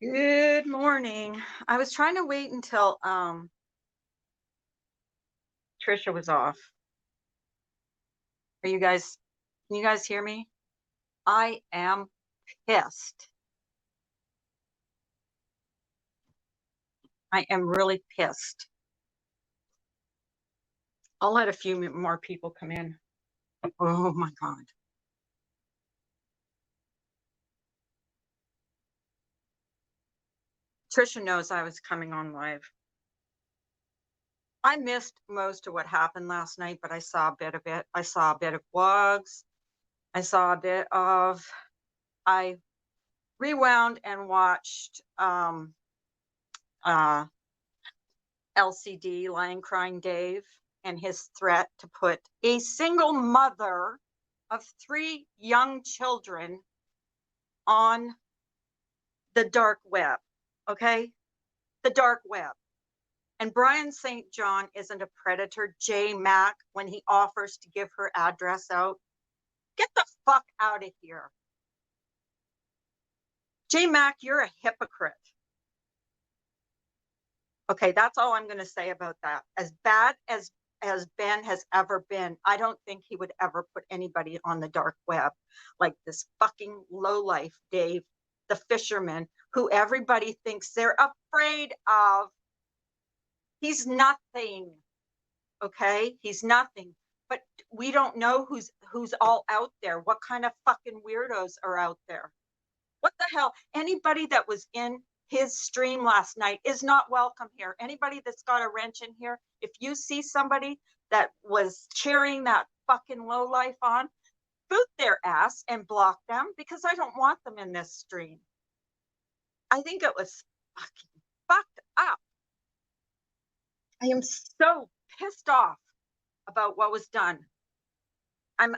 Good morning. I was trying to wait until Trisha was off. Can you guys hear me? I am pissed. I am really pissed. I'll let a few more people come in. Oh my God. Trisha knows I was coming on live. I missed most of what happened last night, but I saw a bit of it. I saw a bit of Wogs. I saw a bit of I rewound and watched uh LCD, Lion Crying Dave, and his threat to put a single mother of 3 young children on the dark web. Okay? The dark web. And Brian St. John isn't a predator. J Mac, when he offers to give her address out, get the fuck out of here. J Mac, you're a hypocrite. Okay, that's all I'm going to say about that. As bad as Ben has ever been, I don't think he would ever put anybody on the dark web like this fucking lowlife Dave, the fisherman, who everybody thinks they're afraid of. He's nothing. Okay, he's nothing. But we don't know who's all out there. What kind of fucking weirdos are out there? What the hell? Anybody that was in his stream last night is not welcome here. Anybody that's got a wrench in here, if you see somebody that was cheering that fucking low life on, boot their ass and block them, because I don't want them in this stream. I think it was fucking fucked up. I am so pissed off about what was done. I'm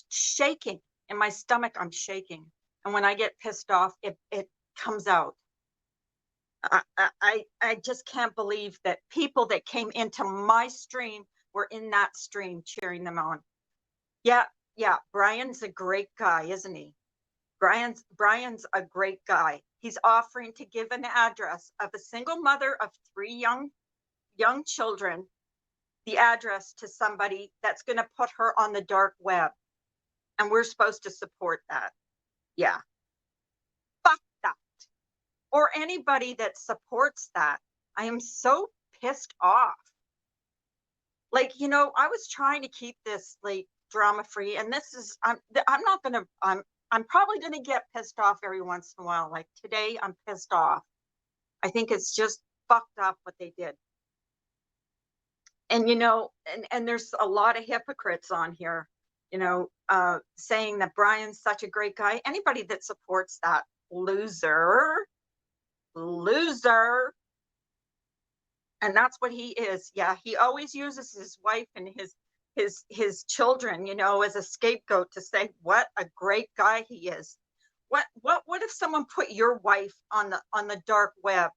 shaking in my stomach. I'm shaking. And when I get pissed off, it comes out. I just can't believe that people that came into my stream were in that stream cheering them on. Yeah, yeah. Brian's a great guy, isn't he? Brian's a great guy. He's offering to give an address of a single mother of 3 young children, the address to somebody that's going to put her on the dark web. And we're supposed to support that. Yeah. Fuck that. Or anybody that supports that. I am so pissed off. Like, I was trying to keep this like drama free, and this is I'm not gonna I'm probably gonna get pissed off every once in a while. Like today, I'm pissed off. I think it's just fucked up what they did. And and there's a lot of hypocrites on here, saying that Brian's such a great guy. Anybody that supports that loser, loser. And that's what he is. Yeah, he always uses his wife and his children, as a scapegoat to say what a great guy he is. What if someone put your wife on the dark web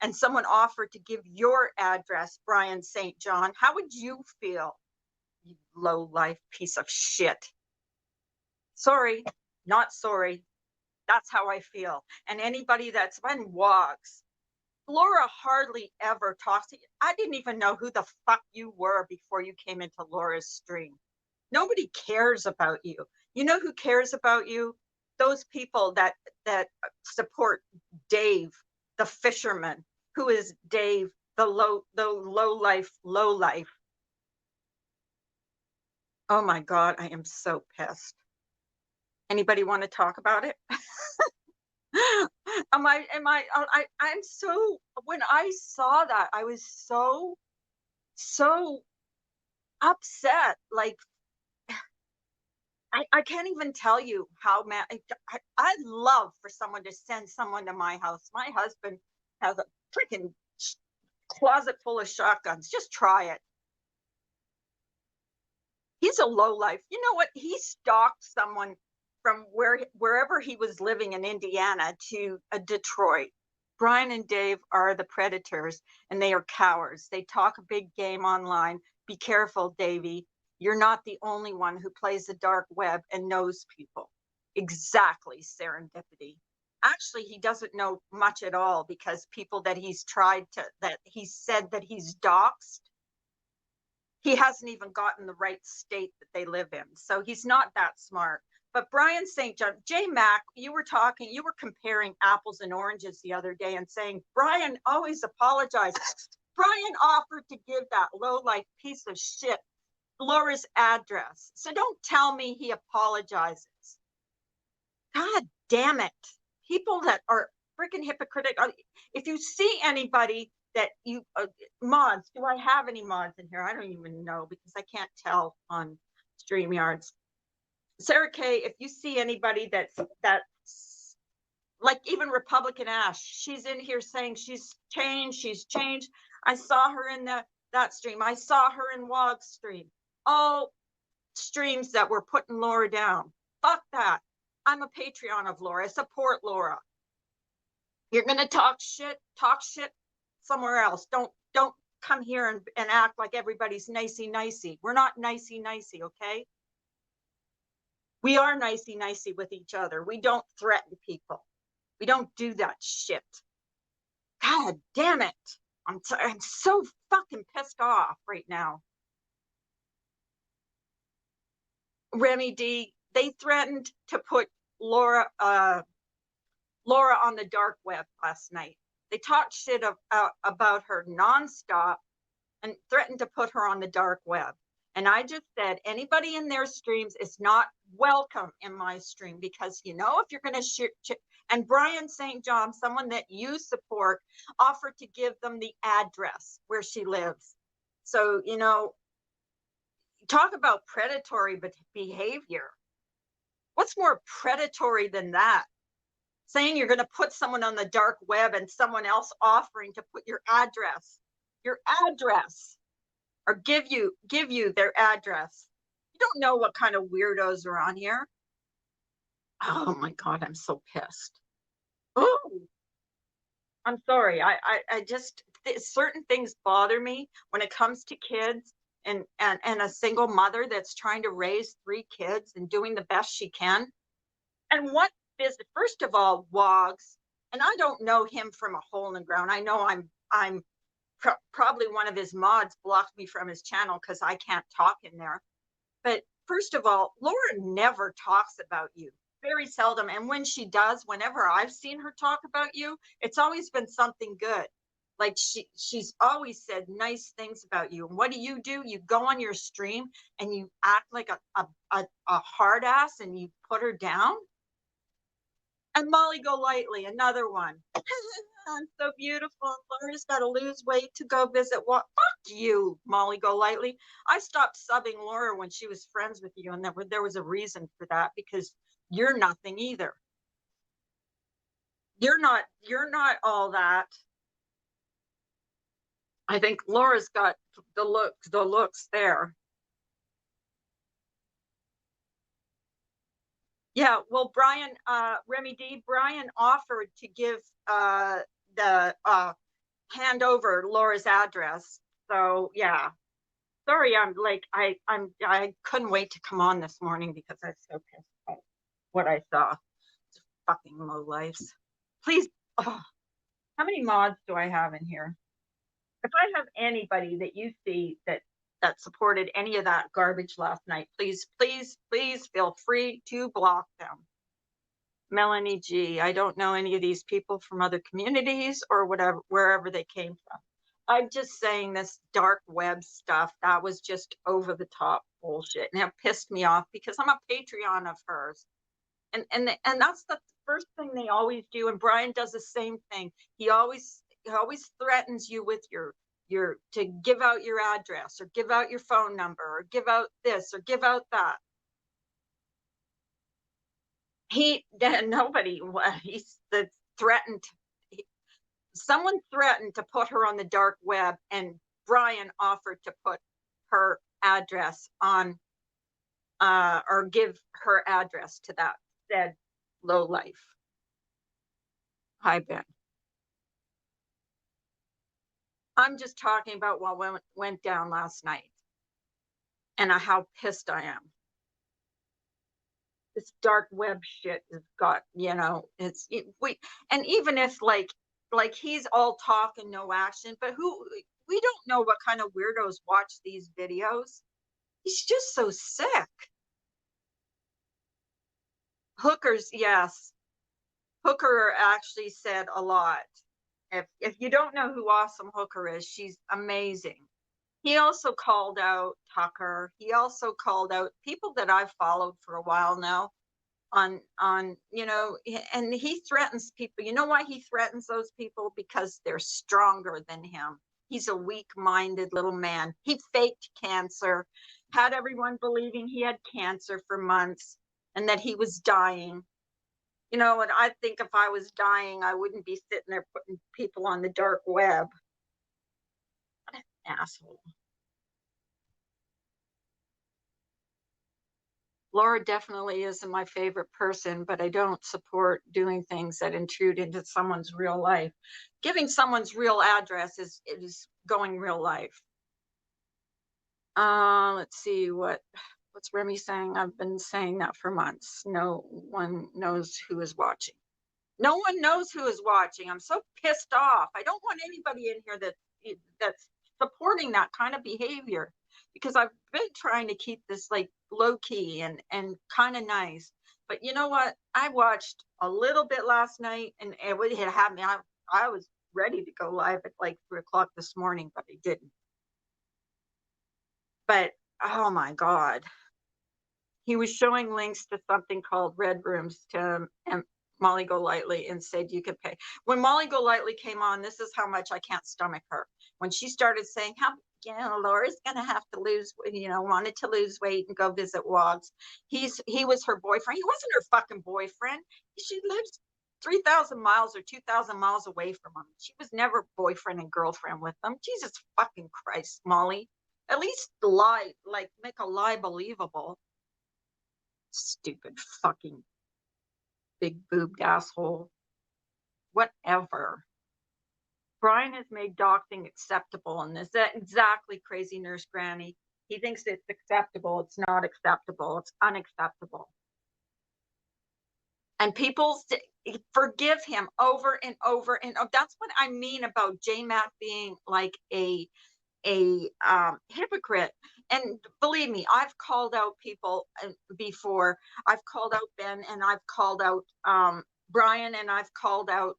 and someone offered to give your address, Brian St. John? How would you feel? You low life piece of shit. Sorry, not sorry. That's how I feel. And anybody that's been Wogs, Laura hardly ever talks to you. I didn't even know who the fuck you were before you came into Laura's stream. Nobody cares about you. You know who cares about you? Those people that support Dave, the fisherman. Who is Dave, the low life? Oh my God, I am so pissed. Anybody want to talk about it? I'm so, when I saw that, I was so upset. Like, I can't even tell you how mad. I'd love for someone to send someone to my house. My husband has a freaking closet full of shotguns. Just try it. He's a low life. You know what? He stalked someone from wherever he was living in Indiana to Detroit. Brian and Dave are the predators, and they are cowards. They talk a big game online. Be careful, Davey. You're not the only one who plays the dark web and knows people. Exactly, serendipity. actually he doesn't know much at all, because people that he's tried to, that he said that he's doxxed, he hasn't even gotten the right state that they live in. So he's not that smart. But Brian St. John, J Mac, you were comparing apples and oranges the other day and saying Brian always apologizes. Brian offered to give that low life piece of shit Laura's address. So don't tell me he apologizes. God damn it. People that are freaking hypocritical. If you see anybody that you, mods, do I have any mods in here? I don't even know, because I can't tell on StreamYards. Sarah Kay, if you see anybody that's like even Republican Ash, she's in here saying she's changed. I saw her in that stream. I saw her in Wog's stream. All streams that were putting Laura down. Fuck that. I'm a Patreon of Laura. I support Laura. You're gonna talk shit somewhere else. Don't come here and act like everybody's nicey. We're not nicey, okay? We are nicey with each other. We don't threaten people. We don't do that shit. God damn it. I'm so fucking pissed off right now. Remy D, they threatened to put Laura on the dark web last night. They talked shit about her nonstop and threatened to put her on the dark web. And I just said, anybody in their streams is not welcome in my stream, because, you know, if you're going to and Brian St. John, someone that you support, offered to give them the address where she lives. So, you know, talk about predatory behavior. What's more predatory than that? Saying you're going to put someone on the dark web and someone else offering to put your address, or give you their address. You don't know what kind of weirdos are on here. Oh my God, I'm so pissed. Oh, I'm sorry. I just, certain things bother me when it comes to kids and a single mother that's trying to raise 3 kids and doing the best she can. And what is, first of all, Wogs, and I don't know him from a hole in the ground. I know I'm probably one of his mods blocked me from his channel because I can't talk in there. But first of all, Laura never talks about you, very seldom. And when she does, whenever I've seen her talk about you, it's always been something good. Like she's always said nice things about you. And what do? You go on your stream and you act like a hard ass and you put her down. And Molly Golightly, another one. I'm so beautiful. Laura's got to lose weight to go visit. What? Fuck you, Molly Golightly. I stopped subbing Laura when she was friends with you, and there was a reason for that, because you're nothing either. You're not all that. I think Laura's got the looks there. Yeah, well, Brian, Remy D, Brian offered to give hand over Laura's address. So yeah, sorry, I couldn't wait to come on this morning because I was so pissed about what I saw. It's fucking low lives. Please, how many mods do I have in here? If I have anybody that you see that supported any of that garbage last night, please feel free to block them. Melanie G, I don't know any of these people from other communities or whatever, wherever they came from. I'm just saying, this dark web stuff, that was just over the top bullshit, and it pissed me off because I'm a Patreon of hers. And that's the first thing they always do. And Brian does the same thing. He always threatens you with your to give out your address or give out your phone number or give out this or give out that. Someone threatened to put her on the dark web, and Brian offered to put her address on or give her address to that said low life. Hi, Ben. I'm just talking about what went down last night and how pissed I am. this dark web shit has got, and even if like he's all talk and no action, but we don't know what kind of weirdos watch these videos. He's just so sick. Hookers, yes. Hooker actually said a lot. If you don't know who Awesome Hooker is, she's amazing. He also called out Tucker. He also called out people that I've followed for a while now on and he threatens people. You know why he threatens those people? Because they're stronger than him. He's a weak-minded little man. He faked cancer, had everyone believing he had cancer for months and that he was dying. And I think if I was dying, I wouldn't be sitting there putting people on the dark web. What an asshole. Laura definitely isn't my favorite person, but I don't support doing things that intrude into someone's real life. Giving someone's real address is going real life. Let's see what's Remy saying. I've been saying that for months. No one knows who is watching. No one knows who is watching. I'm so pissed off. I don't want anybody in here that's supporting that kind of behavior, because I've been trying to keep this like low key and kind of nice. But you know what? I watched a little bit last night, and it had me. I was ready to go live at like 3:00 this morning, but I didn't. But oh my God. He was showing links to something called Red Rooms to Molly Golightly and said you could pay. When Molly Golightly came on, this is how much I can't stomach her. When she started saying how Laura's gonna have to lose, wanted to lose weight and go visit Wogs. He was her boyfriend. He wasn't her fucking boyfriend. She lives 3,000 miles or 2,000 miles away from him. She was never boyfriend and girlfriend with them. Jesus fucking Christ, Molly. At least lie, like make a lie believable. Stupid fucking big boobed asshole. Whatever. Brian has made doxing acceptable in this. Exactly, crazy nurse Granny. He thinks it's acceptable. It's not acceptable. It's unacceptable. And people forgive him over and over and over. That's what I mean about J-Mac being like a hypocrite. And believe me, I've called out people before. I've called out Ben, and I've called out Brian, and I've called out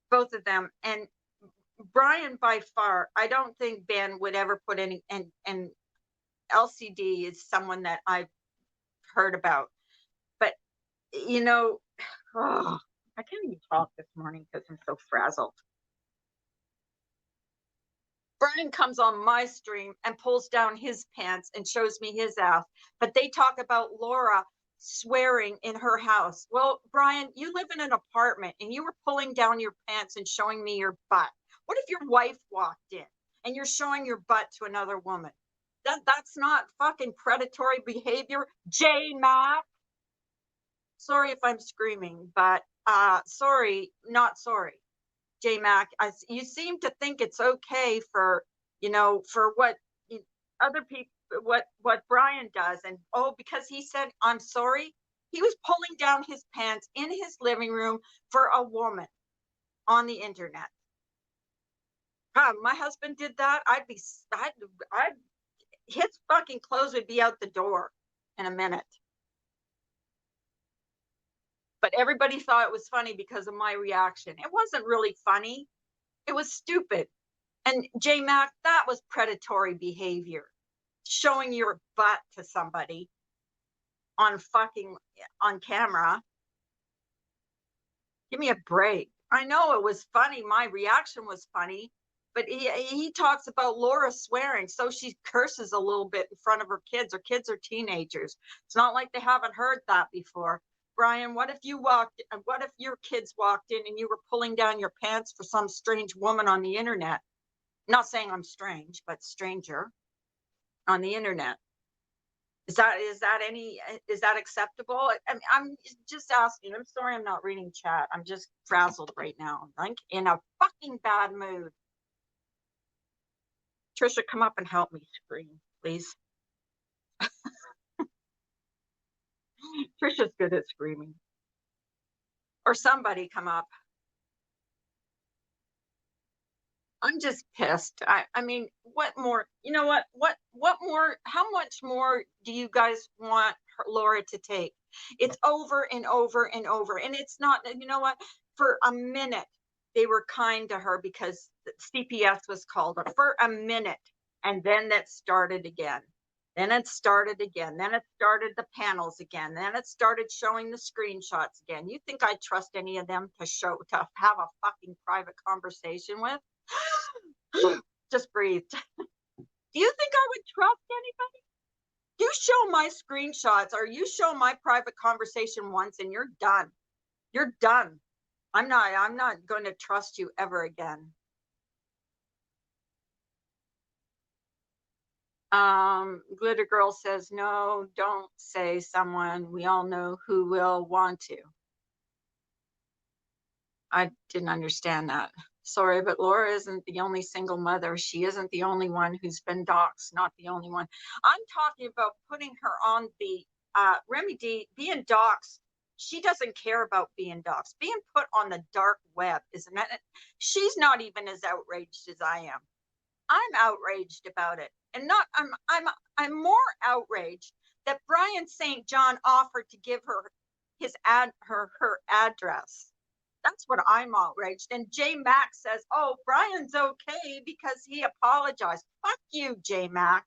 both of them. And Brian, by far, I don't think Ben would ever put any, and LCD is someone that I've heard about. But oh, I can't even talk this morning because I'm so frazzled. Brian comes on my stream and pulls down his pants and shows me his ass. But they talk about Laura swearing in her house. Well, Brian, you live in an apartment and you were pulling down your pants and showing me your butt. What if your wife walked in and you're showing your butt to another woman? That's not fucking predatory behavior, J-Mac. Sorry if I'm screaming, but sorry, not sorry. J-Mac, you seem to think it's okay for what other people, what Brian does. And because he said, I'm sorry, he was pulling down his pants in his living room for a woman on the internet. My husband did that. His fucking clothes would be out the door in a minute. But everybody thought it was funny because of my reaction. It wasn't really funny. It was stupid. And J-Mac, that was predatory behavior. Showing your butt to somebody on camera. Give me a break. I know it was funny. My reaction was funny. But he talks about Laura swearing. So she curses a little bit in front of her kids. Her kids are teenagers. It's not like they haven't heard that before. Brian, what if your kids walked in and you were pulling down your pants for some strange woman on the internet? Not saying I'm strange, but stranger on the internet. Is that acceptable? I'm just asking. I'm sorry I'm not reading chat. I'm just frazzled right now. I'm like in a fucking bad mood. Trisha, come up and help me scream, please. Trisha's good at screaming. Or somebody come up. I'm just pissed. I mean, what more? You know what more? How much more do you guys want Laura to take? It's over and over and over. And it's not, you know what? For a minute, they were kind to her because CPS was called her for a minute. And then that started again. Then it started again. Then it started the panels again. Then it started showing the screenshots again. You think I'd trust any of them to have a fucking private conversation with? Just breathe. Do you think I would trust anybody? You show my screenshots or you show my private conversation once and you're done. You're done. I'm not going to trust you ever again. Glitter Girl says, no, don't say someone. We all know who will want to. I didn't understand that. Sorry, but Laura isn't the only single mother. She isn't the only one who's been doxxed, not the only one. I'm talking about putting her on the Remy D being doxxed. She doesn't care about being doxxed. Being put on the dark web isn't it? She's not even as outraged as I am. I'm outraged about it. And not I'm more outraged that Brian St. John offered to give her her address. That's what I'm outraged. And J Mac says, oh, Brian's okay because he apologized. Fuck you, J Mac.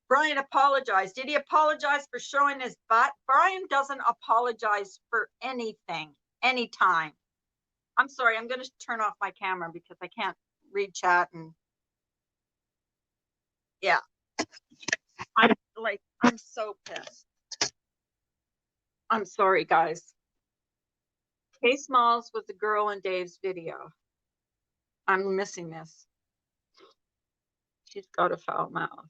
Brian apologized. Did he apologize for showing his butt? Brian doesn't apologize for anything, anytime. I'm sorry, I'm going to turn off my camera because I can't read chat and yeah. I'm so pissed. I'm sorry, guys. Kay Smalls was the girl in Dave's video. I'm missing this. She's got a foul mouth.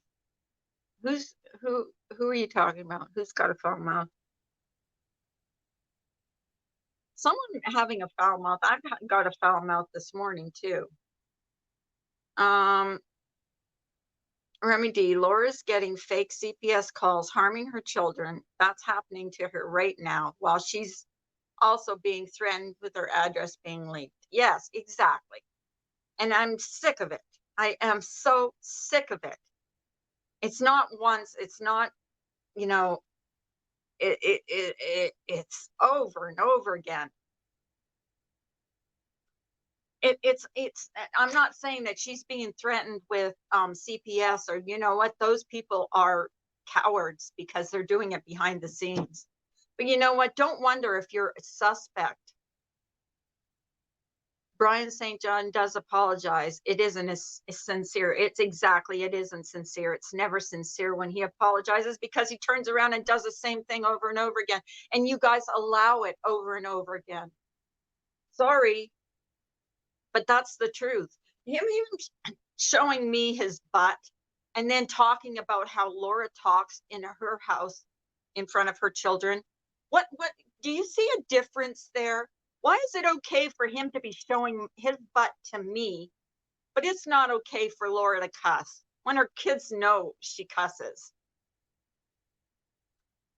Who are you talking about? Who's got a foul mouth? Someone having a foul mouth. I've got a foul mouth this morning too. Remy D, Laura's getting fake CPS calls harming her children. That's happening to her right now while she's also being threatened with her address being leaked. Yes, exactly. And I'm sick of it. I am so sick of it. It's not once, it's not, you know, it's over and over again. It's I'm not saying that she's being threatened with CPS or you know what, those people are cowards because they're doing it behind the scenes. But you know what, don't wonder if you're a suspect. Brian St. John does apologize. It isn't as sincere. It isn't sincere. It's never sincere when he apologizes because he turns around and does the same thing over and over again. And you guys allow it over and over again. Sorry, but that's the truth. Him even showing me his butt and then talking about how Laura talks in her house in front of her children. What do you see a difference there? Why is it okay for him to be showing his butt to me, but it's not okay for Laura to cuss when her kids know she cusses?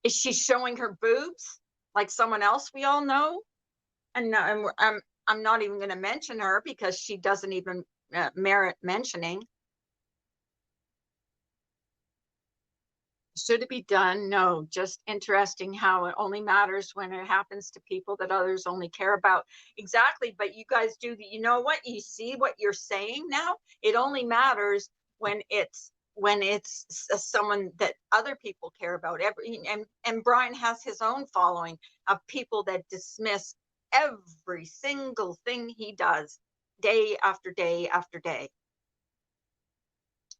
Is she showing her boobs like someone else we all know? And I'm not even going to mention her because she doesn't even merit mentioning. Should it be done? No, just interesting how it only matters when it happens to people that others only care about. Exactly. But you guys do the, you know what? You see what you're saying now? It only matters when it's someone that other people care about. And Brian has his own following of people that dismiss every single thing he does day after day after day.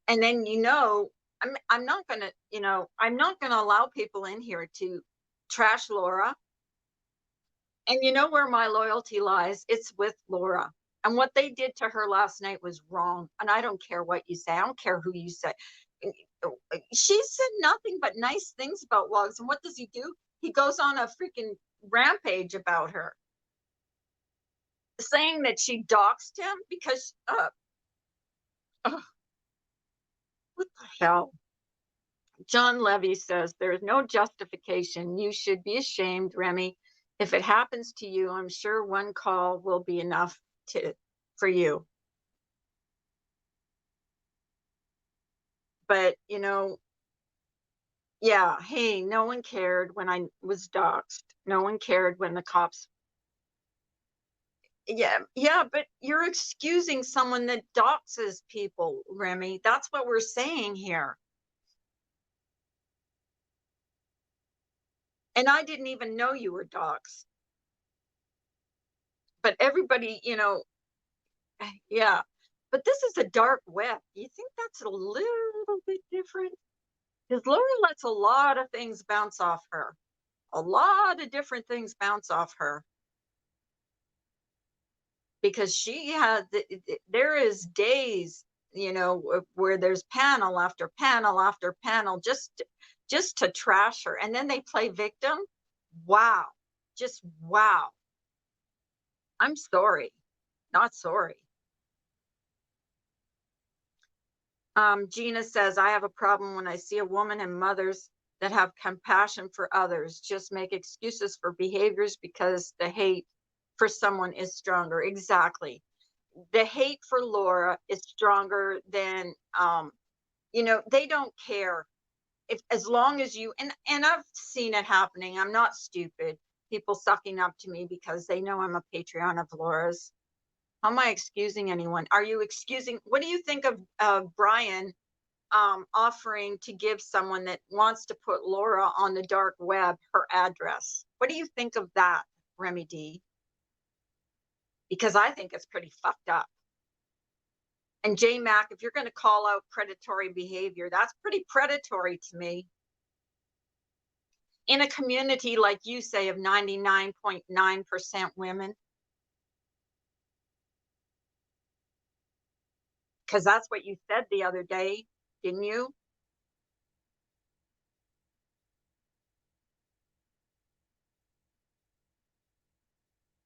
And then, I'm not going to, I'm not going to allow people in here to trash Laura. And you know where my loyalty lies? It's with Laura. And what they did to her last night was wrong. And I don't care what you say. I don't care who you say. She said nothing but nice things about Wogs. And what does he do? He goes on a freaking rampage about her, saying that she doxed him because, what the hell? John Levy says there's no justification. You should be ashamed, Remy. If it happens to you, I'm sure one call will be enough for you. But, yeah, hey, no one cared when I was doxxed. No one cared when the cops. Yeah, but you're excusing someone that doxes people, Remy. That's what we're saying here. And I didn't even know you were doxxed. But everybody, yeah. But this is a dark web. Do you think that's a little bit different? Because Laura lets a lot of things bounce off her. A lot of different things bounce off her. Because she has, there is days, where there's panel after panel after panel just to trash her. And then they play victim. Wow. Just wow. I'm sorry. Not sorry. Gina says, I have a problem when I see a woman and mothers that have compassion for others just make excuses for behaviors because the hate for someone is stronger. Exactly. The hate for Laura is stronger than, they don't care if, as long as you, and I've seen it happening. I'm not stupid. People sucking up to me because they know I'm a Patreon of Laura's. How am I excusing anyone? Are you excusing? What do you think of Brian offering to give someone that wants to put Laura on the dark web her address? What do you think of that, Remy D? Because I think it's pretty fucked up. And J Mac, if you're going to call out predatory behavior, that's pretty predatory to me. In a community, like you say, of 99.9% women. Because that's what you said the other day, didn't you?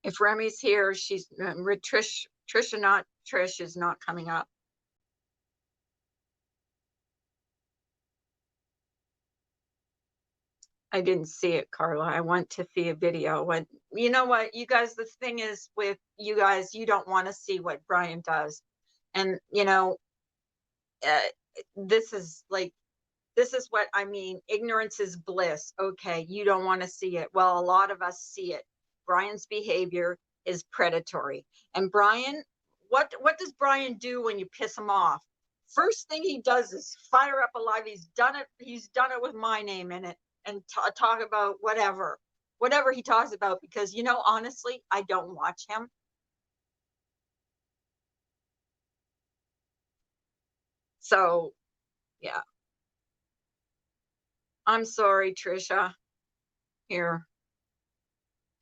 If Remy's here, she's Trisha, not Trish, is not coming up. I didn't see it, Carla. I went to see a video. When, you know what, you guys, the thing is with you guys, you don't want to see what Brian does. And, this is what I mean. Ignorance is bliss. Okay, you don't want to see it. Well, a lot of us see it. Brian's behavior is predatory. And Brian, what does Brian do when you piss him off? First thing he does is fire up a live. He's done it with my name in it, and talk about whatever he talks about, because honestly, I don't watch him. So yeah, I'm sorry, Trisha. Here,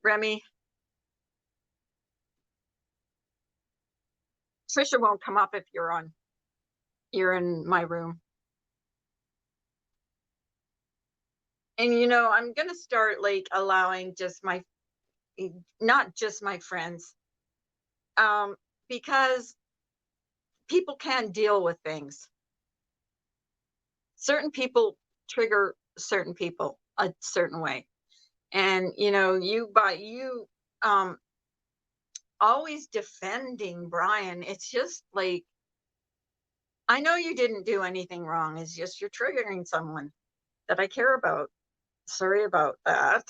Remy. Trisha won't come up if you're in my room. And I'm gonna start like allowing not just my friends, because people can't deal with things. Certain people trigger certain people a certain way, and you always defending Brian. It's just like, I know you didn't do anything wrong. It's just you're triggering someone that I care about. Sorry about that.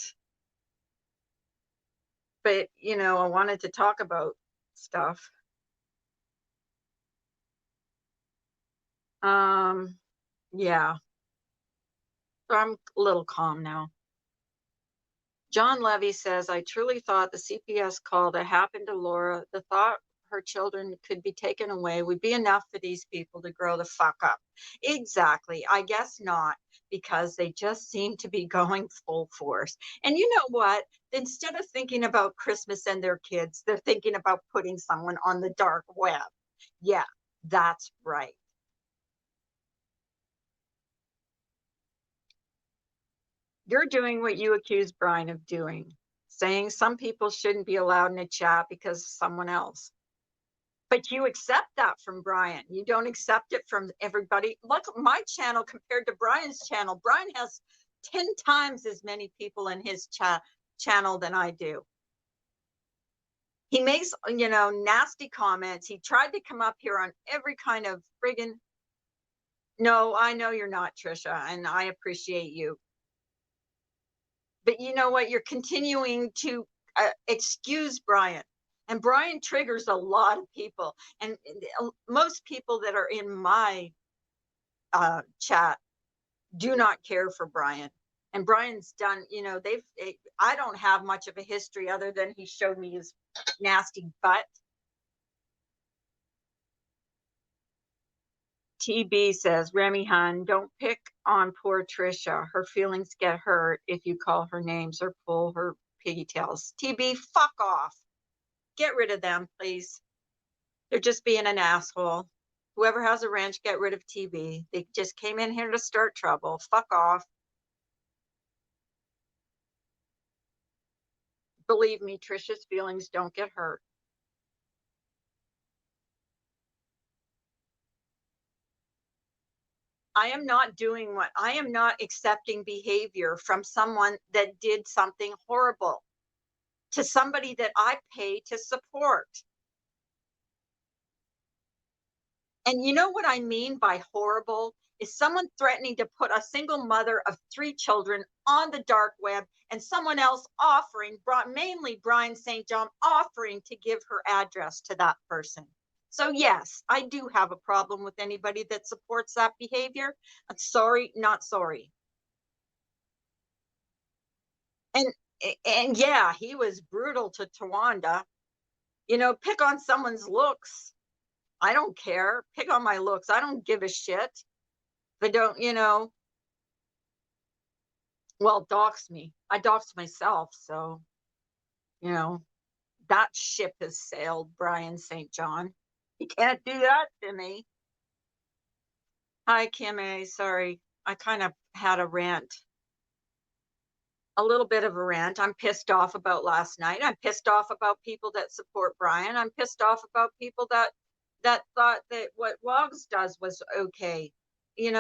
But, I wanted to talk about stuff. Yeah. So I'm a little calm now. John Levy says, I truly thought the CPS call that happened to Laura, the thought her children could be taken away would be enough for these people to grow the fuck up. Exactly. I guess not, because they just seem to be going full force. And you know what? Instead of thinking about Christmas and their kids, they're thinking about putting someone on the dark web. Yeah, that's right. You're doing what you accused Brian of doing, saying some people shouldn't be allowed in a chat because of someone else. But you accept that from Brian. You don't accept it from everybody. Look, my channel compared to Brian's channel. Brian has 10 times as many people in his channel than I do. He makes, nasty comments. He tried to come up here on every kind of friggin'. No, I know you're not, Trisha, and I appreciate you. But you know what? You're continuing to excuse Brian. And Brian triggers a lot of people. And most people that are in my chat do not care for Brian. And Brian's done, I don't have much of a history other than he showed me his nasty butt. TB says, Remy Hun, don't pick on poor Trisha. Her feelings get hurt if you call her names or pull her pigtails. TB, fuck off. Get rid of them, please. They're just being an asshole. Whoever has a wrench, get rid of TB. They just came in here to start trouble. Fuck off. Believe me, Trisha's feelings don't get hurt. I am not accepting behavior from someone that did something horrible to somebody that I pay to support. And you know what I mean by horrible? Is someone threatening to put a single mother of 3 children on the dark web and someone else mainly Brian St. John, offering to give her address to that person. So yes, I do have a problem with anybody that supports that behavior. I'm sorry, not sorry. And yeah, he was brutal to Tawanda. Pick on someone's looks. I don't care. Pick on my looks. I don't give a shit. But don't, well, dox me. I doxed myself. So, that ship has sailed, Brian St. John. You can't do that to me. Hi, Kim A. Sorry. I kind of had a rant. A little bit of a rant. I'm pissed off about last night. I'm pissed off about people that support Brian. I'm pissed off about people that thought that what Wogs does was okay. And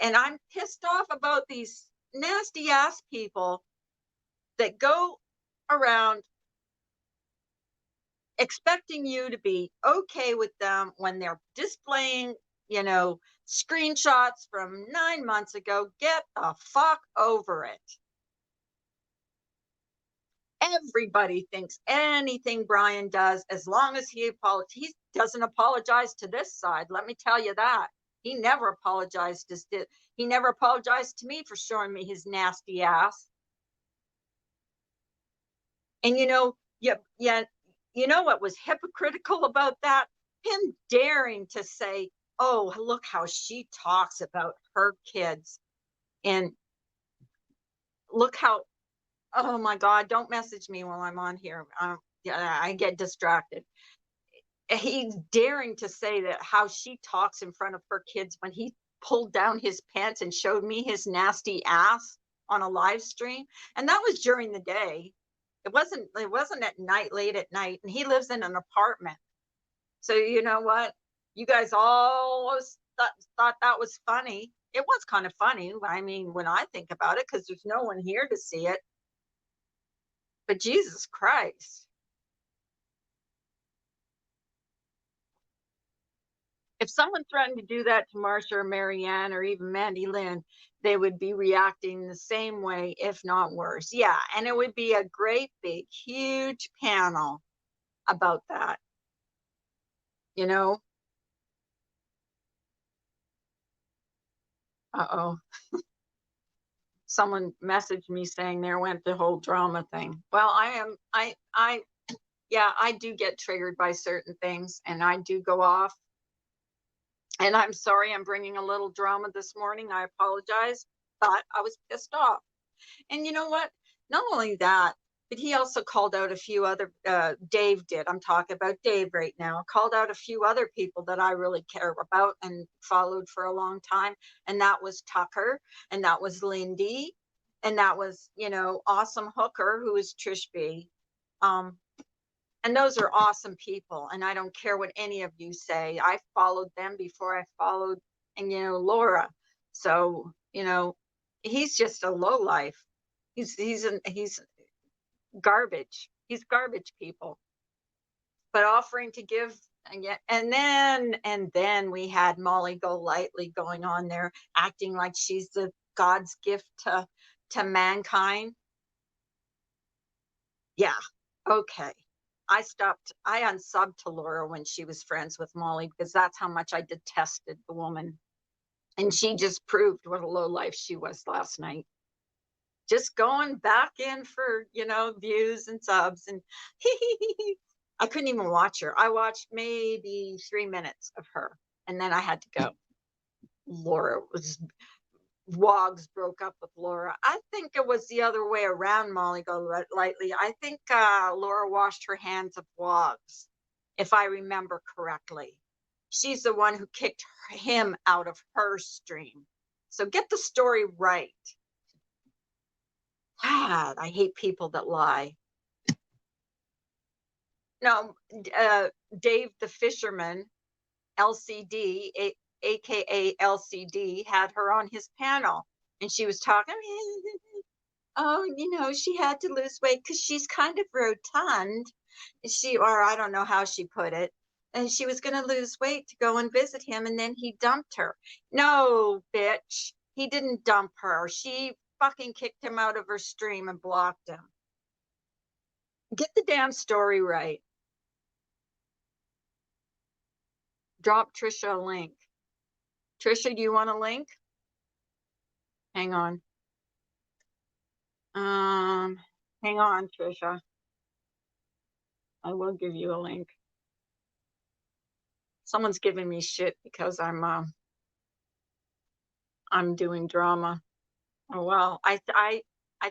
I'm pissed off about these nasty ass people that go around expecting you to be okay with them when they're displaying, screenshots from 9 months ago. Get the fuck over it. Everybody thinks anything Brian does, as long as he doesn't apologize to this side. Let me tell you that. He never apologized. He never apologized to me for showing me his nasty ass. And what was hypocritical about that? Him daring to say, oh, look how she talks about her kids. And look how, oh my God, don't message me while I'm on here. I get distracted. He's daring to say that how she talks in front of her kids when he pulled down his pants and showed me his nasty ass on a live stream. And that was during the day. It wasn't at night, late at night. And he lives in an apartment. So you know what? You guys always thought that was funny. It was kind of funny. I mean, when I think about it, because there's no one here to see it. But Jesus Christ. If someone threatened to do that to Marsha or Marianne or even Mandy Lynn, they would be reacting the same way, if not worse. Yeah, and it would be a great, big, huge panel about that. Uh-oh. Someone messaged me saying there went the whole drama thing. Well, yeah, I do get triggered by certain things and I do go off. And I'm sorry I'm bringing a little drama this morning. I apologize, but I was pissed off. And you know what? Not only that, but he also called out a few other, Dave did. I'm talking about Dave right now. Called out a few other people that I really care about and followed for a long time. And that was Tucker, and that was Lindy, and that was, Awesome Hooker, who is Trish B. And those are awesome people. And I don't care what any of you say. I followed them before I followed, and Laura. So, he's just a lowlife. He's garbage. He's garbage, people. But offering to give, and then we had Molly Golightly going on there, acting like she's the God's gift to mankind. Yeah, okay. I unsubbed to Laura when she was friends with Molly, because that's how much I detested the woman. And she just proved what a lowlife she was last night. Just going back in for, views and subs. And I couldn't even watch her. I watched maybe 3 minutes of her, and then I had to go. Wogs broke up with Laura. I think it was the other way around, Molly Golightly. I think Laura washed her hands of Wogs, if I remember correctly. She's the one who kicked him out of her stream. So get the story right. God, I hate people that lie. No, Dave the Fisherman, LCD, aka LCD, had her on his panel, and she was talking. Oh, she had to lose weight because she's kind of rotund. Or I don't know how she put it. And she was going to lose weight to go and visit him, and then he dumped her. No, bitch. He didn't dump her. She fucking kicked him out of her stream and blocked him. Get the damn story right. Drop Trisha a link. Trisha, do you want a link? Hang on. Hang on, Trisha. I will give you a link. Someone's giving me shit because I'm doing drama. Oh well, I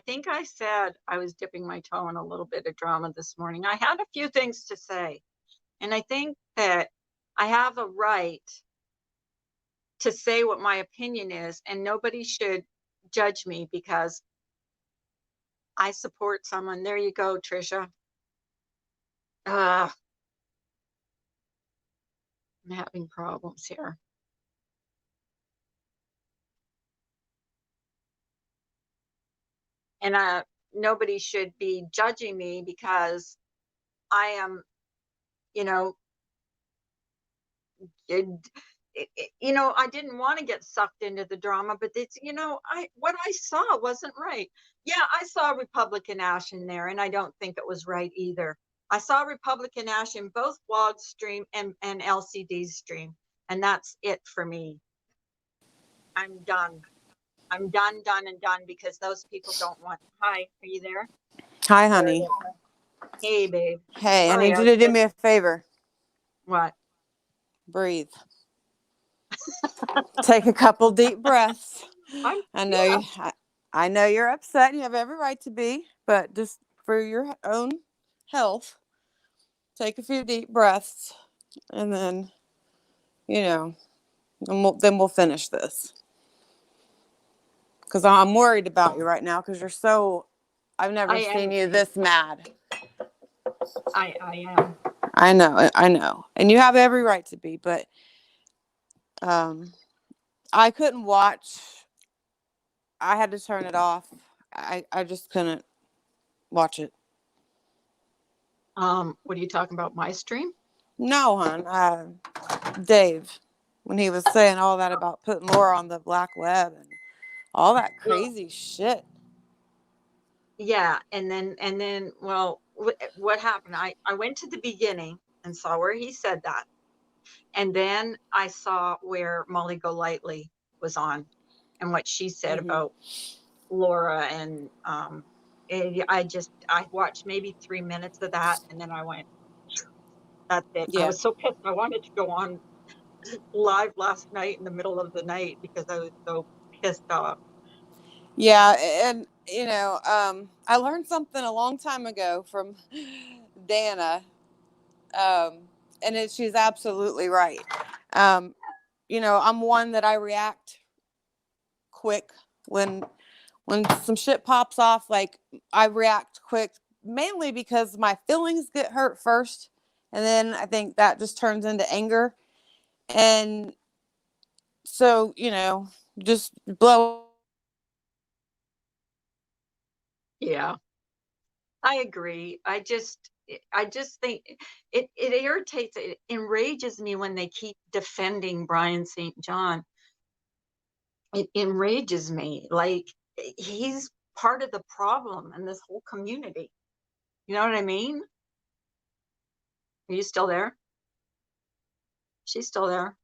think I said I was dipping my toe in a little bit of drama this morning. I had a few things to say, and I think that I have a right to say what my opinion is, and nobody should judge me because I support someone. There you go, Trisha. I'm having problems here. And nobody should be judging me because I am, I didn't want to get sucked into the drama, but it's, what I saw wasn't right. Yeah, I saw Republican Ash in there, and I don't think it was right either. I saw Republican Ash in both Wog's stream and LCD's stream, and that's it for me. I'm done. I'm done, because those people don't want. Hi, are you there? Hi, honey. Hey, babe. Hey, Sorry, I need you to do me a favor. What? Breathe. Take a couple deep breaths. I know you're upset and you have every right to be, but just for your own health, take a few deep breaths, and then, then we'll finish this. Because I'm worried about you right now because I've never seen you this mad. I am. I know. And you have every right to be, but I couldn't watch. I had to turn it off. I just couldn't watch it. What are you talking about? My stream? No, hon. Dave, when he was saying all that about putting Laura on the black web and all that crazy shit. Yeah, and then, well, what happened? I went to the beginning and saw where he said that, and then I saw where Molly Golightly was on, and what she said about Laura, and I watched maybe 3 minutes of that, and then I went, that's it. Yeah. I was so pissed. I wanted to go on live last night in the middle of the night because I was so pissed off. Yeah, and I learned something a long time ago from Dana, and she's absolutely right. I'm one that I react quick when some shit pops off. Like, I react quick mainly because my feelings get hurt first. And then I think that just turns into anger. And so, just blow. Yeah, I agree. I just think it irritates, it enrages me when they keep defending Brian St. John. It enrages me. Like, he's part of the problem in this whole community. You know what I mean? Are you still there? She's still there.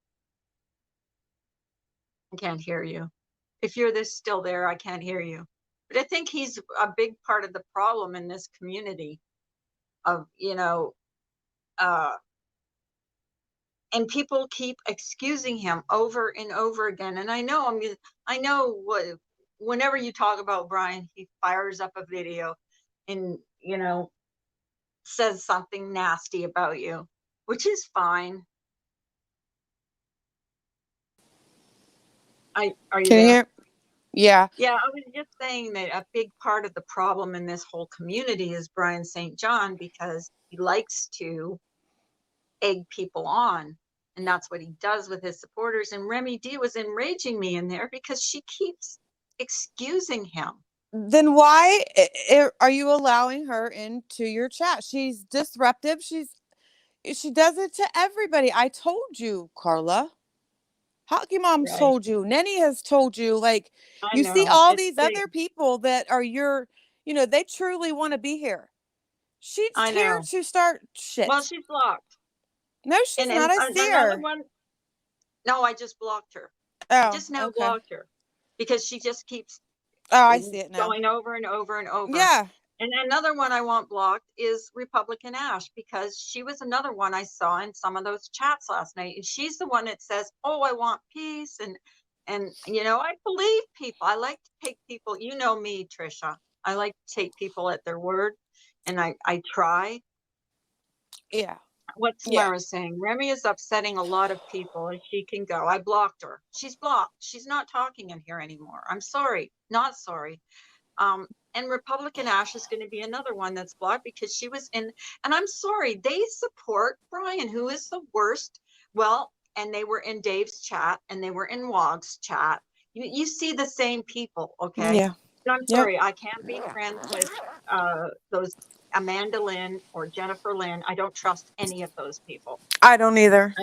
I can't hear you. If you're still there, I can't hear you. But I think he's a big part of the problem in this community of, uh, and people keep excusing him over and over again. And I know whenever you talk about Brian, he fires up a video and, says something nasty about you, which is fine. Are you Can you there? hear? Yeah. Yeah, I was just saying that a big part of the problem in this whole community is Brian St. John, because he likes to egg people on. And that's what he does with his supporters. And Remy D was enraging me in there because she keeps excusing him. Then why are you allowing her into your chat? She's disruptive. She does it to everybody. I told you, Carla. Hockey Mom's Right. told you. Nenny has told you. Like, I you see know. all It's these big. other people that are they truly want to be here. She's I here know. to start shit. Well, she's blocked. No, she's And not. I see another her. one. No, I just blocked her. I Oh, just now okay. blocked her because she just keeps Oh, I see it now. going over and over and over. Yeah. And another one I want blocked is Republican Ash, because she was another one I saw in some of those chats last night. And she's the one that says, "Oh, I want peace." And I believe people. I like to take people, you know me, Trisha. I like to take people at their word, and I try. Yeah. What's Yeah. Samara saying? Remy is upsetting a lot of people, and she can go. I blocked her. She's blocked. She's not talking in here anymore. I'm sorry. Not sorry. And Republican Ash is going to be another one that's blocked because she was in, and I'm sorry, they support Brian, who is the worst. Well, and they were in Dave's chat and they were in Wog's chat. You see the same people, okay? Yeah. And I'm sorry, I can't be friends with those Amanda Lynn or Jennifer Lynn. I don't trust any of those people. I don't either.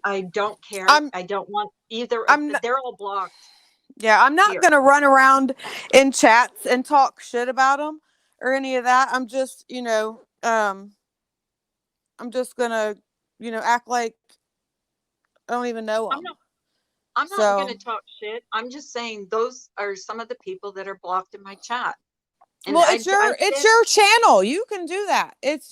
I don't care. I'm I don't want either of I'm they're all blocked. Yeah, I'm not Here. going to run around in chats and talk shit about them or any of that. I'm just, I'm just going to, act like I don't even know them. I'm not going to talk shit. I'm just saying those are some of the people that are blocked in my chat. And well, it's your channel. You can do that. It's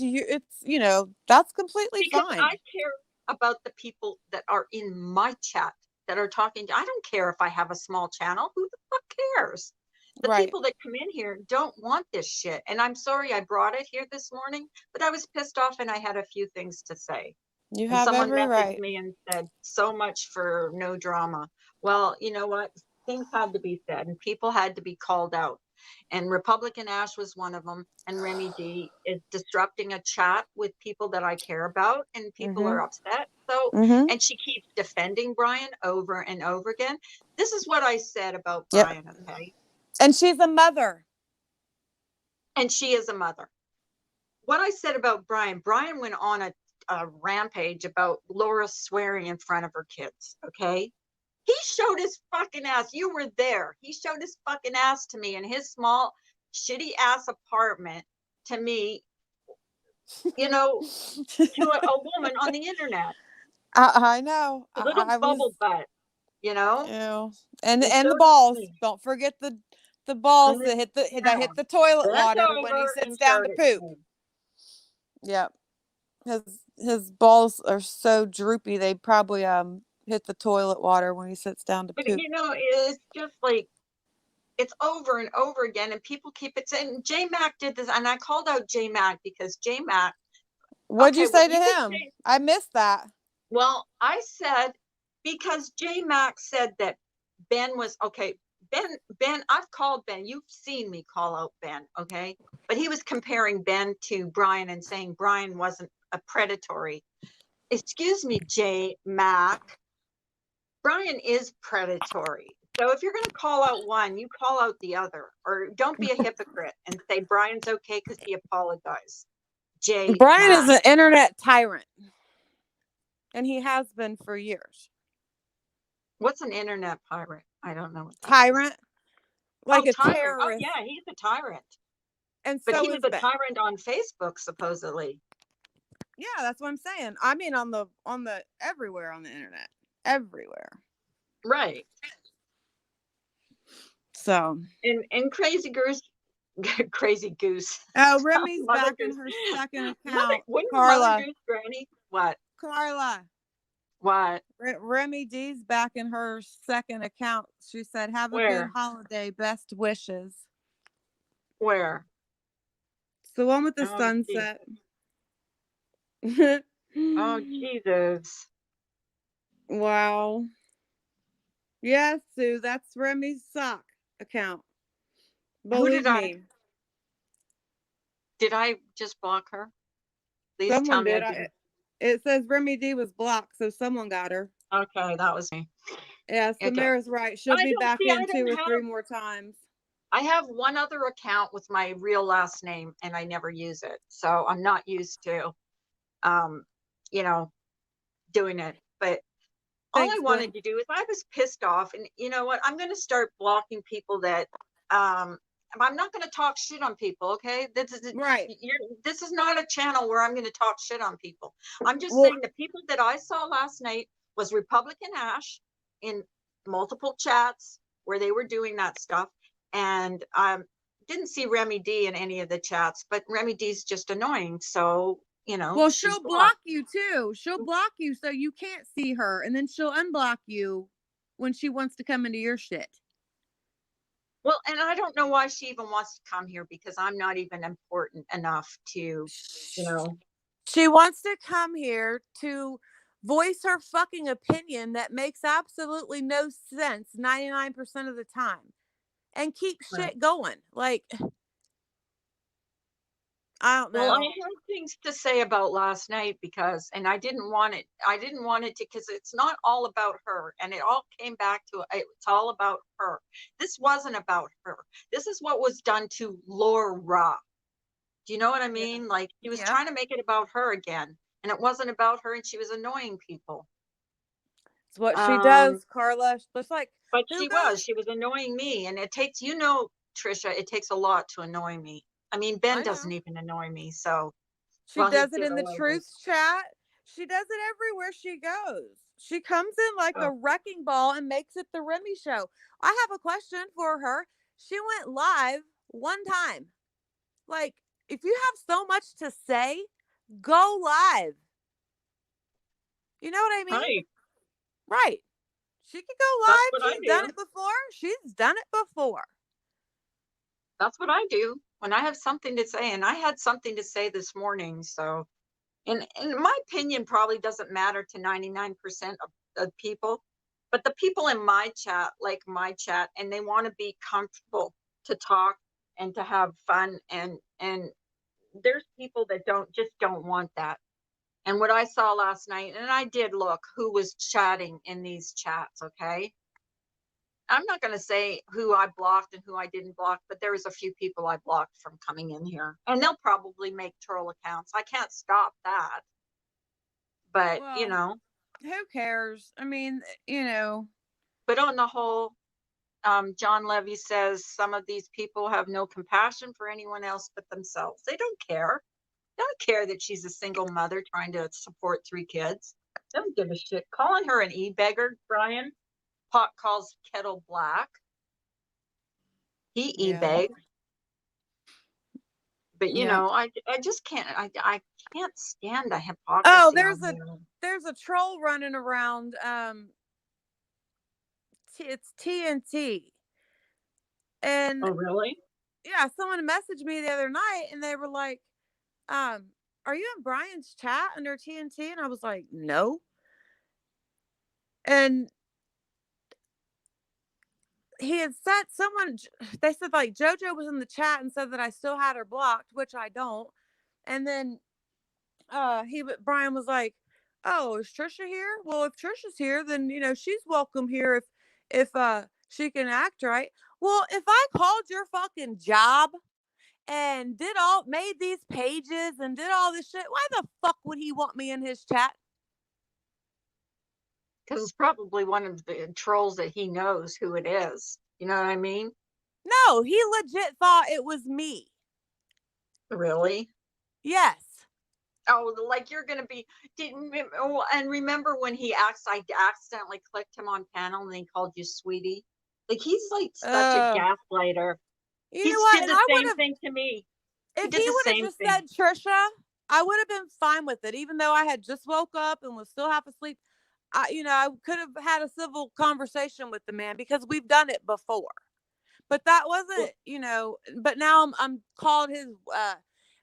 that's completely because fine. I care about the people that are in my chat that are talking. I don't care if I have a small channel. Who the fuck cares? The people that come in here don't want this shit. And I'm sorry I brought it here this morning, but I was pissed off and I had a few things to say. You And have someone every messaged right. me and said, "So much for no drama." Well, you know what? Things had to be said and people had to be called out. And Republican Ash was one of them. And Remy D is disrupting a chat with people that I care about, and people are upset. So, and she keeps defending Brian over and over again. This is what I said about Brian, okay? And she's a mother. And she is a mother. What I said about Brian went on a rampage about Laura swearing in front of her kids, okay? He showed his fucking ass. You were there. He showed his fucking ass to me in his small, shitty ass apartment to me, to a woman on the internet. I know. A little bubble butt, And the balls. Don't forget the balls that hit the toilet water when he sits down to poop. Yep. His balls are so droopy they probably hit the toilet water when he sits down to poop. But it's just like, it's over and over again, and people keep it saying J Mac did this, and I called out J Mac because J Mac. What'd you say to him? I missed that. Well, I said, because J Mac said that Ben was okay. Ben, I've called Ben. You've seen me call out Ben, okay? But he was comparing Ben to Brian and saying Brian wasn't a predatory. Excuse me, J Mac. Brian is predatory. So if you're going to call out one, you call out the other, or don't be a hypocrite and say Brian's okay because he apologized. J Brian is Mac. an internet tyrant, and he has been for years. What's an internet pirate? I don't know what that Tyrant, is. like a Tyrant. terrorist. Oh, yeah, he's a tyrant. And But so he was is a Ben. tyrant on Facebook, supposedly. Yeah, that's what I'm saying. I mean, on the everywhere on the internet, everywhere. Right. So. And Crazy Goose, Crazy Goose. Oh, Remy's Mother back Goose. in her second account. Wouldn't Carla. Mother Goose Granny? What? Carla. What? Remy D's back in her second account. She said, "Have a Where? good holiday. Best wishes." Where? It's the one with the Oh, sunset. Oh, Jesus. Wow. Yes, Sue, that's Remy's sock account. Believe me. Did I just block her? Please tell Someone me did. I didn't. It says Remy D was blocked, so someone got her. Okay, that was me. Yes, Okay. Samara's right. She'll be back in I 2 or 3 more times. I have one other account with my real last name and I never use it. So I'm not used to, you know, doing it. But all I wanted to do is I was pissed off, and you know what? I'm going to start blocking people that, I'm not going to talk shit on people. Okay. Right. This is not a channel where I'm going to talk shit on people. I'm just saying the people that I saw last night was Republican Ash in multiple chats where they were doing that stuff. And didn't see Remy D in any of the chats, but Remy D's just annoying. So, you know. Well, she'll block you too. She'll block you so you can't see her. And then she'll unblock you when she wants to come into your shit. Well, and I don't know why she even wants to come here because I'm not even important enough to, you know. She wants to come here to voice her fucking opinion that makes absolutely no sense 99% of the time and keep shit going. Like, I don't know. Well, I had things to say about last night because, and I didn't want it to, because it's not all about her. And it all came back to, it's all about her. This wasn't about her. This is what was done to Laura. Do you know what I mean? Yeah. Like he was trying to make it about her again, and it wasn't about her, and she was annoying people. It's what she does, Carla. But she was annoying me, and it takes, you know, Trisha, it takes a lot to annoy me. I mean, Ben doesn't even annoy me, so. She does it in the truth chat. She does it everywhere she goes. She comes in like a wrecking ball and makes it the Remy show. I have a question for her. She went live one time. Like, if you have so much to say, go live. You know what I mean? Right. She could go live. She's done it before. She's done it before. That's what I do when I have something to say. And I had something to say this morning. So, and in my opinion, probably doesn't matter to 99% of people. But the people in my chat like my chat, and they want to be comfortable to talk and to have fun. And there's people that don't want that. And what I saw last night, and I did look who was chatting in these chats, okay? I'm not going to say who I blocked and who I didn't block, but there was a few people I blocked from coming in here. And they'll probably make troll accounts. I can't stop that. But, well, you know. Who cares? I mean, you know. But on the whole, John Levy says some of these people have no compassion for anyone else but themselves. They don't care. They don't care that she's a single mother trying to support 3 kids. They don't give a shit. Calling her an e-beggar, Brian. Pot calls kettle black. He e-begged. But you know, I just can't. I can't stand the hypocrisy. Oh, there's a troll running around. It's TNT. And oh, really? Yeah, someone messaged me the other night, and they were like, "Are you in Brian's chat under TNT?" And I was like, "No." And he had said they said like JoJo was in the chat and said that I still had her blocked, which I don't. And then Brian was like, "Oh, is Trisha here? Well, if Trisha's here, then she's welcome here if she can act right." Well, if I called your fucking job and made these pages and did all this shit, why the fuck would he want me in his chat? Because it's probably one of the trolls that he knows who it is. You know what I mean? No, he legit thought it was me. Really? Yes. Oh, like you're gonna be. And remember when I accidentally clicked him on panel and he called you sweetie? Like he's like such a gaslighter. You He know what? did And the same thing to me. If did he the would have same just thing. said Trisha, I would have been fine with it, even though I had just woke up and was still half asleep. I could have had a civil conversation with the man because we've done it before. But that wasn't, but now I'm called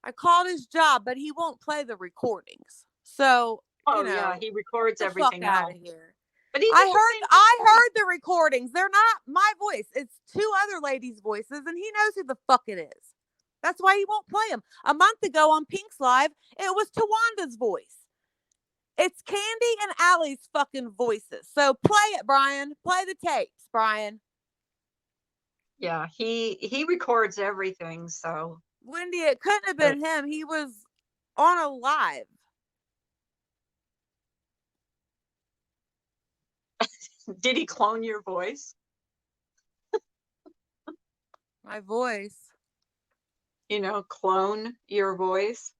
I called his job, but he won't play the recordings. So, yeah, he records the everything fuck out else. of here. But he did I the same I thing. heard the recordings. They're not my voice. It's two other ladies' voices, and he knows who the fuck it is. That's why he won't play them. A month ago on Pink's Live, it was Tawanda's voice. It's Candy and Allie's fucking voices. So play it, Brian. Play the tapes, Brian. Yeah, he records everything. So Wendy, it couldn't have been him. He was on a live. Did he clone your voice? My voice. Clone your voice.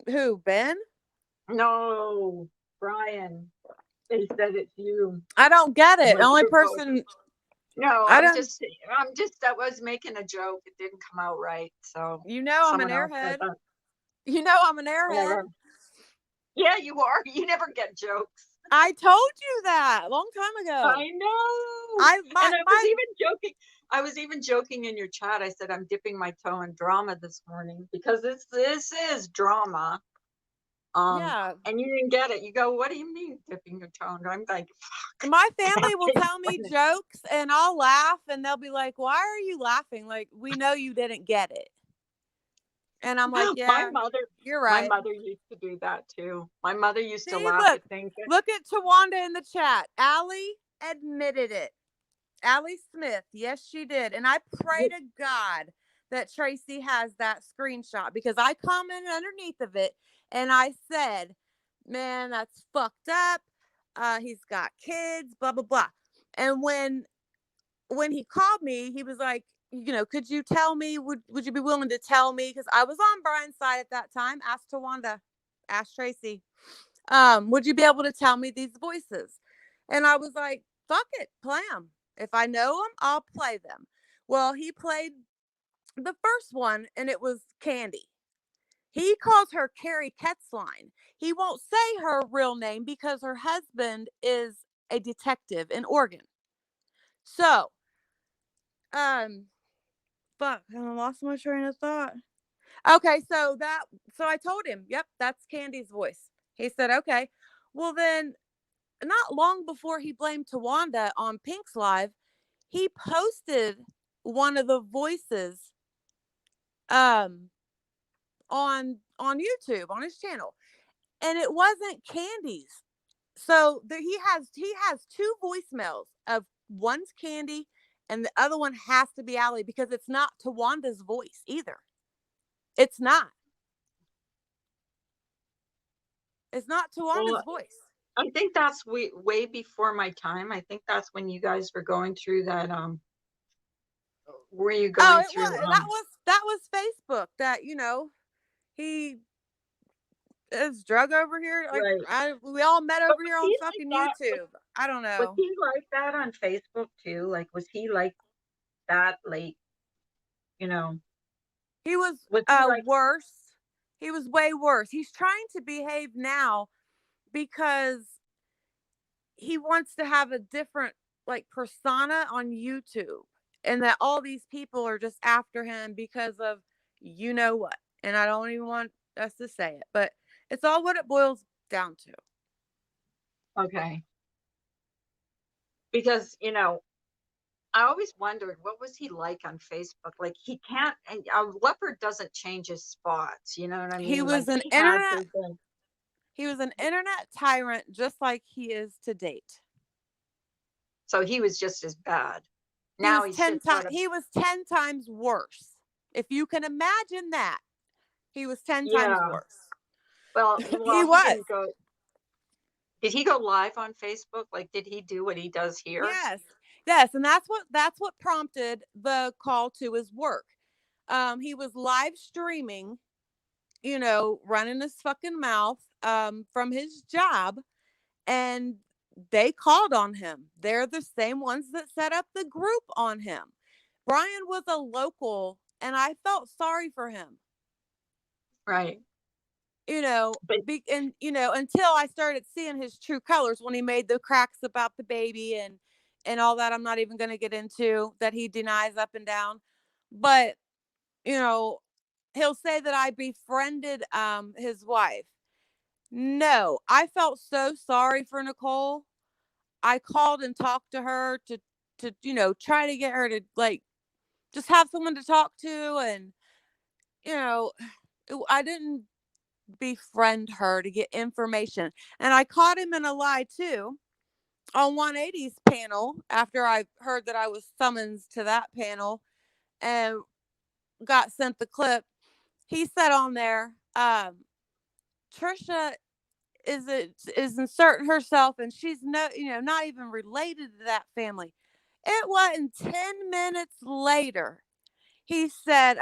Who, Ben? No, Brian. They said it's you. I don't get it. The only person. No, I'm just. That was making a joke. It didn't come out right. So I'm an airhead. I'm an airhead. Yeah, you are. You never get jokes. I told you that a long time ago. I know. I was even joking in your chat. I said I'm dipping my toe in drama this morning because this is drama. Yeah. And you didn't get it. You go, what do you mean dipping your toe? And I'm like, fuck. My family will tell me jokes and I'll laugh and they'll be like, why are you laughing? Like, we know you didn't get it. And I'm like, yeah, you're right. My mother used to do that too. My mother used to laugh at things. Look at Tawanda in the chat. Allie admitted it. Allie Smith. Yes, she did. And I pray to God that Tracy has that screenshot because I commented underneath of it and I said, man, that's fucked up. He's got kids, blah, blah, blah. And when he called me, he was like, could you tell me, would you be willing to tell me? Because I was on Brian's side at that time. Ask Tawanda, ask Tracy. Would you be able to tell me these voices? And I was like, fuck it, play them. If I know them, I'll play them. Well, he played the first one and it was Candy. He calls her Carrie Ketzline. He won't say her real name because her husband is a detective in Oregon. So, fuck, I lost my train of thought. Okay, so I told him, yep, that's Candy's voice. He said, okay. Well, then, not long before he blamed Tawanda on Pink's Live, he posted one of the voices on YouTube on his channel, and it wasn't Candy's. So he has two voicemails of one's Candy and the other one has to be Allie because it's not Tawanda's voice either. It's not. It's not Tawanda's voice. I think that's way before my time. I think that's when you guys were going through that. Were you going through? That was Facebook. That he is drug over here. Like right. We all met over here on fucking YouTube. I don't know. Was he like that on Facebook too? Like, was he like that late? He was worse. He was way worse. He's trying to behave now because he wants to have a different like persona on YouTube, and that all these people are just after him because of what. And I don't even want us to say it, but it's all what it boils down to. Okay. Because, I always wondered what was he like on Facebook? Like he can't, and a leopard doesn't change his spots. You know what I He mean? Like was an he had internet to. Then, he was an internet tyrant just like he is to date. so he was just as bad. Now he's just sort of. He was 10 times worse. If you can imagine that. He was 10 times Yeah. worse. He Well, he was. didn't go. Did he go live on Facebook? Like, did he do what he does here? Yes. Yes, and that's what prompted the call to his work. He was live streaming, running his fucking mouth from his job, and they called on him. They're the same ones that set up the group on him. Brian was a local, and I felt sorry for him. Right. You know, But until I started seeing his true colors when he made the cracks about the baby and all that. I'm not even going to get into that he denies up and down, but you know, he'll say that I befriended his wife. No, I felt so sorry for Nicole. I called and talked to her to try to get her to like just have someone to talk to, and you know, I didn't befriend her to get information. And I caught him in a lie too on 180's panel after I heard that I was summoned to that panel and got sent the clip. He said on there, Trisha is inserting herself and she's not even related to that family. It wasn't 10 minutes later. He said,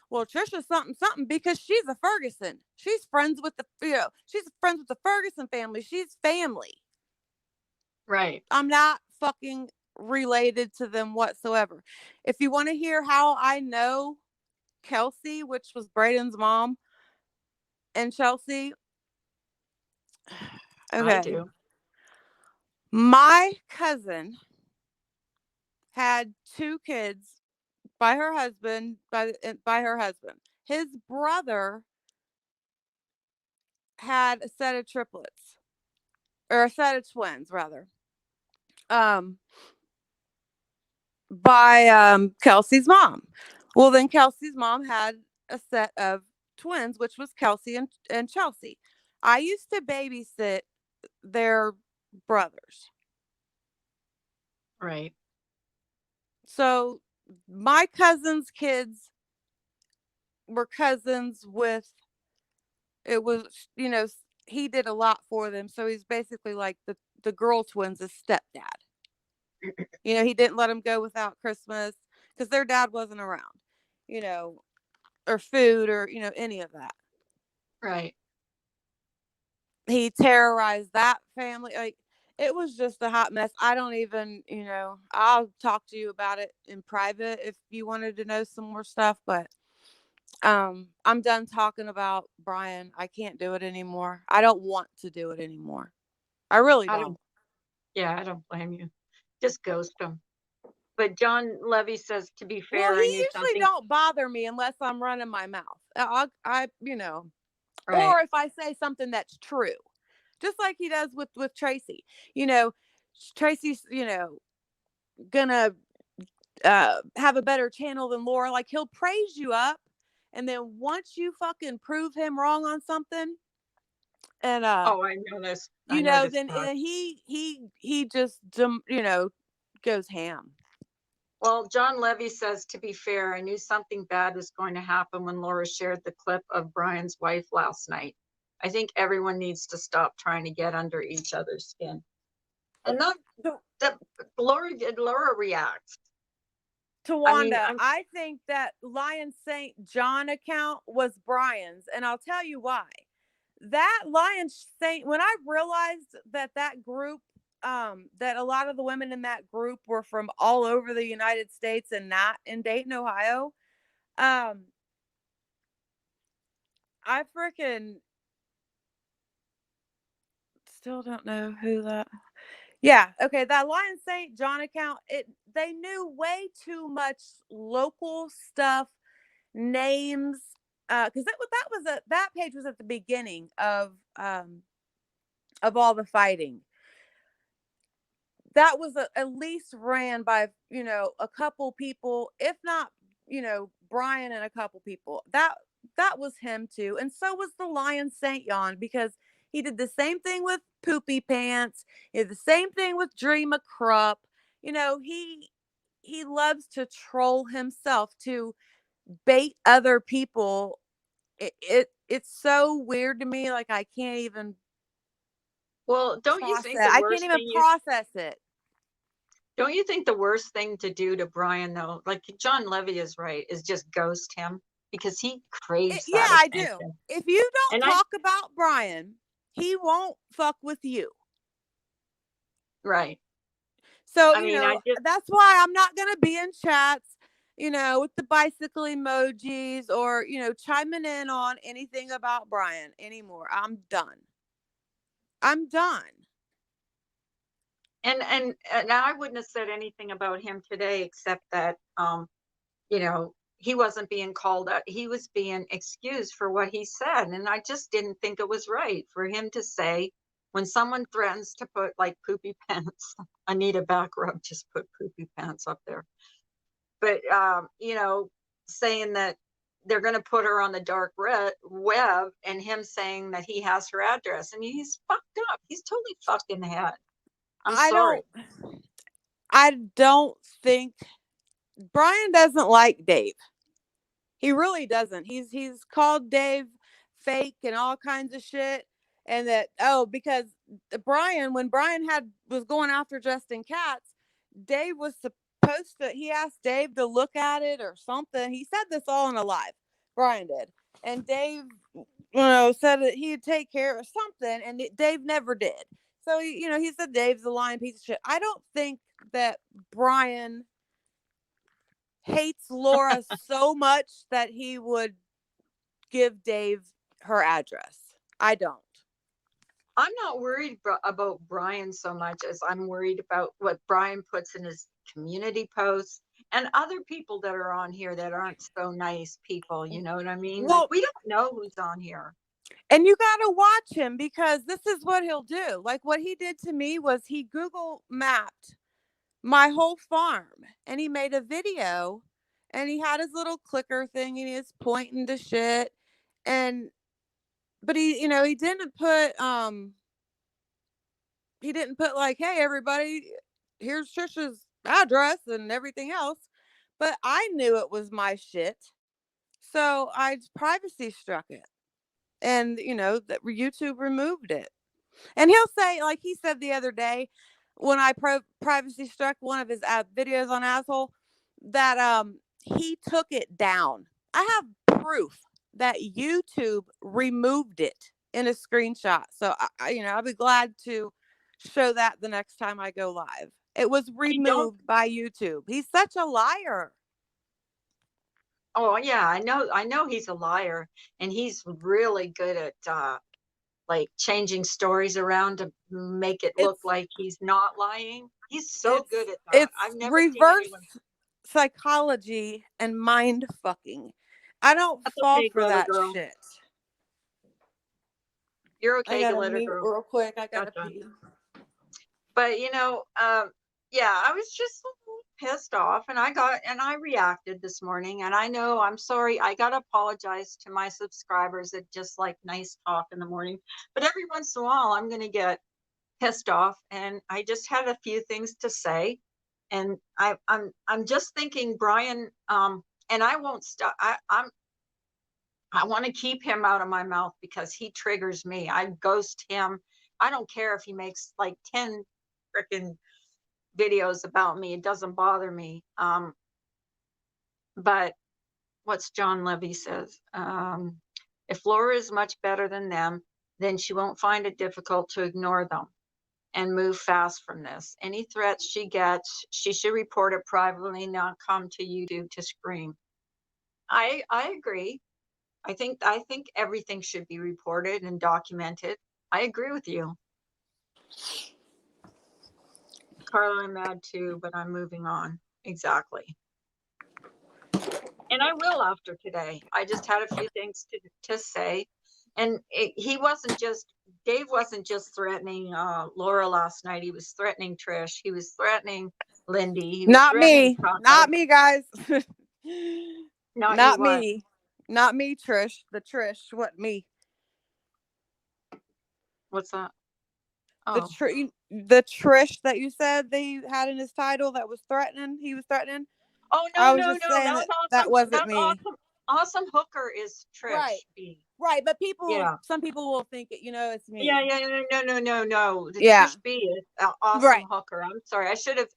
well, Trisha's something something because she's a Ferguson. She's friends with she's friends with the Ferguson family. She's family. right. I'm not fucking related to them whatsoever. If you want to hear how I know Kelsey, which was Braden's mom, and Chelsea, I okay. do. My cousin had 2 kids by her husband, by her husband. His brother had a set of triplets, or a set of twins rather. Um by Kelsey's mom. Well, then Kelsey's mom had a set of twins, which was Kelsey and Chelsea. I used to babysit their brothers. Right. So my cousin's kids were cousins with, it was, he did a lot for them. So he's basically like the girl twins' stepdad. He didn't let them go without Christmas because their dad wasn't around, you know, or food or, any of that. Right. He terrorized that family. Like, it was just a hot mess. I don't even, I'll talk to you about it in private if you wanted to know some more stuff, but I'm done talking about Brian. I can't do it anymore. I don't want to do it anymore. I really I don't. don't. Yeah, I don't blame you. Just ghost him. But John Levy says, to be Well, fair, he I knew usually something. don't bother me unless I'm running my mouth. Right. Or if I say something that's true, just like he does with Tracy. You know, Tracy's gonna have a better channel than Laura. Like, he'll praise you up, and then once you fucking prove him wrong on something, and Oh, I know this. I know this then guy. he just goes ham. Well, John Levy says, to be fair, I knew something bad was going to happen when Laura shared the clip of Brian's wife last night. I think everyone needs to stop trying to get under each other's skin. And not that Laura reacts. To I mean, Wanda, I think that Lion St. John account was Brian's, and I'll tell you why. That Lion St. When I realized that group, that a lot of the women in that group were from all over the United States and not in Dayton, Ohio, I freaking still don't know who that. Yeah, okay, that Lion St. John account, they knew way too much local stuff, names, because that page was at the beginning of all the fighting. that was at least ran by, a couple people, if not, Brian and a couple people. That was him too. And so was the Lion Saint Jan, because he did the same thing with Poopy Pants. He did the same thing with Dream of Krupp. He loves to troll himself to bait other people. It's so weird to me. Like, I can't even Well, don't you process. think the I can't worst even thing process it. don't you think the worst thing to do to Brian, though, like John Levy is right, is just ghost him, because he craves Yeah, that I do. attention. If you And don't talk about Brian, he won't fuck with you. Right. So, I mean, I just, that's why I'm not going to be in chats, with the bicycle emojis, or, chiming in on anything about Brian anymore. I'm done. and I wouldn't have said anything about him today, except that, he wasn't being called out. He was being excused for what he said. And I just didn't think it was right for him to say, when someone threatens to put like Poopy Pants, Anita Backrub just put Poopy Pants up there. But, saying that they're going to put her on the dark web, and him saying that he has her address. I mean, he's fucked up. He's totally fucked in the head. I'm sorry. I don't think Brian doesn't like Dave. He really doesn't. He's called Dave fake and all kinds of shit. And that, because when Brian was going after Justin Katz, Dave was supposed to, he asked Dave to look at it or something. He said this all in a live. Brian did. And Dave, said that he'd take care of something, and Dave never did. So, he said Dave's a lying piece of shit. I don't think that Brian hates Laura so much that he would give Dave her address. I don't. I'm not worried about Brian so much as I'm worried about what Brian puts in his community posts, and other people that are on here that aren't so nice people. You know what I mean? Well, like, we don't know who's on here. And you got to watch him, because this is what he'll do. Like, what he did to me was he Google mapped my whole farm, and he made a video, and he had his little clicker thing, and he was pointing to shit. But he didn't put like, hey, everybody, here's Trisha's address and everything else. But I knew it was my shit. So I privacy struck it. And, that YouTube removed it. And he'll say, like he said the other day, when I privacy struck one of his videos on Asshole, that he took it down. I have proof that YouTube removed it in a screenshot. So I'll be glad to show that the next time I go live. It was removed by YouTube. He's such a liar. Oh yeah, I know he's a liar, and he's really good at like changing stories around to make it look like he's not lying. He's so good at that. I've never seen anyone. Psychology and mind fucking. I don't fall for that shit. You're okay, I gotta glitter mute girl. real quick. I gotta pee. But yeah, I was just pissed off, and I reacted this morning, and I'm sorry. I gotta apologize to my subscribers that just like nice talk in the morning, but every once in a while I'm gonna get pissed off, and I just had a few things to say. And I'm just thinking, Brian, and I won't stop. I want to keep him out of my mouth because he triggers me. I ghost him. I don't care if he makes like 10 freaking videos about me. It doesn't bother me. But what's John Levy says? If Laura is much better than them, then she won't find it difficult to ignore them and move fast from this. Any threats she gets, she should report it privately, not come to YouTube to scream. I agree. I think everything should be reported and documented. I agree with you. Carla, I'm mad too, but I'm moving on. Exactly. And I will after today. I just had a few things to say. And Dave wasn't just threatening Laura last night. He was threatening Trish. He was threatening Lindy. He was Not threatening me. Tucker. Not me, guys. Not you, Not what? me. Not me, Trish. The Trish. What, me? What's that? The Oh, the Trish that you said that he had in his title that was threatening. He was threatening. oh I no, was no, just no. saying That's that awesome. that wasn't That's me. awesome. Awesome Hooker is Right. Trish B. Right, but Yeah. some people will think it, it's me. Yeah, no. The Yeah. Trish B is Awesome Right. Hooker. I'm sorry. I should have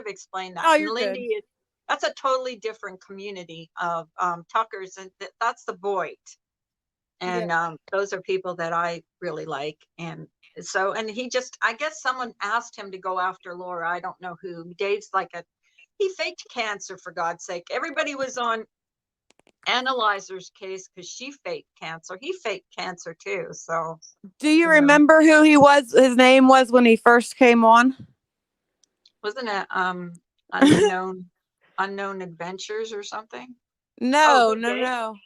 explained that. Oh, And you're Lindy good. that's a totally different community of Tuckers, and that's the Boyd. And those are people that I really like. And so, and I guess someone asked him to go after Laura. I don't know who. Dave's he faked cancer, for God's sake. Everybody was on Analyzer's case because she faked cancer. He faked cancer too. So, do you remember who he was? His name was when he first came on? Wasn't it unknown adventures or something? No, who, no, Dave? no.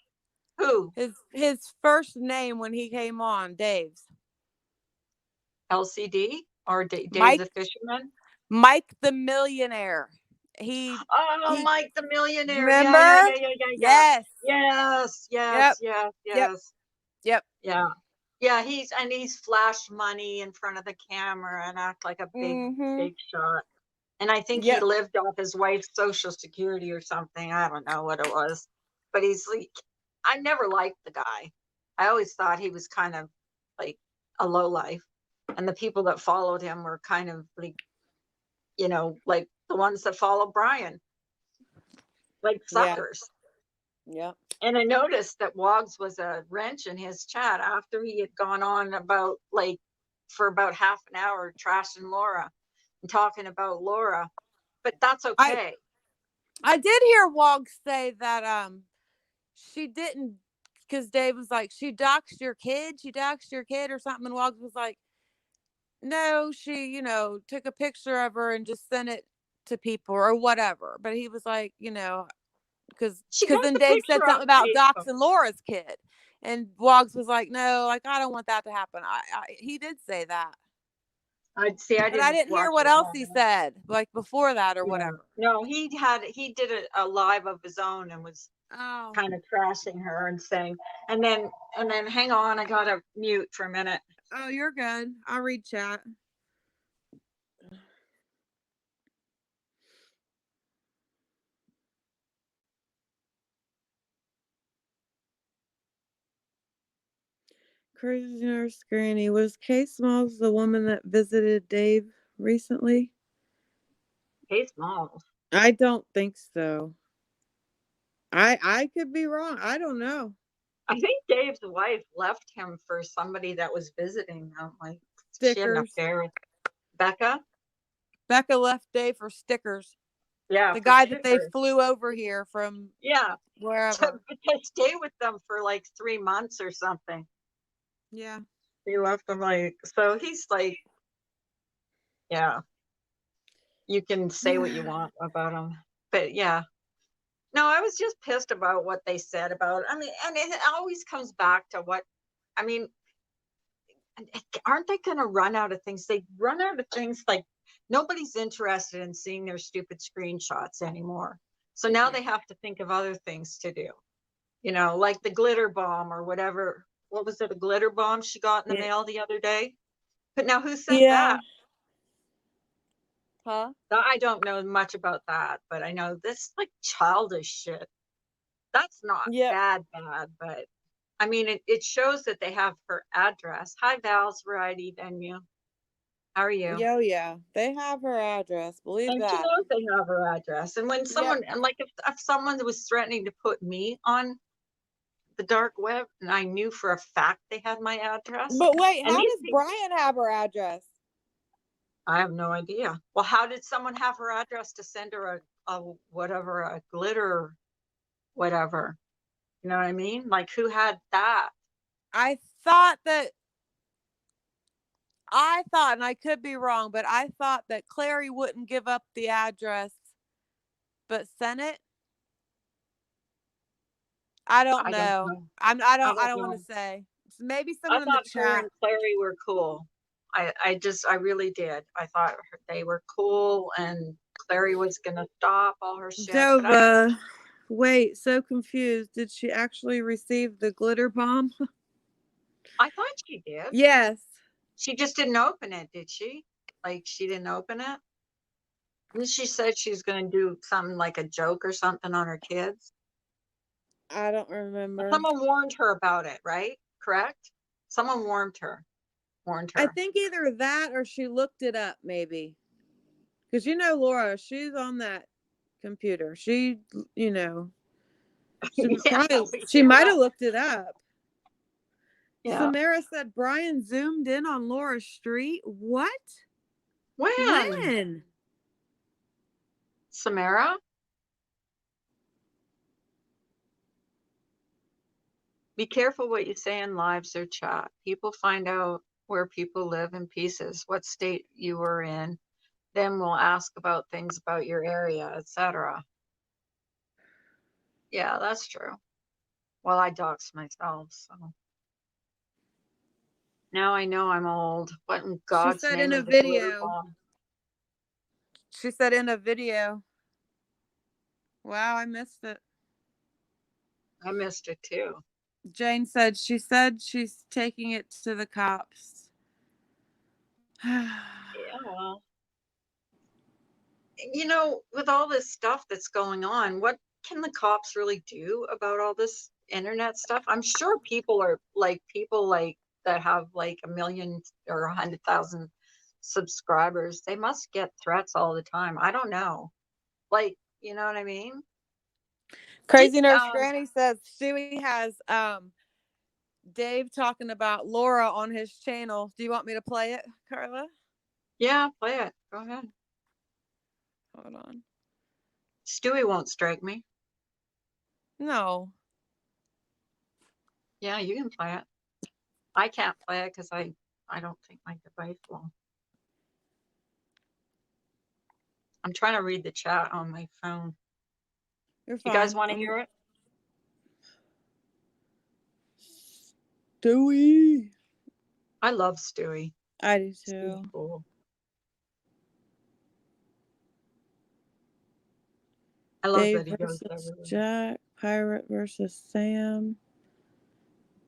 Who? His first name when he came on, Dave's. LCD or Dave Mike the Fisherman? Mike the Millionaire. He Mike the Millionaire. remember? Yeah. Yes. Yes. Yep. Yeah, he's flashed money in front of the camera and act like a big shot. And I think he lived off his wife's social security or something. I don't know what it was. But I never liked the guy. I always thought he was kind of like a lowlife. And the people that followed him were kind of like the ones that follow Brian, like suckers. Yeah. And I noticed that Woggs was a wrench in his chat after he had gone on for about half an hour trashing Laura and talking about Laura. But that's okay. I did hear Woggs say that she didn't, because Dave was like, she doxed your kid or something, and Woggs was like, no, she took a picture of her and just sent it to people or whatever. But he was like, because then Dave said something about doxing Laura's kid, and Woggs was like, no, like, I don't want that to happen. He did say that. I didn't hear what else he said, like before that or whatever. No, he did a live of his own and was kind of trashing her and saying, and then hang on, I gotta mute for a minute. Oh, you're good. I'll read chat. Crazy Nurse Granny. Was Kay Smalls the woman that visited Dave recently? Kay Smalls? I don't think so. I could be wrong. I don't know. I think Dave's wife left him for somebody that was visiting him. Like stickers. She had an affair with Becca. Becca left Dave for stickers. Yeah, the guy that they flew over here from. Yeah, wherever to stay with them for like 3 months or something. Yeah, he left him so he's like, yeah. You can say what you want about him, but yeah. No, I was just pissed about what they said about. I mean, and it always comes back to aren't they going to run out of things? They run out of things like nobody's interested in seeing their stupid screenshots anymore. So now they have to think of other things to do, like the glitter bomb or whatever. What was it? A glitter bomb she got in the mail the other day? But now who sent that? Huh? I don't know much about that, but I know this like childish shit. That's not bad, but I mean, it shows that they have her address. Hi, Val's Variety Venue. How are you? Yeah. They have her address. Believe and that. She knows they have her address. And when someone, and like if someone was threatening to put me on the dark web, and I knew for a fact they had my address. But wait, how does Brian have her address? I have no idea. Well, how did someone have her address to send her a glitter, whatever? You know what I mean? Like, who had that? I thought, and I could be wrong, but I thought that Clary wouldn't give up the address, but sent it. I don't know. I don't want to say. maybe I someone in the thought her chat. and Clary were cool. I really did. I thought they were cool, and Clary was gonna stop all her shit. But Dova, wait, so confused. Did she actually receive the glitter bomb? I thought she did. Yes. She just didn't open it, did she? Like she didn't open it? And she said she's gonna do something like a joke or something on her kids. I don't remember. Someone warned her about it, right? Correct? Someone warned her. I think either that or she looked it up, maybe. Because Laura, she's on that computer. She, she Yeah, probably we she hear might that. have looked it up. Yeah. Samara said Brian zoomed in on Laura Street. What? When? Samara? Be careful what you say in lives or chat. People find out where people live in pieces, what state you were in. Then we'll ask about things about your area, etc. Yeah, that's true. Well, I doxed myself, so now I know I'm old. What in She God's said in name a is a glitter video. bomb? She said in a video. Wow, I missed it. I missed it too. Jane said she's taking it to the cops. Yeah, well, with all this stuff that's going on, what can the cops really do about all this internet stuff? I'm sure people that have like 1 million or 100,000 subscribers, they must get threats all the time. I don't know. Like, you know what I mean? Crazy Nurse Granny says Stewie has Dave talking about Laura on his channel. Do you want me to play it, Carla? Yeah, play it. Go ahead. Hold on. Stewie won't strike me. No. Yeah, you can play it. I can't play it because I don't think my device will. I'm trying to read the chat on my phone. You're fine. You guys want to hear it? Stewie. I love Stewie. I do too. Cool. I love Dave that he goes versus everywhere. Jack. Pirate versus Sam.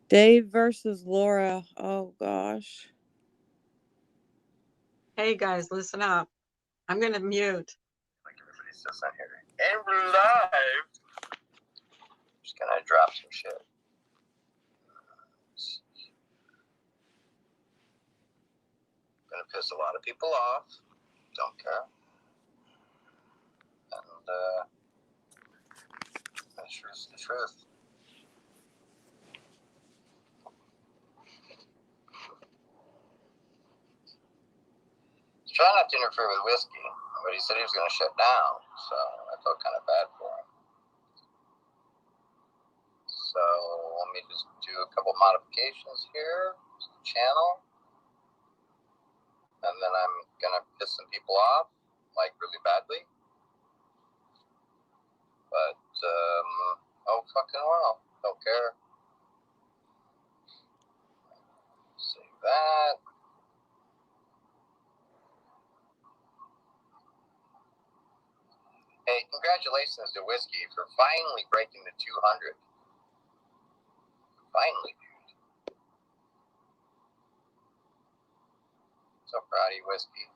Dave versus Laura. Oh gosh. Hey guys, listen up. I'm gonna mute. Like everybody says on here. And we're live. Just gonna drop some shit. Gonna piss a lot of people off. Don't care. And the truth's the truth. He's trying not to interfere with whiskey, but he said he was gonna shut down, so I felt kind of bad for him. So let me just do a couple modifications here to the channel. And then I'm gonna piss some people off, like really badly. But oh fucking well, don't care. Save that. Hey, congratulations to Whiskey for finally breaking the 200. Finally, dude. So proud of you, Whiskey.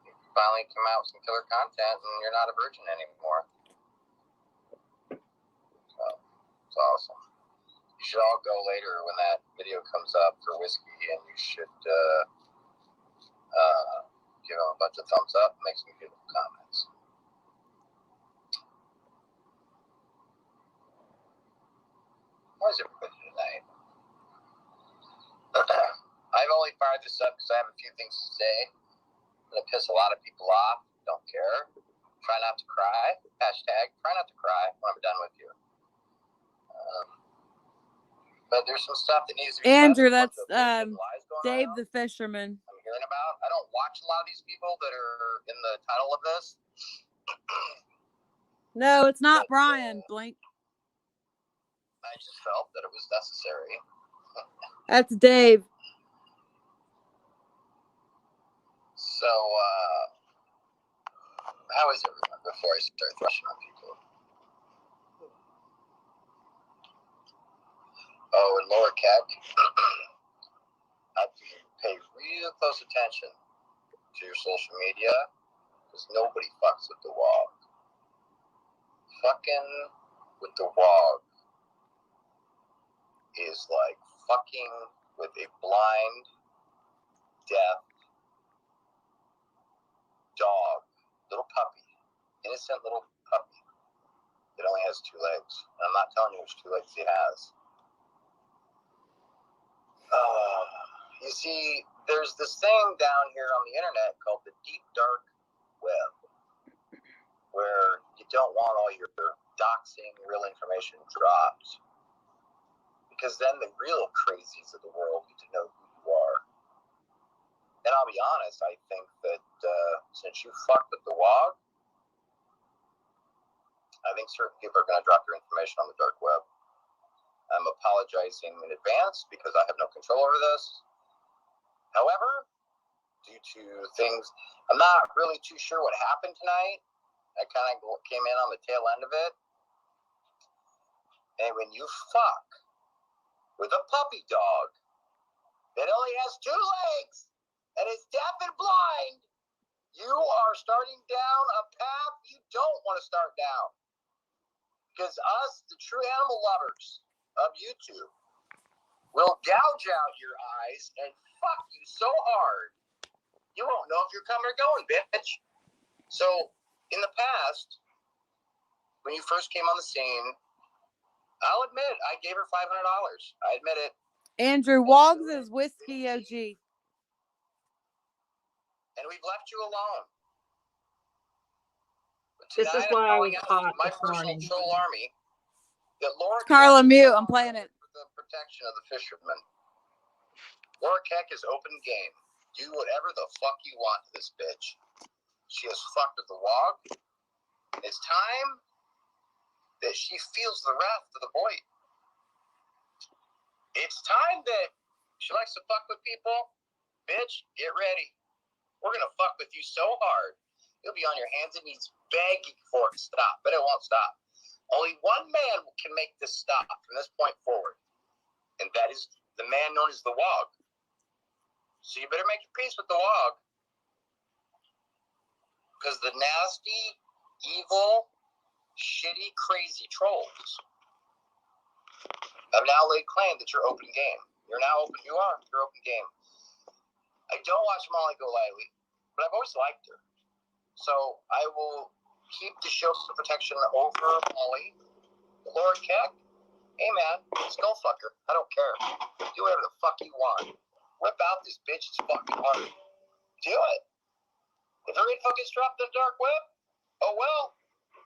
You finally come out with some killer content and you're not a virgin anymore. So, it's awesome. You should all go later when that video comes up for Whiskey, and you should give him a bunch of thumbs up and make some beautiful comments. How's everybody tonight? I've only fired this up because I have a few things to say. I'm going to piss a lot of people off. Don't care. Try not to cry. Hashtag try not to cry when I'm done with you. But there's some stuff that needs to be Andrew, said. that's Dave the Fisherman. I'm hearing about. I don't watch a lot of these people that are in the title of this. No, it's not Brian. Blink. I I just felt that it was necessary. That's Dave. So, how is everyone before I start thrashing on people? Oh, and Laura Keck, I'd pay real close attention to your social media because nobody fucks with the WOG. Fucking with the WOG is like fucking with a blind, deaf dog, little puppy, innocent little puppy that only has 2 legs. And I'm not telling you which 2 legs he has. You see, there's this thing down here on the internet called the deep dark web, where you don't want all your doxing real information dropped, because then the real crazies of the world need to know who you are. And I'll be honest, I think that since you fucked with the WOG, I think certain people are going to drop your information on the dark web. I'm apologizing in advance because I have no control over this. However, due to things, I'm not really too sure what happened tonight. I kind of came in on the tail end of it. And when you fuck with a puppy dog that only has 2 legs and is deaf and blind, you are starting down a path you don't want to start down. Because us, the true animal lovers of YouTube, will gouge out your eyes and fuck you so hard, you won't know if you're coming or going, bitch. So, in the past, when you first came on the scene, I'll admit, I gave her $500. I admit it. Andrew, WOG's is Whiskey OG. And we've left you alone. But This is tonight, why I I'm was calling out caught my this personal morning. troll army that Laura Carla, Keck mute. I'm playing it. for the protection of the fishermen. Laura Keck is open game. Do whatever the fuck you want to this bitch. She has fucked with the WOG. It's time that she feels the wrath of the boy. It's time that she likes to fuck with people. Bitch, get ready. We're gonna fuck with you so hard, you'll be on your hands and knees begging for it to stop, but it won't stop. Only one man can make this stop from this point forward, and that is the man known as the WOG. So you better make your peace with the WOG, because the nasty, evil, shitty, crazy trolls have now laid claim that you're open game. You're now open. You are. You're open game. I don't watch Molly Golightly, but I've always liked her. So I will keep the show's protection over Molly. Laura Keck, hey man, skull fucker. I don't care. Do whatever the fuck you want. Whip out this bitch's fucking heart. Do it. If her info gets dropped in the dark web, oh well.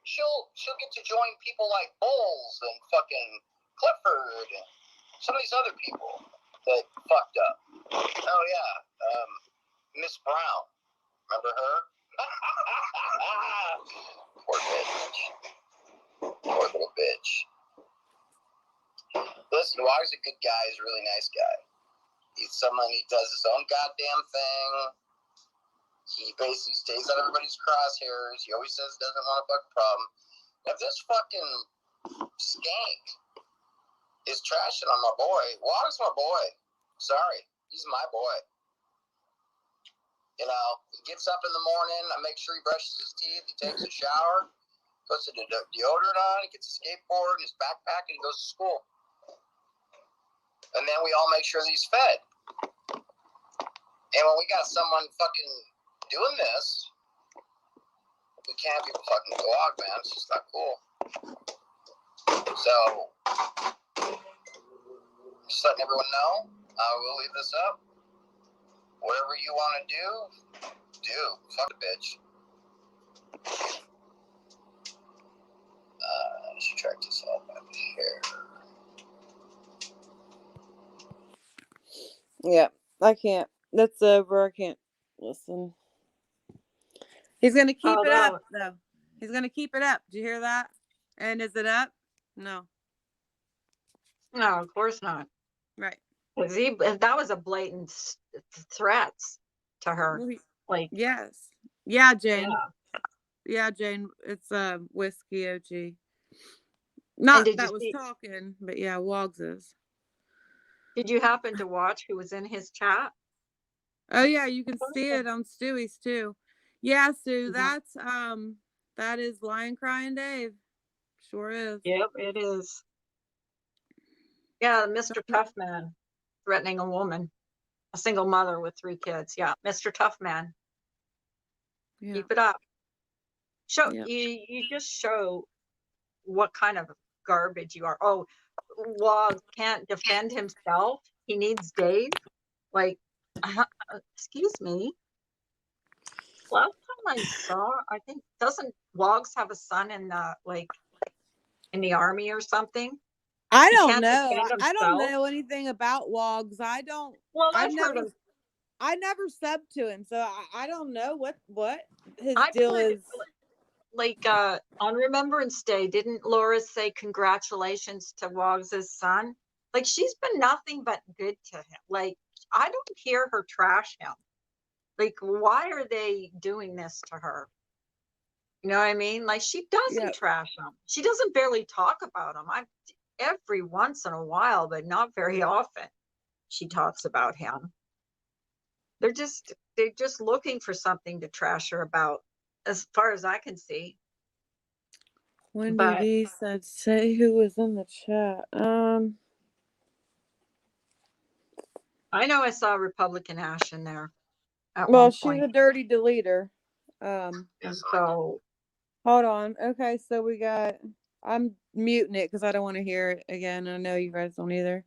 She'll get to join people like Bulls and fucking Clifford and some of these other people that fucked up. Oh yeah, Miss Brown. Remember her? Poor bitch. Poor little bitch. Listen, WOG's a good guy. He's a really nice guy. He's someone who does his own goddamn thing. He basically stays on everybody's crosshairs. He always says he doesn't want a fucking problem. If this fucking skank is trashing on my boy, WOG's my boy. Sorry, he's my boy. You know, he gets up in the morning, I make sure he brushes his teeth, he takes a shower, puts a deodorant on, he gets a skateboard and his backpack, and he goes to school. And then we all make sure that he's fed. And when we got someone fucking doing this, we can't have people fucking go out, man. It's just not cool. So, just letting everyone know, we'll leave this up. Whatever you want to do. Fuck a bitch. I should track this all back here. Yeah, I can't. That's over. I can't listen. He's going to keep it up, though. He's going to keep it up. Did you hear that? And is it up? No. No, of course not. Right. 'Cause that was a blatant threats to her. Well, Like, yes. Yeah, yeah. Jane. Yeah, Jane. It's whiskey OG. And Not that was talking, but yeah, Wogs is. did you happen to watch who was in his chat? Oh yeah, you can see it on Stewie's too. Yeah, Sue, Mhm. that is Lion Crying Dave. Sure is. Yep, it is. Yeah, Mr. Tough Man threatening a woman, a single mother with 3 kids. Yeah, Mr. Tough Man. Yeah. Keep it up. Show Yeah. you just show what kind of garbage you are. Oh, Wog can't defend himself. He needs Dave. Like, excuse me. Last time I saw, I think doesn't Wogs have a son in the army or something? I He don't can't know. defend I don't himself. know anything about Wogs. Well, I've never I never subbed to him, so I don't know what his I've deal heard is. like on Remembrance Day, didn't Laura say congratulations to Woggs's son? Like she's been nothing but good to him. Like I don't hear her trash him. Like why are they doing this to her? You know what I mean? Like she Yeah. doesn't trash him. She doesn't barely talk about him. I every once in a while, but not very often. She talks about him. They're just looking for something to trash her about, as far as I can see. Wendy But V said, "Say who was in the chat." I know I saw Republican Ash in there at Well, one she's point. a dirty deleter. And so Hold on. Okay, so we got. I'm muting it because I don't want to hear it again. I know you guys don't either.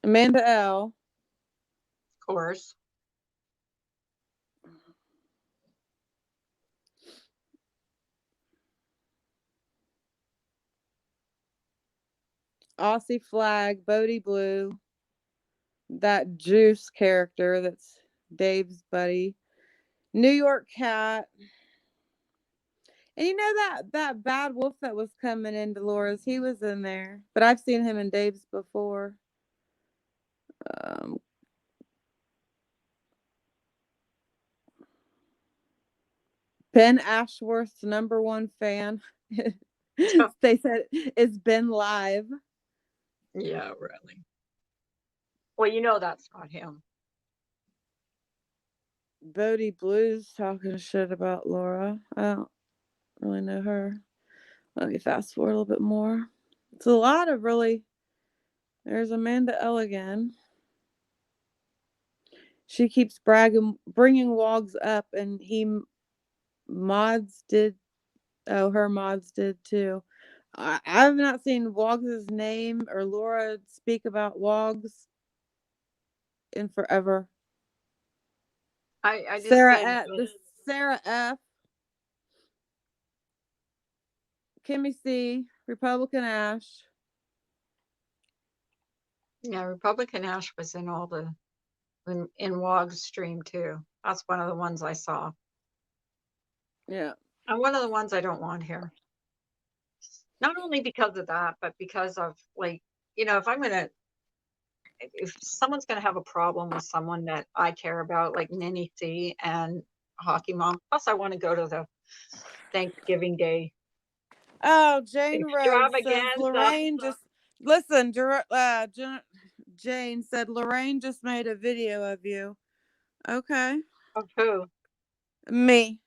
Amanda L. of course. Aussie Flag, Bodie Blue, that Juice character that's Dave's buddy, New York Cat, and you know that bad wolf that was coming into Laura's, he was in there, but I've seen him in Dave's before. Ben Ashworth's #1 fan. They said it's Ben live. Yeah, really. Well, you know that's not him. Bodie Blue's talking shit about Laura. I don't really know her. Let me fast forward a little bit more. It's a lot of really. There's Amanda L again. She keeps bringing Wogs up, and mods did. Oh, her mods did too. I have not seen Wogs' name or Laura speak about Wogs in forever. I just Sarah said Sarah F. Kimmy C. Republican Ash. yeah, Republican Ash was in all the in Wog's stream too. That's one of the ones I saw. Yeah. And one of the ones I don't want here. Not only because of that, but because of like, if someone's gonna have a problem with someone that I care about, like Nanny C and Hockey Mom, plus I want to go to the Thanksgiving Day Oh, Jane Rose says extravaganza. Lorraine just listen. Jane said Lorraine just made a video of you. Okay. Of who? Me.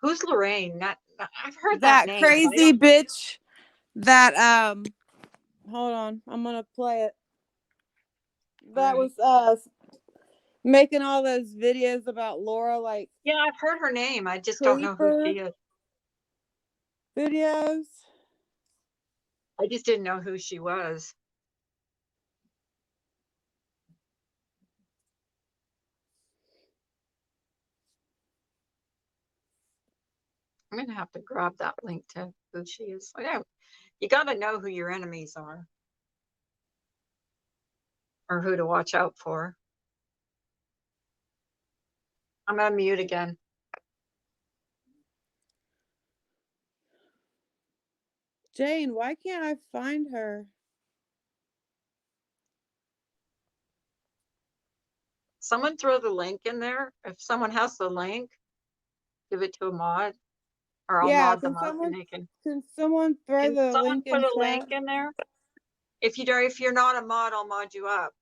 Who's Lorraine? I've heard that That name, but I crazy don't. bitch that hold on, I'm gonna play it. That Right. was making all those videos about Laura, like Yeah, I've heard her name. I just don't know who creeper she is. videos. I just didn't know who she was. I'm gonna have to grab that link to who she is. You got to know who your enemies are, or who to watch out for. I'm gonna mute again. Jane, why can't I find her? Someone throw the link in there. If someone has the link, give it to a mod, or I'll Yeah, mod them up and they can someone throw can the someone link put in a chat? link in there? If you're not a mod, I'll mod you up.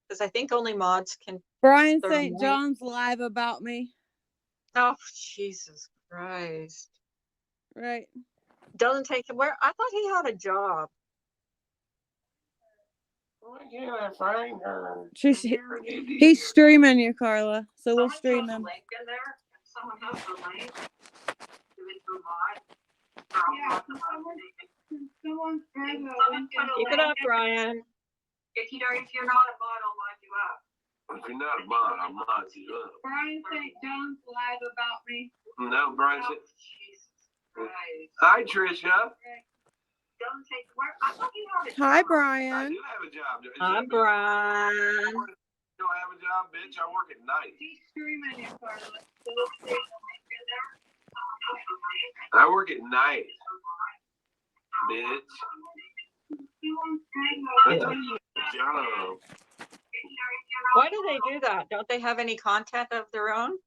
Because I think only mods can Brian throw a St. link. John's live about me. Oh, Jesus Christ. Right. Doesn't take him where I thought he had a job. Why can't I find her? He's streaming you, Carla. So we'll stream him. Link in there. If someone has the link, give it to a mod. Or I'll mod them up and they can keep it up, Brian. If you're not a mod, I'll mod you up. If you're not a mod, I'll mod you up. Brian St. John's live about me. No, Brian. Oh, Jesus Christ. Hi, Trisha. Doesn't take where I thought you had a job. Hi, I Brian. do have a job. Hi, Brian. You don't have a job, bitch. I work at night. He's streaming you, Carla. I work at night, bitch. That's a job. Why do they do that? Don't they have any content of their own?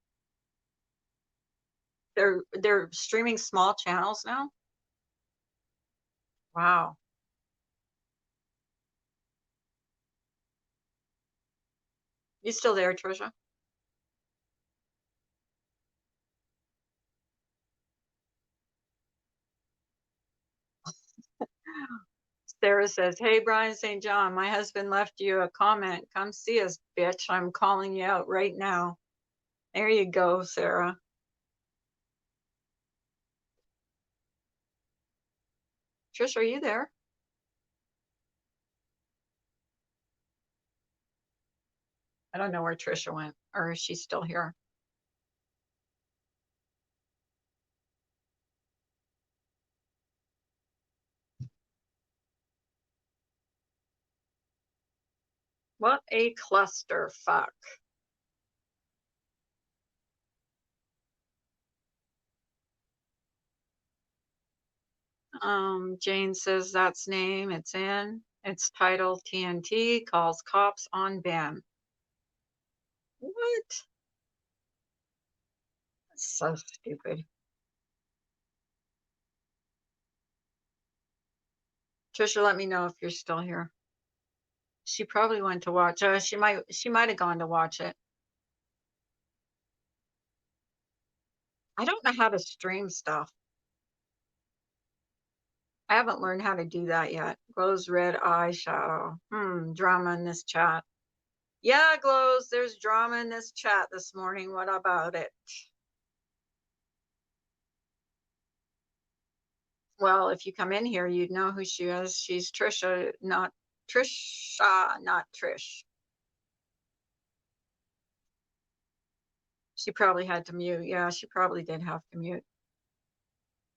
They're streaming small channels now. Wow. You still there, Trisha? Sarah says, hey, Brian St. John, my husband left you a comment. Come see us, bitch. I'm calling you out right now. There you go, Sarah. Trish, are you there? I don't know where Trisha went, or is she still here? What a clusterfuck. Jane says that's name. It's in. It's titled TNT calls cops on Ben. What? That's so stupid. Trisha, let me know if you're still here. She probably went to watch. She might have gone to watch it. I don't know how to stream stuff. I haven't learned how to do that yet. Glows red eyeshadow. Drama in this chat. Yeah, Glows, there's drama in this chat this morning. What about it? Well, if you come in here, you'd know who she is. She's Trisha, not Trisha, not Trish. She probably had to mute. Yeah, she probably did have to mute.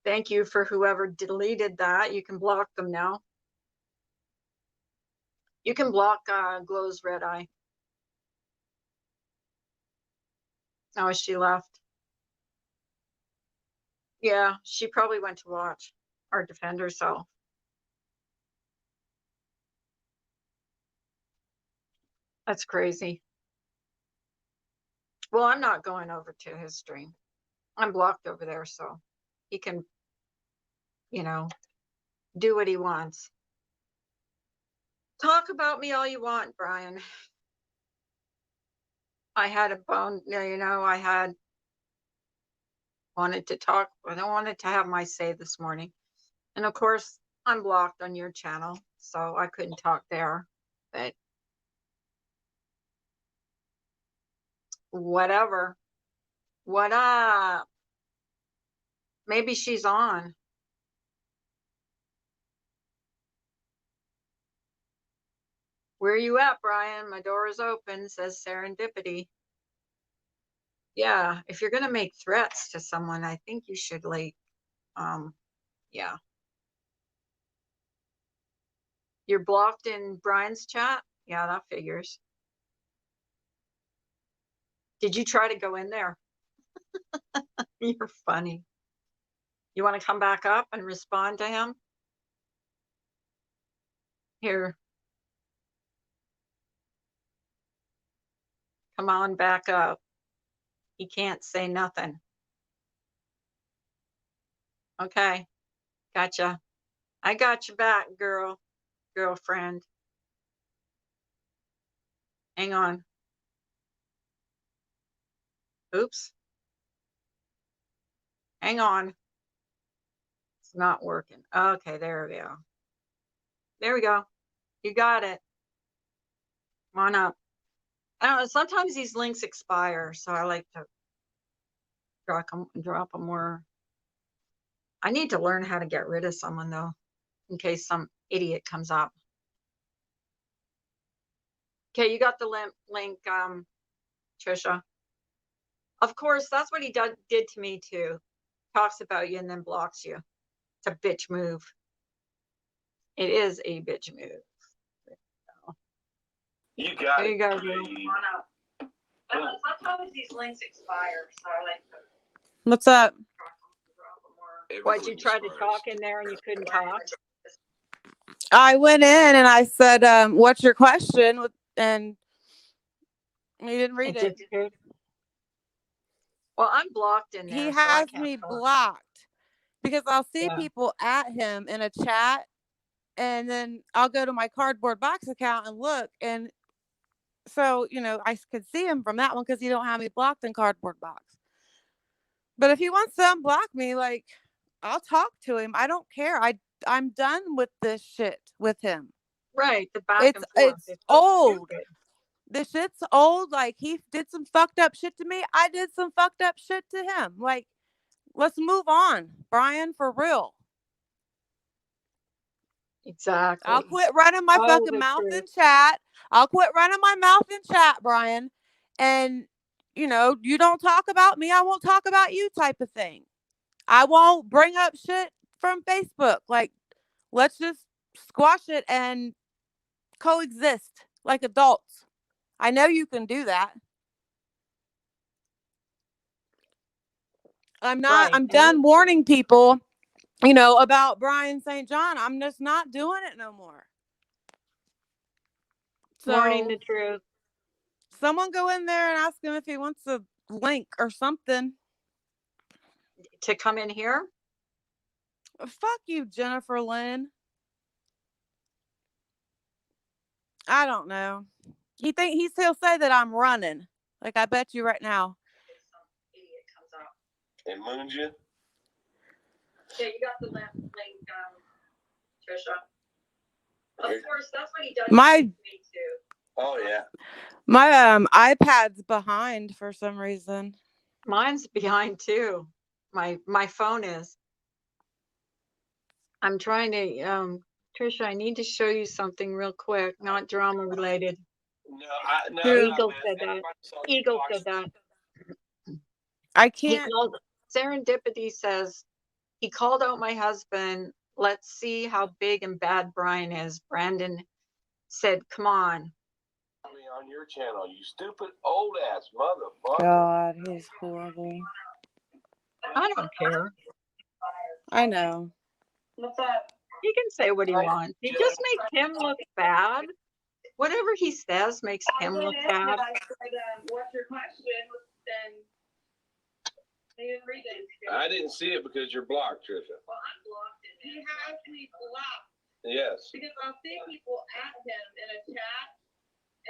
Thank you for whoever deleted that. You can block them now. You can block Glow's red eye. Oh, she left. Yeah, she probably went to watch or defend herself. That's crazy. Well, I'm not going over to his stream. I'm blocked over there, so he can, you know, do what he wants. Talk about me all you want, Brian. I had a bone, I wanted to talk, but I wanted to have my say this morning. And of course, I'm blocked on your channel, so I couldn't talk there, but whatever. What up? Maybe she's on. Where you at, Brian? My door is open, says Serendipity. Yeah, if you're gonna make threats to someone, I think you should yeah. You're blocked in Brian's chat? Yeah, that figures. Did you try to go in there? You're funny. You want to come back up and respond to him? Here. Come on back up. He can't say nothing. Okay. Gotcha. I got you back, girlfriend. Hang on. Oops. Hang on. It's not working. Okay, there we go. There we go. You got it. Come on up. I don't know. Sometimes these links expire, so I like to drop them where. I need to learn how to get rid of someone though, in case some idiot comes up. Okay, you got the link, Trisha. Of course, that's what he did to me too. Talks about you and then blocks you. It's a bitch move. It is a bitch move. You got There it. you go, girl. Come on up. Sometimes these links expire, so I like to. What's up? What, you tried to talk in there and you couldn't talk? I went in and I said, what's your question? And he didn't read it. Disappeared. Well, I'm blocked in there. He so I has can't me talk. blocked because I'll see Yeah. people at him in a chat, and then I'll go to my Cardboard Box account and look, and so I could see him from that one because he don't have me blocked in Cardboard Box. But if he wants to unblock me, like, I'll talk to him. I don't care. I'm done with this shit with him. Right, the back and forth. It's old. The shit's old. Like, he did some fucked up shit to me. I did some fucked up shit to him. Like, let's move on, Brian, for real. Exactly. I'll quit running my fucking mouth in chat. I'll quit running my mouth in chat, Brian. And, you don't talk about me, I won't talk about you type of thing. I won't bring up shit from Facebook. Like, let's just squash it and coexist like adults. I know you can do that. I'm done warning people, about Brian St. John. I'm just not doing it no more. So, warning the truth. Someone go in there and ask him if he wants a link or something. To come in here? Fuck you, Jennifer Lynn. I don't know. He'll say that I'm running. Like, I bet you right now. Some idiot comes up. And moons you? Yeah, you got the link, Trisha. Of course, that's what he does to me too. Oh yeah. My iPad's behind for some reason. Mine's behind too. My phone is. I'm trying to Trisha, I need to show you something real quick, not drama related. No, Eagle said that. Eagle said that. I can't. Serendipity says he called out my husband. Let's see how big and bad Brian is. Brandon said, "Come on." On your channel, you stupid old ass motherfucker. God, he's horrible. I don't care. I know. What's up? He can say what he wants. He just makes him look bad. Whatever he says makes him look bad. What's your question? And he didn't read it. I didn't see it because you're blocked, Trisha. Well, I'm blocked. He has me blocked. Yes. Because I'll see people at him in a chat,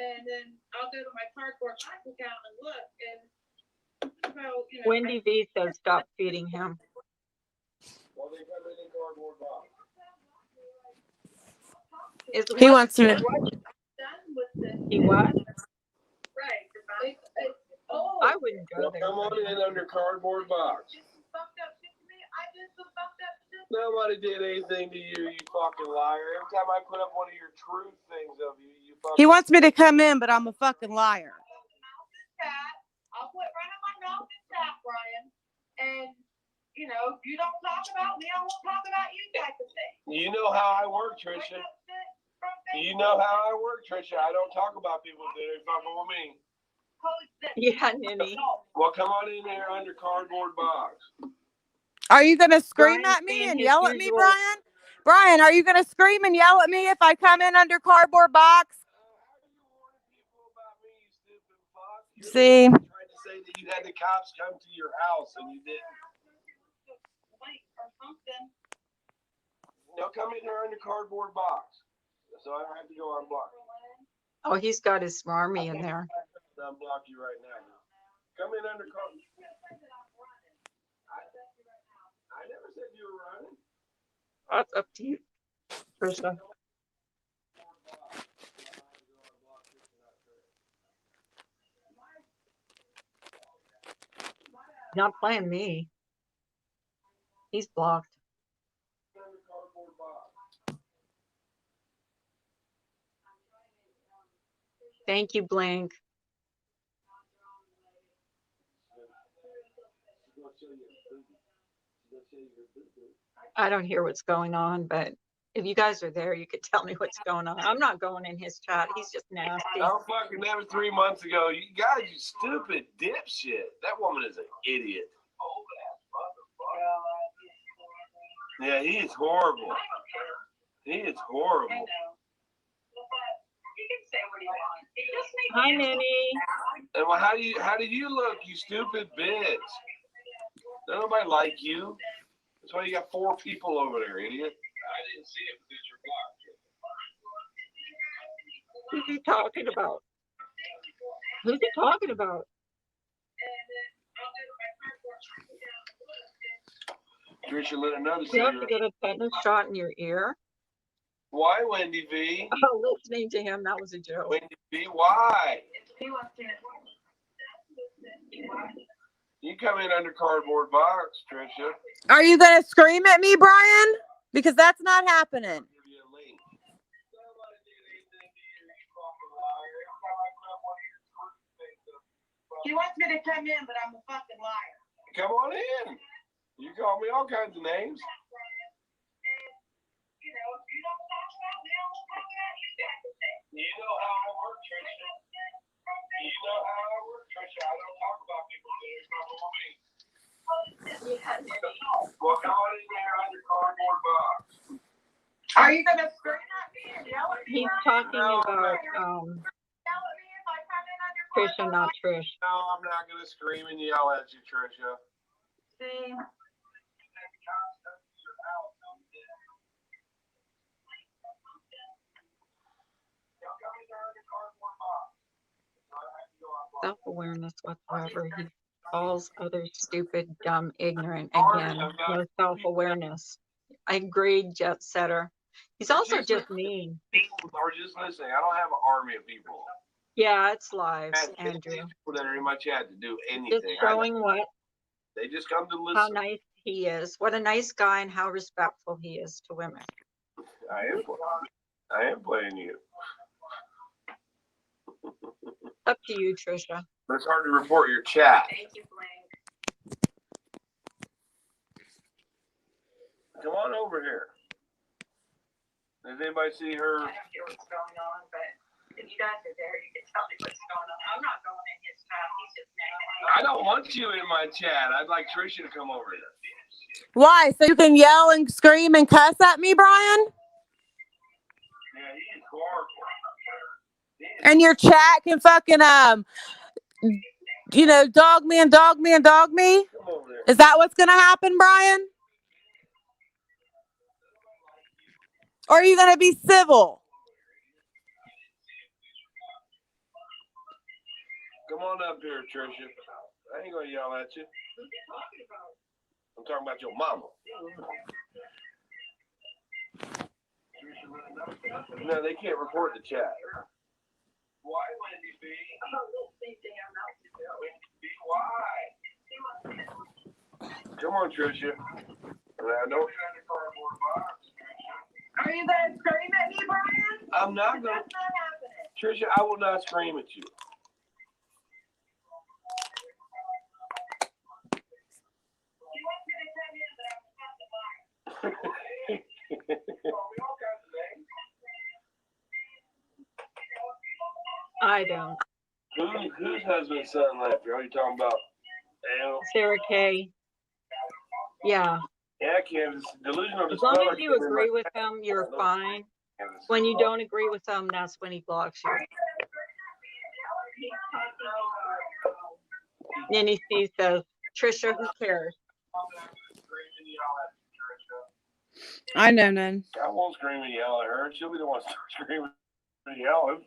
and then I'll go to my Cardboard Box account and look, and so Wendy V says stop feeding him. Well, they come in Cardboard Box. He wants to. He what? Right. I wouldn't go Well, there. come on in under Cardboard Box. Nobody did anything to you, you fucking liar. Every time I put up one of your truth things of you, you fucking. He wants me to come in, but I'm a fucking liar. I'll quit running my mouth in chat, Brian. And, you don't talk about me, I won't talk about you type of thing. You know how I work, Trisha. You know how I work, Trisha. I don't talk about people that are fucking with me. Yeah, Ninny. Well, come on in there under Cardboard Box. Are you going to scream Brian's at me being and his yell at me, usual- Brian? Brian, are you gonna scream and yell at me if I come in under cardboard box? How are you warning people about me, you stupid fuck? You're See? the one that tried to say that you had the cops come to your house and you didn't. Wait, or something. No, come in there under cardboard box. So I don't have to go unblock. Oh, he's got his smarmy in there. I'll unblock you right now. Come in under cardboard. I never said you were running. That's up to you, Trisha. Not playing me. He's blocked. Thank you, Blink. I don't hear what's going on, but if you guys are there, you could tell me what's going on. I'm not going in his chat. He's just nasty. Oh, fucking that was 3 months ago. You guys, you stupid dipshit. That woman is an idiot. Yeah, he is horrible. He is horrible. You can say what you want. It just makes Hi, Minnie. And well, how do you look, you stupid bitch? Don't nobody like you. That's why you got 4 people over there, idiot. I didn't see it because you're blocked. Who's he talking about? Who's he talking about? Trisha, let her know to You have to cigarette. get a tetanus shot in your ear. Why, Wendy V? Oh, listening to him, that was a joke. Wendy V, why? He wants to. You come in under cardboard box, Trisha. Are you gonna scream at me, Brian? Because that's not happening. Give you a link. He wants me to come in, but I'm a fucking liar. Come on in. You call me all kinds of names. You know, if you don't talk about me, I won't talk about you. You know how I work, Trisha. You know how I work, Trisha. I don't talk about people that are trouble with me. Well, come on in there under cardboard box. Are you gonna scream at me and yell at me? He's talking about Yell at me if I come in under Trisha, not Trish. No, I'm not going to scream and yell at you, Trisha. See? Self-awareness whatsoever. He calls others stupid, dumb, ignorant. Again, no self-awareness. I agreed, Jet Setter. He's also just mean. People are just listening. I don't have an army of people. Yeah, it's live, I have 15 Andrew. people that are in my chat to do Just anything. showing what, They just come to listen. how nice he is. What a nice guy and how respectful he is to women. I am playing you. Up to you, Trisha. But it's hard to report your chat. Thank you, Blaine. Come on over here. Does anybody see her? I don't hear what's going on, but if you guys are there, you can tell me what's going on. I'm not going in his chat. He's just nasty. I don't want you in my chat. I'd like Trisha to come over here. Why? So you can yell and scream and cuss at me, Brian? Yeah, he is horrible. And your chat can fucking dog me and dog me and dog me? Come over there. Is that what's gonna happen, Brian? Or are you gonna be civil? Come on up here, Trisha. I ain't gonna yell at you. I'm talking about your mama. No, they can't report the chat. Why, Wendy B? Why? Come on, Trisha. I don't. Are you gonna scream at me, Brian? I'm not gonna. That's not happening. Trisha, I will not scream at you. He wants me to come in, but I'm a fucking liar. I don't. Whose husband's son left? Are you talking about Al? Sarah Kay. Yeah. Yeah, Kansas. Delusional As long dispeller as you came in my agree with him, you're Kansas. fine. When you don't agree with him, that's when he blocks you. NEC says, Trisha, who cares? I know none. I won't scream and yell at her. She'll be the one screaming and yelling.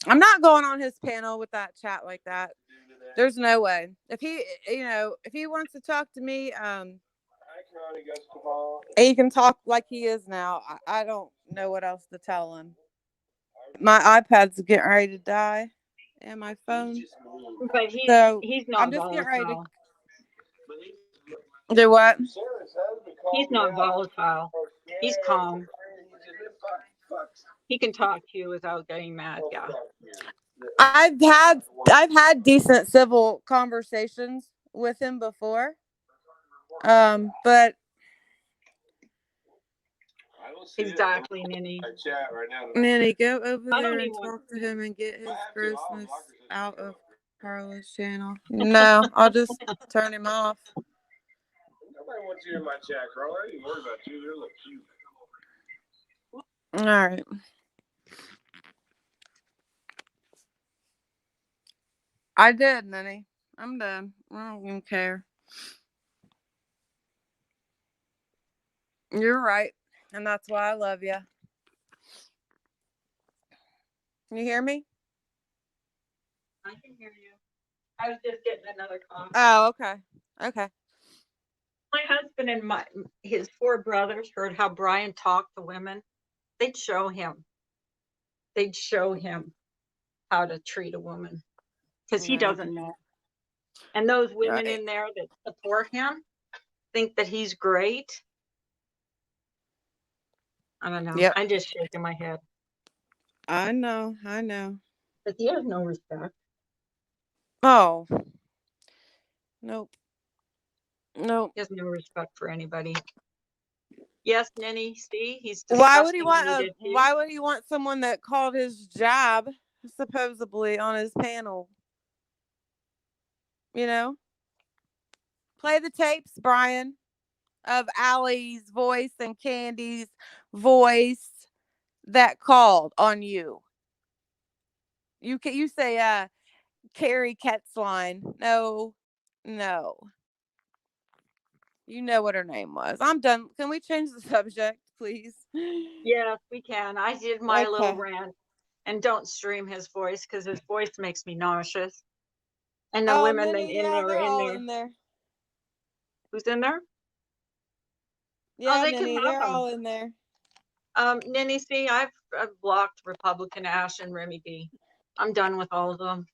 I'm not going on his panel with that chat like that. There's no way. If he wants to talk to me, he can talk like he is now. I don't know what else to tell him. My iPad's getting ready to die, and my phone. But he's not I'm just getting ready volatile. to do what? He's not volatile. He's calm. He can talk to you without getting mad. Yeah. I've had decent civil conversations with him before. But Exactly, Ninny. Nanny, go over I there don't and even talk to him and get his grossness out of Carla's channel. No, I'll just turn him off. Nobody wants you in my chat, Carl. I ain't worried about you. You look cute. All right. I did, Nanny. I'm done. I don't even care. You're right. And that's why I love you. Can you hear me? I can hear you. I was just getting another call. Oh, okay. Okay. My husband and his 4 brothers heard how Brian talked to women. They'd show him how to treat a woman because he Yeah. doesn't know. And those women Right. in there that support him think that he's great. I don't know. Yep. I'm just shaking my head. I know. But he has no respect. Oh. Nope. He has no respect for anybody. Yes, Ninny, see, he's disgusting. Why would he want someone that called his job supposedly on his panel? You know? Play the tapes, Brian, of Allie's voice and Candy's voice that called on you. You say Carrie Ketzline. No. You know what her name was. I'm done. Can we change the subject, please? Yes, we can. I did my little Okay. rant. And don't stream his voice because his voice makes me nauseous. And the women that they're all in in there. Who's in there? Yeah, they Ninny, can have they're them. all in there. Ninny, see, I've blocked Republican Ash and Remy B. I'm done with all of them.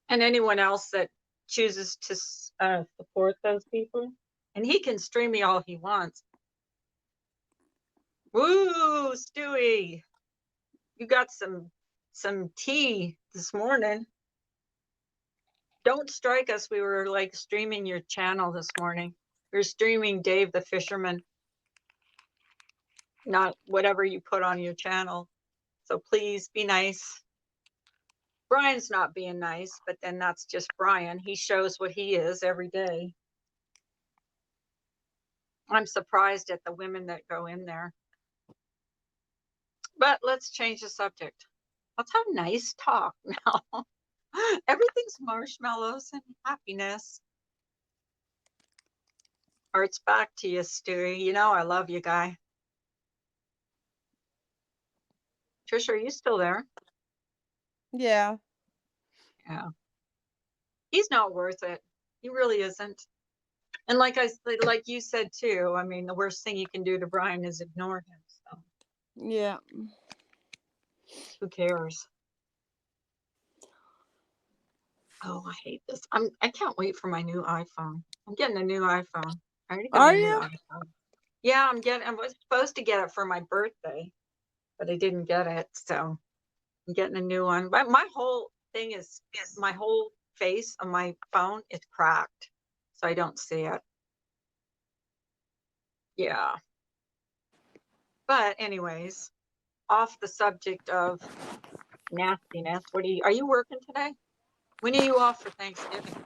And anyone else that chooses to support those people. And he can stream me all he wants. Woo, Stewie. You got some tea this morning. Don't strike us. We were like streaming your channel this morning. We were streaming Dave the Fisherman, not whatever you put on your channel. So please be nice. Brian's not being nice, but then that's just Brian. He shows what he is every day. I'm surprised at the women that go in there. But let's change the subject. Let's have nice talk now. Everything's marshmallows and happiness. Or it's back to you, Stewie. You know I love you, guy. Trisha, are you still there? Yeah. Yeah. He's not worth it. He really isn't. And like you said too, I mean, the worst thing you can do to Brian is ignore him. So Yeah. who cares? Oh, I hate this. I can't wait for my new iPhone. I'm getting a new iPhone. I already got Are a new you? iPhone. Yeah, I was supposed to get it for my birthday, but I didn't get it. So I'm getting a new one. But my whole thing is my whole face of my phone is cracked. So I don't see it. Yeah. But anyways, off the subject of nastiness, are you working today? When are you off for Thanksgiving?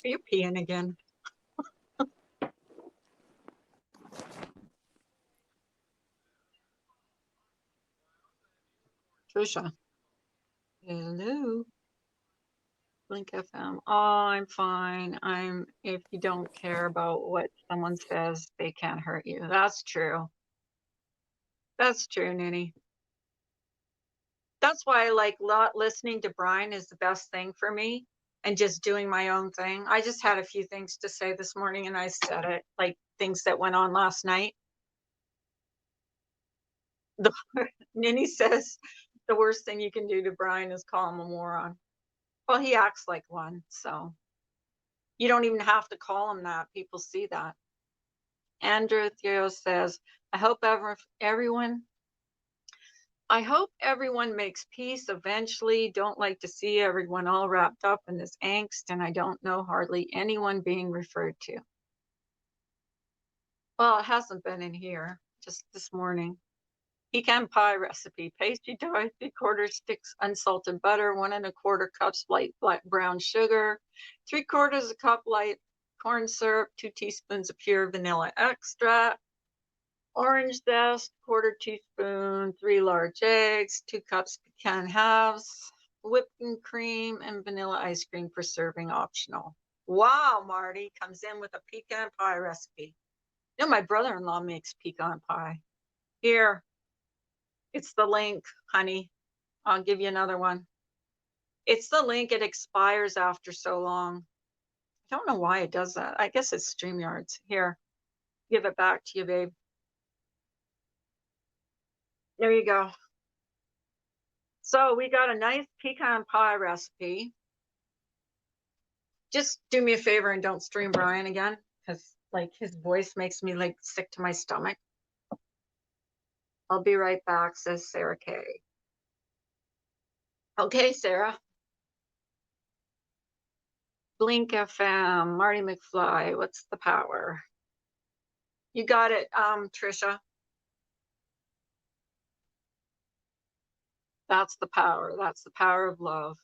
Are you peeing again? Trisha. Hello. Blink FM. Oh, I'm fine. If you don't care about what someone says, they can't hurt you. That's true. That's true, Ninny. That's why I like listening to Brian is the best thing for me and just doing my own thing. I just had a few things to say this morning and I said it, like things that went on last night. Ninny says the worst thing you can do to Brian is call him a moron. Well, he acts like one, so you don't even have to call him that. People see that. Andrew Theo says, I hope everyone makes peace eventually. Don't like to see everyone all wrapped up in this angst, and I don't know hardly anyone being referred to. Well, it hasn't been in here, just this morning. Pecan pie recipe: pastry dough, 3/4 sticks unsalted butter, 1 1/4 cups light black brown sugar, 3/4 cup light corn syrup, 2 teaspoons of pure vanilla extract, orange zest, 1/4 teaspoon, 3 large eggs, 2 cups pecan halves, whipping cream, and vanilla ice cream for serving, optional. Wow, Marty comes in with a pecan pie recipe. You know, my brother-in-law makes pecan pie. Here, it's the link, honey. I'll give you another one. It's the link. It expires after so long. I don't know why it does that. I guess it's StreamYards. Here, give it back to you, babe. There you go. So we got a nice pecan pie recipe. Just do me a favor and don't stream Brian again, because like his voice makes me like sick to my stomach. I'll be right back, says Sarah K. Okay, Sarah. Blink FM, Marty McFly, what's the power? You got it, Trisha. That's the power. That's the power of love.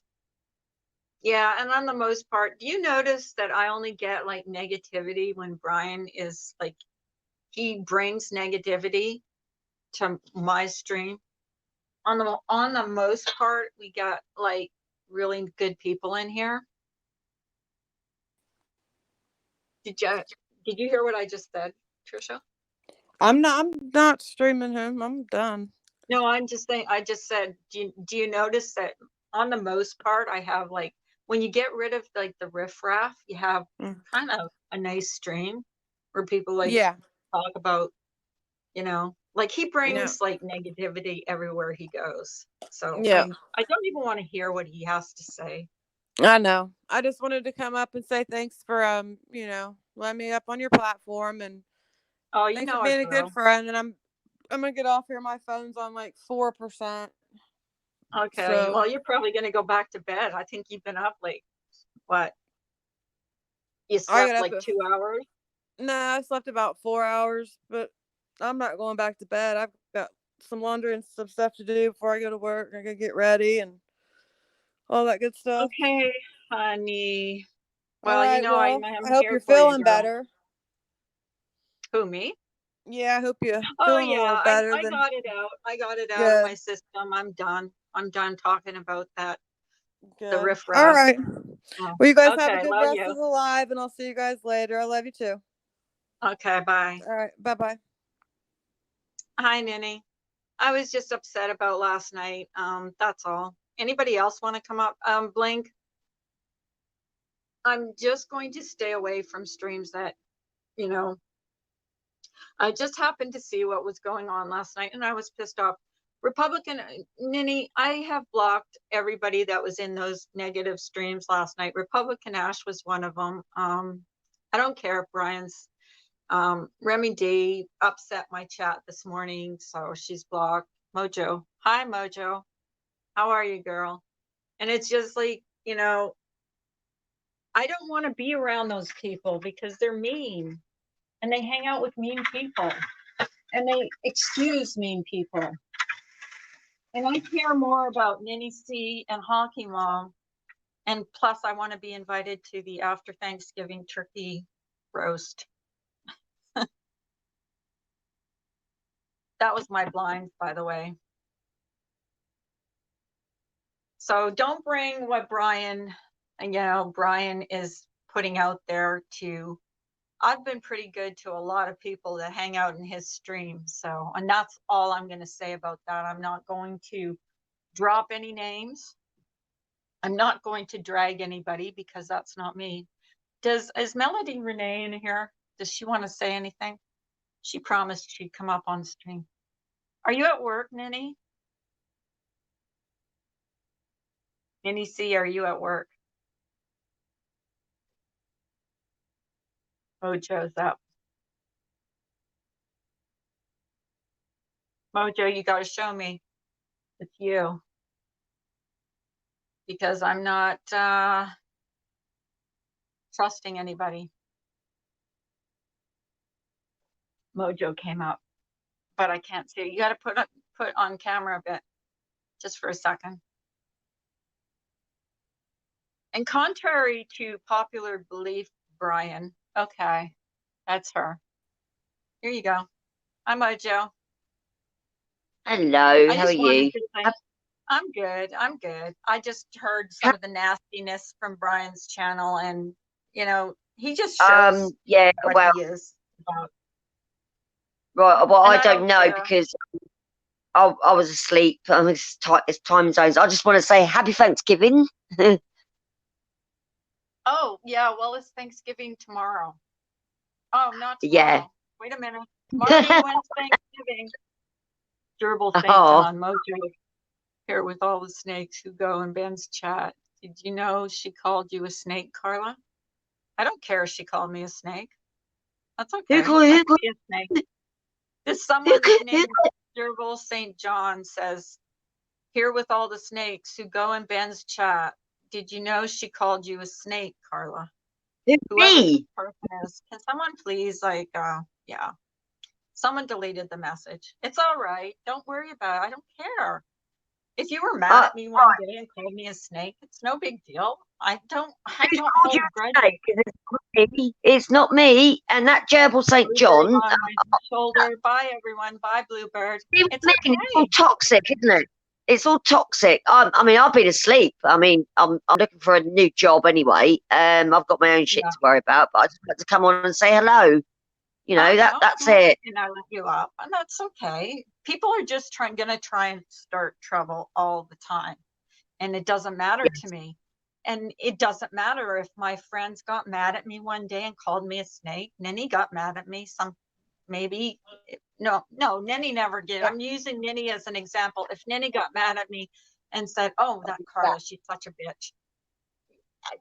Yeah, and on the most part, do you notice that I only get like negativity when Brian is like, he brings negativity to my stream? On the most part, we got like really good people in here. Did you hear what I just said, Trisha? I'm not streaming him. I'm done. No, I'm just saying, I just said, do you notice that on the most part, I have like, when you get rid of like the riffraff, you have kind of a nice stream where people like talk about, you know, like he brings like negativity everywhere he goes. So I don't even want to hear what he has to say. I know. I just wanted to come up and say thanks for you know, letting me up on your platform, and thanks for being a good friend. And I'm gonna get off here. My phone's on like 4%. Okay. So, well, you're probably gonna go back to bed. I think you've been up like what? You slept like 2 hours? No, I slept about 4 hours, but I'm not going back to bed. I've got some laundry and some stuff to do before I go to work. I gotta get ready and all that good stuff. Okay, honey. Well, right, you know, I hope you're feeling better. Who, me? Yeah, I hope you're feeling a little better. I got it out. I got it out of my system. I'm done. I'm done talking about that. Good. The riffraff. All right. Well, you guys have a good rest of the live, and I'll see you guys later. I love you too. Okay, bye. All right, bye-bye. Hi, Ninny. I was just upset about last night. That's all. Anybody else want to come up? Blink. I'm just going to stay away from streams that, you know, I just happened to see what was going on last night and I was pissed off. Republican Ninny, I have blocked everybody that was in those negative streams last night. Republican Ash was one of them. I don't care if Brian's Remy D upset my chat this morning, so she's blocked. Mojo. Hi, Mojo. How are you, girl? And it's just like, you know, I don't want to be around those people because they're mean and they hang out with mean people and they excuse mean people. And I care more about Ninny C and Hockey Mom And plus, I want to be invited to the after Thanksgiving turkey roast. That was my blinds, by the way. So don't bring what Brian, and Brian is putting out there to, I've been pretty good to a lot of people that hang out in his stream. So, and that's all I'm going to say about that. I'm not going to drop any names. I'm not going to drag anybody because that's not me. Is Melody Renee in here? Does she want to say anything? She promised she'd come up on stream. Are you at work, Ninny? Ninny C, are you at work? Mojo's up. Mojo, you got to show me it's you. Because I'm not trusting anybody. Mojo came up, but I can't see it. You got to put on camera a bit, just for a second. And contrary to popular belief, Brian, okay, that's her. Here you go. Hi, Mojo. Hello, how are you? I'm good. I'm good. I just heard some of the nastiness from Brian's channel, and he just shows yeah, what well, he is about. Right, well, And I don't know care. because I was asleep. It's time zones. I just want to say happy Thanksgiving. Oh, yeah, well, it's Thanksgiving tomorrow. Oh, not tomorrow. Yeah. Wait a minute. Marty, when's Thanksgiving? Gerbil St. Oh. John, Mojo here with all the snakes who go in Ben's chat. Did you know she called you a snake, Carla? I don't care if she called me a snake. That's okay. Who called I can be a snake. This someone named Gerbil St. John says, here with all the snakes who go in Ben's chat. Did you know she called you a snake, Carla? Whoever this person is. Can someone please, yeah. Someone deleted the message. It's all right. Don't worry about it. I don't care. If you were mad at me one day and called me a snake, it's no big deal. I don't hold grudges. It's not me. And that Gerbil St. John. On my shoulder. Bye, everyone. Bye, Bluebird. It's okay. It's all toxic, isn't it? It's all toxic. I mean, I've been asleep. I mean, I'm looking for a new job anyway. I've got my own shit to worry about, but I just had to come on and say hello. That's it. And I let you up, and that's okay. People are just gonna try and start trouble all the time, and it doesn't matter to me. And it doesn't matter if my friends got mad at me one day and called me a snake. Ninny got mad at me. No, Ninny never did. I'm using Ninny as an example. If Ninny got mad at me and said, "Oh, that Carla, she's such a bitch,"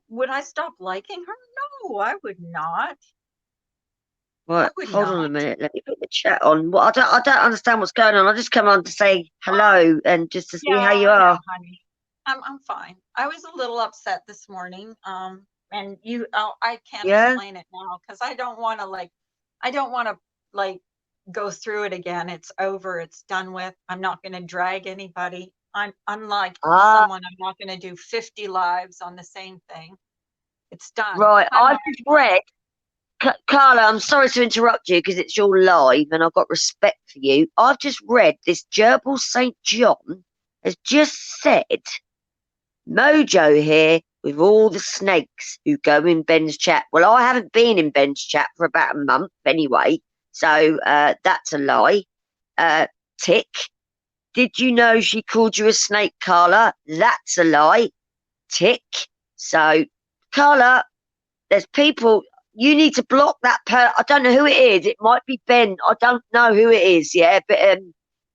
would I stop liking her? No, I would not. Right, hold on a minute. Let me put the chat on. Well, I don't understand what's going on. I just come on to say hello and just to see how you are. Honey. I'm fine. I was a little upset this morning. And I can't explain it now because I don't want to go through it again. It's over. It's done with. I'm not going to drag anybody. I'm unlike someone. I'm not going to do 50 lives on the same thing. It's done. Right. I've just read. Carla, I'm sorry to interrupt you because it's your live and I've got respect for you. I've just read this Gerbil St. John has just said, Mojo here with all the snakes who go in Ben's chat. Well, I haven't been in Ben's chat for about a month anyway, so that's a lie. Tick. Did you know she called you a snake, Carla? That's a lie. Tick. So, Carla, there's people... You need to block that I don't know who it is. It might be Ben. I don't know who it is, but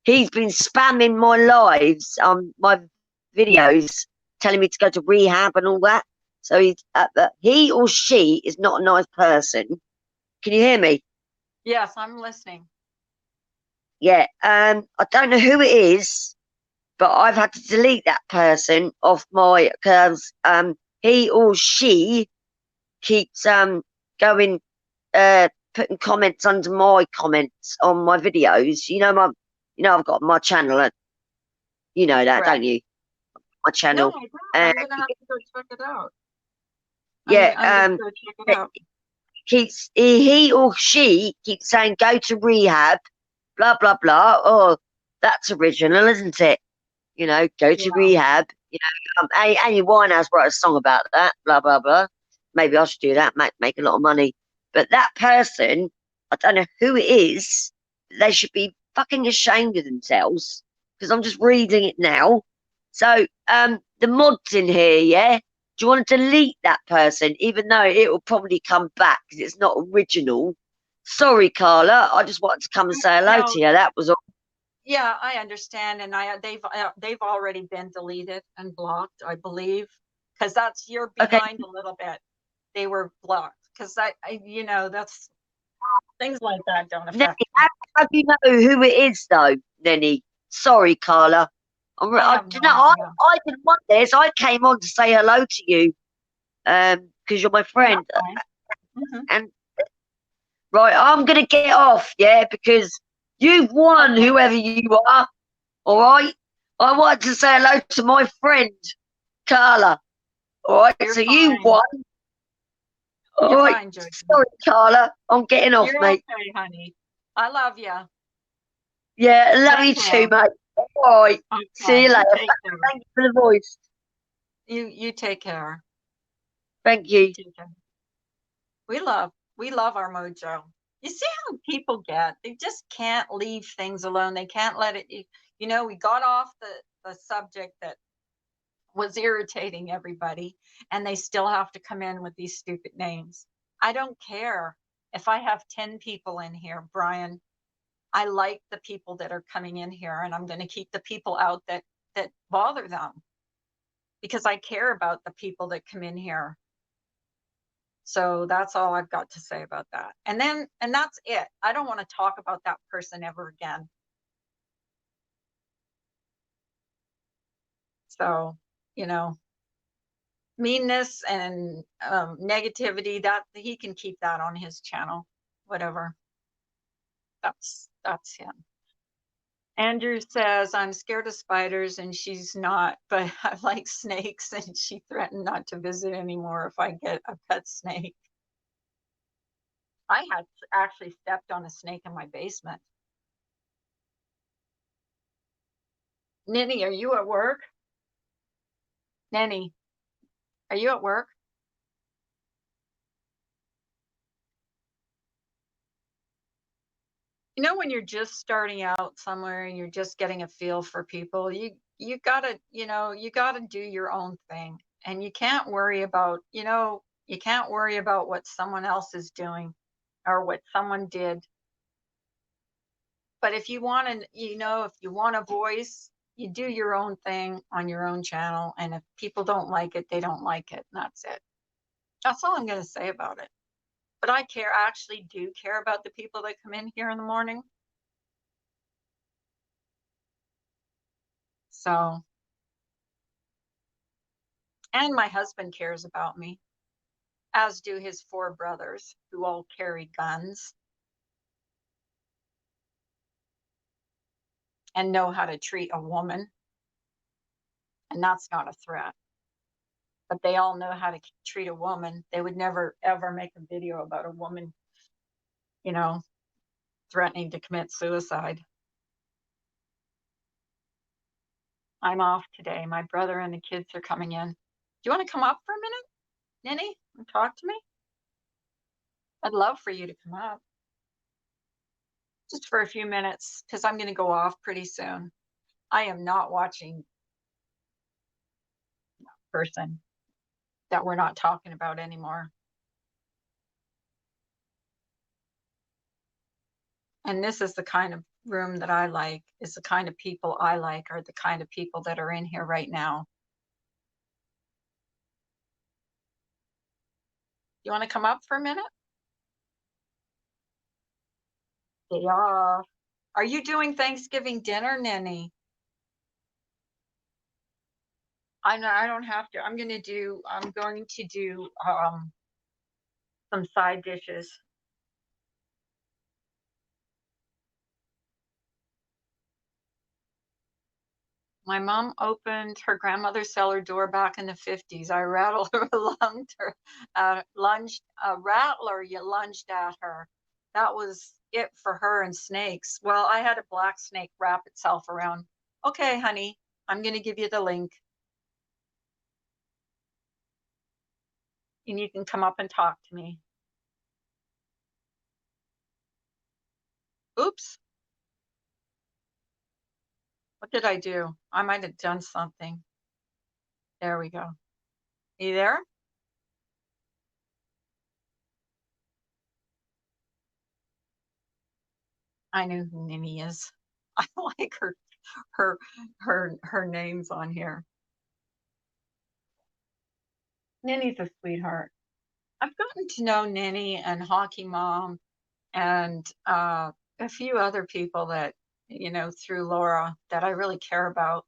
he's been spamming my lives on my videos, telling me to go to rehab and all that. So he or she is not a nice person. Can you hear me? Yes, I'm listening. Yeah, I don't know who it is, but I've had to delete that person off my, because he or she keeps going putting comments under my comments on my videos. I've got my channel, and you know that, don't you? My channel. No, Uh, I'm gonna have to go check it out. yeah, I'm gonna go check it out. he or she keeps saying go to rehab, blah blah blah. Oh, that's original, isn't it? You know, go to Yeah. rehab. You know, Amy Winehouse wrote a song about that. Blah blah blah. Maybe I should do that. Make a lot of money. But that person, I don't know who it is. They should be fucking ashamed of themselves because I'm just reading it now. So, the mods in here, yeah. Do you want to delete that person, even though it will probably come back because it's not original? Sorry, Carla. I just wanted to come and say hello No. to you. That was all. Yeah, I understand, and they've already been deleted and blocked, I believe, because you're Okay. behind a little bit. They were blocked because you know, that's things like that don't Nenny, affect me. how do you know who it is, though, Nenny? Sorry, Carla. I have Do you no know, idea. I didn't want this. I came on to say hello to you because you're my friend. That's fine. Mhm. And right, I'm going to get off, yeah, because you've won, Okay. whoever you are. All right? I wanted to say hello to my friend, Carla. All right? You're So you fine. won. All You're right. fine, Josie. Sorry, Carla. I'm getting off, You're mate. okay, honey. I love you. Yeah, love you Take care. too, mate. All right. See you Okay. later. Take care. Thank you for the voice. You take care. Thank you. Take care. We love our mojo. You see how people get? They just can't leave things alone. They can't let it. You know, we got off the subject that was irritating everybody, and they still have to come in with these stupid names. I don't care if I have 10 people in here, Brian. I like the people that are coming in here, and I'm going to keep the people out that bother them because I care about the people that come in here. So that's all I've got to say about that. And that's it. I don't want to talk about that person ever again. So, you know, meanness and negativity, that he can keep that on his channel, whatever. That's him. Andrew says, I'm scared of spiders and she's not, but I like snakes and she threatened not to visit anymore if I get a pet snake. I had actually stepped on a snake in my basement. Ninny, are you at work? Nanny, are you at work? You know, when you're just starting out somewhere and you're just getting a feel for people, you gotta, you gotta do your own thing. And you can't worry about, you can't worry about what someone else is doing or what someone did. But if you want to, if you want a voice, you do your own thing on your own channel. And if people don't like it, they don't like it. And that's it. That's all I'm going to say about it. But I actually do care about the people that come in here in the morning. So, and my husband cares about me, as do his 4 brothers who all carry guns and know how to treat a woman. And that's not a threat. But they all know how to treat a woman. They would never, ever make a video about a woman, threatening to commit suicide. I'm off today. My brother and the kids are coming in. Do you want to come up for a minute, Ninny, and talk to me? I'd love for you to come up. Just for a few minutes, because I'm going to go off pretty soon. I am not watching a person that we're not talking about anymore. And this is the kind of room that I like, is the kind of people I like, are the kind of people that are in here right now. You want to come up for a minute? Yeah. Are you doing Thanksgiving dinner, Ninny? I don't have to. I'm going to do some side dishes. My mom opened her grandmother's cellar door back in the 50s. I rattled her, lunged her, lunged a rattler. You lunged at her. That was it for her and snakes. Well, I had a black snake wrap itself around. Okay, honey, I'm going to give you the link. And you can come up and talk to me. Oops. What did I do? I might have done something. There we go. You there? I know who Nini is. I like her names on here. Nini's a sweetheart. I've gotten to know Nini and Hockey Mom and a few other people that, you know, through Laura that I really care about.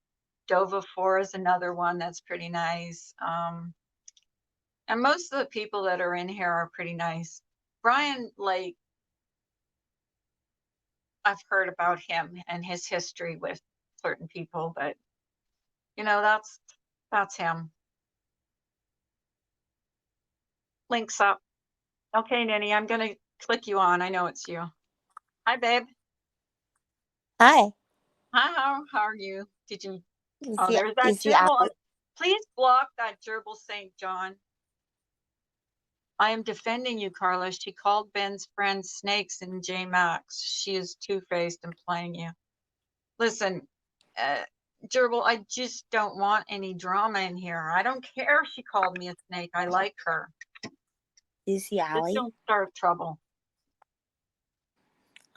Dova 4 is another one that's pretty nice. And most of the people that are in here are pretty nice. Brian, like, I've heard about him and his history with certain people, but you know, that's him. Links up. Okay, Nini, I'm gonna click you on. I know it's you. Hi, babe. Hi. Hi, how are you? Did you? You Oh, see, there's that you see gerbil. Alex? Please block that gerbil St. John. I am defending you, Carla. She called Ben's friend snakes in J Max. She is two-faced and playing you. Listen, gerbil, I just don't want any drama in here. I don't care if she called me a snake. I like her. You see Just Allie? don't start trouble.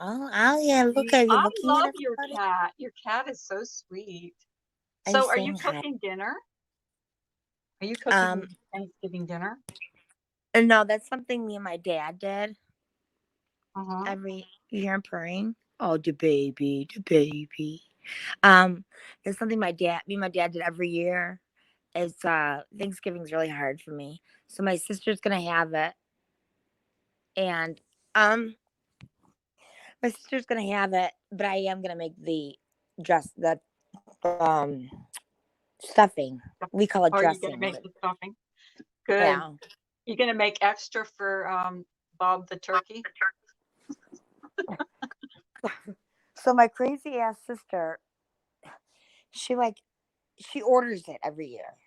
Oh, Allie, look at you I looking love at your everybody. cat. Your cat is so sweet. I'm So are you saying hi. cooking dinner? Are you cooking Thanksgiving dinner? No, that's something me and my dad did Uh-huh. every year in purring. Oh, the baby, the baby. It's something me and my dad did every year. It's Thanksgiving's really hard for me. So my sister's gonna have it. And my sister's gonna have it, but I am gonna make the um stuffing. We call it Or are you gonna dressing. make the stuffing? Good. Yeah. You gonna make extra for Bob the turkey? So my crazy ass sister, she orders it every year.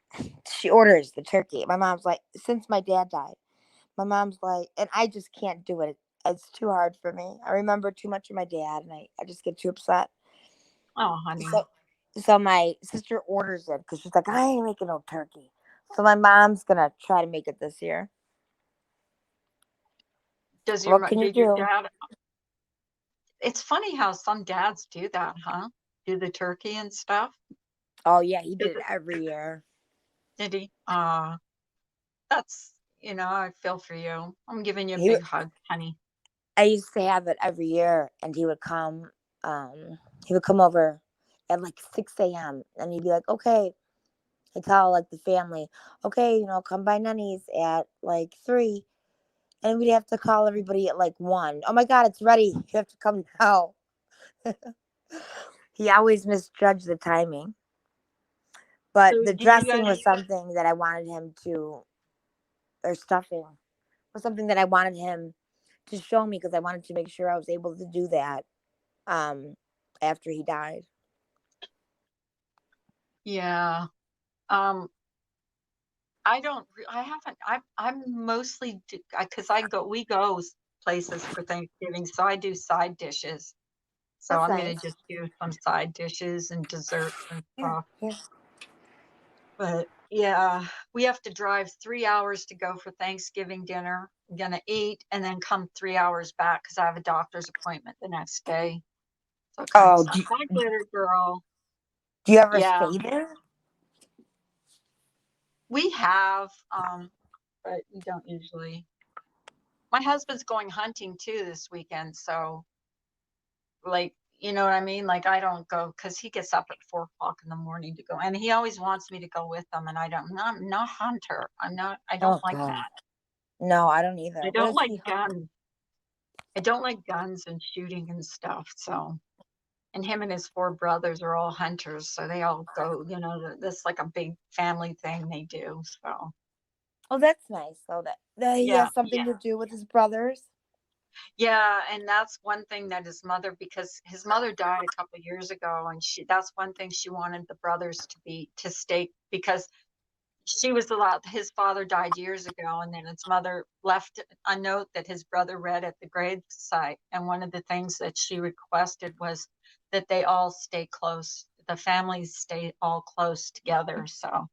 She orders the turkey. My mom's like, since my dad died, my mom's like, and I just can't do it. It's too hard for me. I remember too much of my dad, and I just get too upset. Oh, honey. So my sister orders it because she's like, I ain't making no turkey. So my mom's gonna try to make it this year. What can you your do? dad? It's funny how some dads do that, huh? Do the turkey and stuff. Oh yeah, he did it every year. Did he? That's, you know, I feel for you. I'm giving you a He big hug, honey. I used to have it every year, and he would come. He would come over at like 6 a.m. and he'd be like, "Okay," he'd tell like the family, "Okay, come by Nenny's at like 3," and we'd have to call everybody at like 1. Oh my God, it's ready! You have to come now. He always misjudged the timing, but So the do you dressing guys? was something that I wanted him to, or stuffing was something that I wanted him to show me because I wanted to make sure I was able to do that after he died. Yeah. I haven't, I'm mostly, because we go places for Thanksgiving, so I do side dishes. So That's I'm going nice. to just do some side dishes and desserts and stuff. Yeah. But yeah, we have to drive 3 hours to go for Thanksgiving dinner. I'm going to eat and then come 3 hours back because I have a doctor's appointment the next day. So it kind of sucks. Hi, glitter girl. Do you ever Yeah, stay there? we have, but we don't usually. My husband's going hunting too this weekend, so like, you know what I mean? Like I don't go because he gets up at 4 o'clock in the morning to go, and he always wants me to go with him, and I'm not hunter. I don't like God. that. No, I don't either. I What don't is like he? guns. I don't like guns and shooting and stuff. So and him and his 4 brothers are all hunters, so they all go, that's like a big family thing they do. So Oh, that's nice. So that he yeah, has something to do with his brothers. yeah, and that's one thing that because his mother died a couple years ago, and that's one thing she wanted the brothers to stay, because she was allowed. His father died years ago, and then his mother left a note that his brother read at the grave site. And one of the things that she requested was that they all stay close, the families stay all close together. So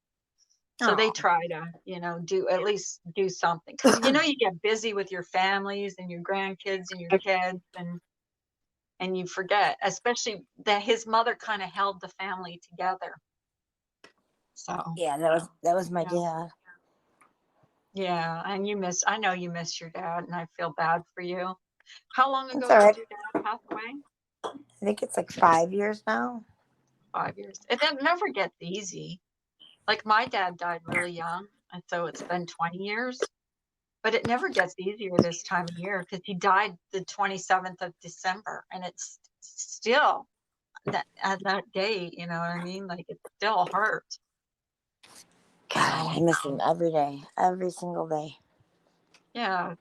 they Oh, try to, do at least do something, because you get busy with your families and your grandkids and your kids, and you forget, especially that his mother kind of held the family together. So yeah, that was my yeah. dad. Yeah, and I know you miss your dad, and I feel bad for you. How long It's ago all did right. your dad pass away? I think it's like 5 years now. 5 years. It never gets easy. Like my dad died really young, and so it's been 20 years, but it never gets easier this time of year, because he died the 27th of December, and it's still that day, you know what I mean? Like it still hurts. God, I So miss him every day, every single day. yeah,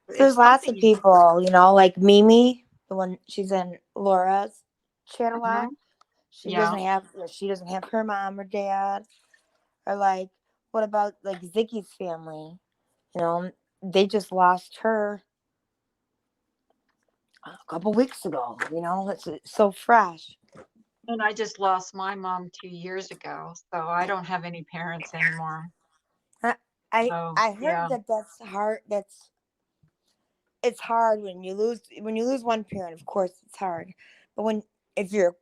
There's it's lots of something. people, like Mimi, the one she's in Laura's chat a lot. Mhm. She Yeah, doesn't have she doesn't have her mom or dad. Or like, what about like Ziggy's family? They just lost her a couple weeks ago. It's so fresh. and I just lost my mom 2 years ago, so I don't have any parents anymore. I I So I heard yeah, that's hard. It's hard when you lose one parent. Of course, it's hard. But if you're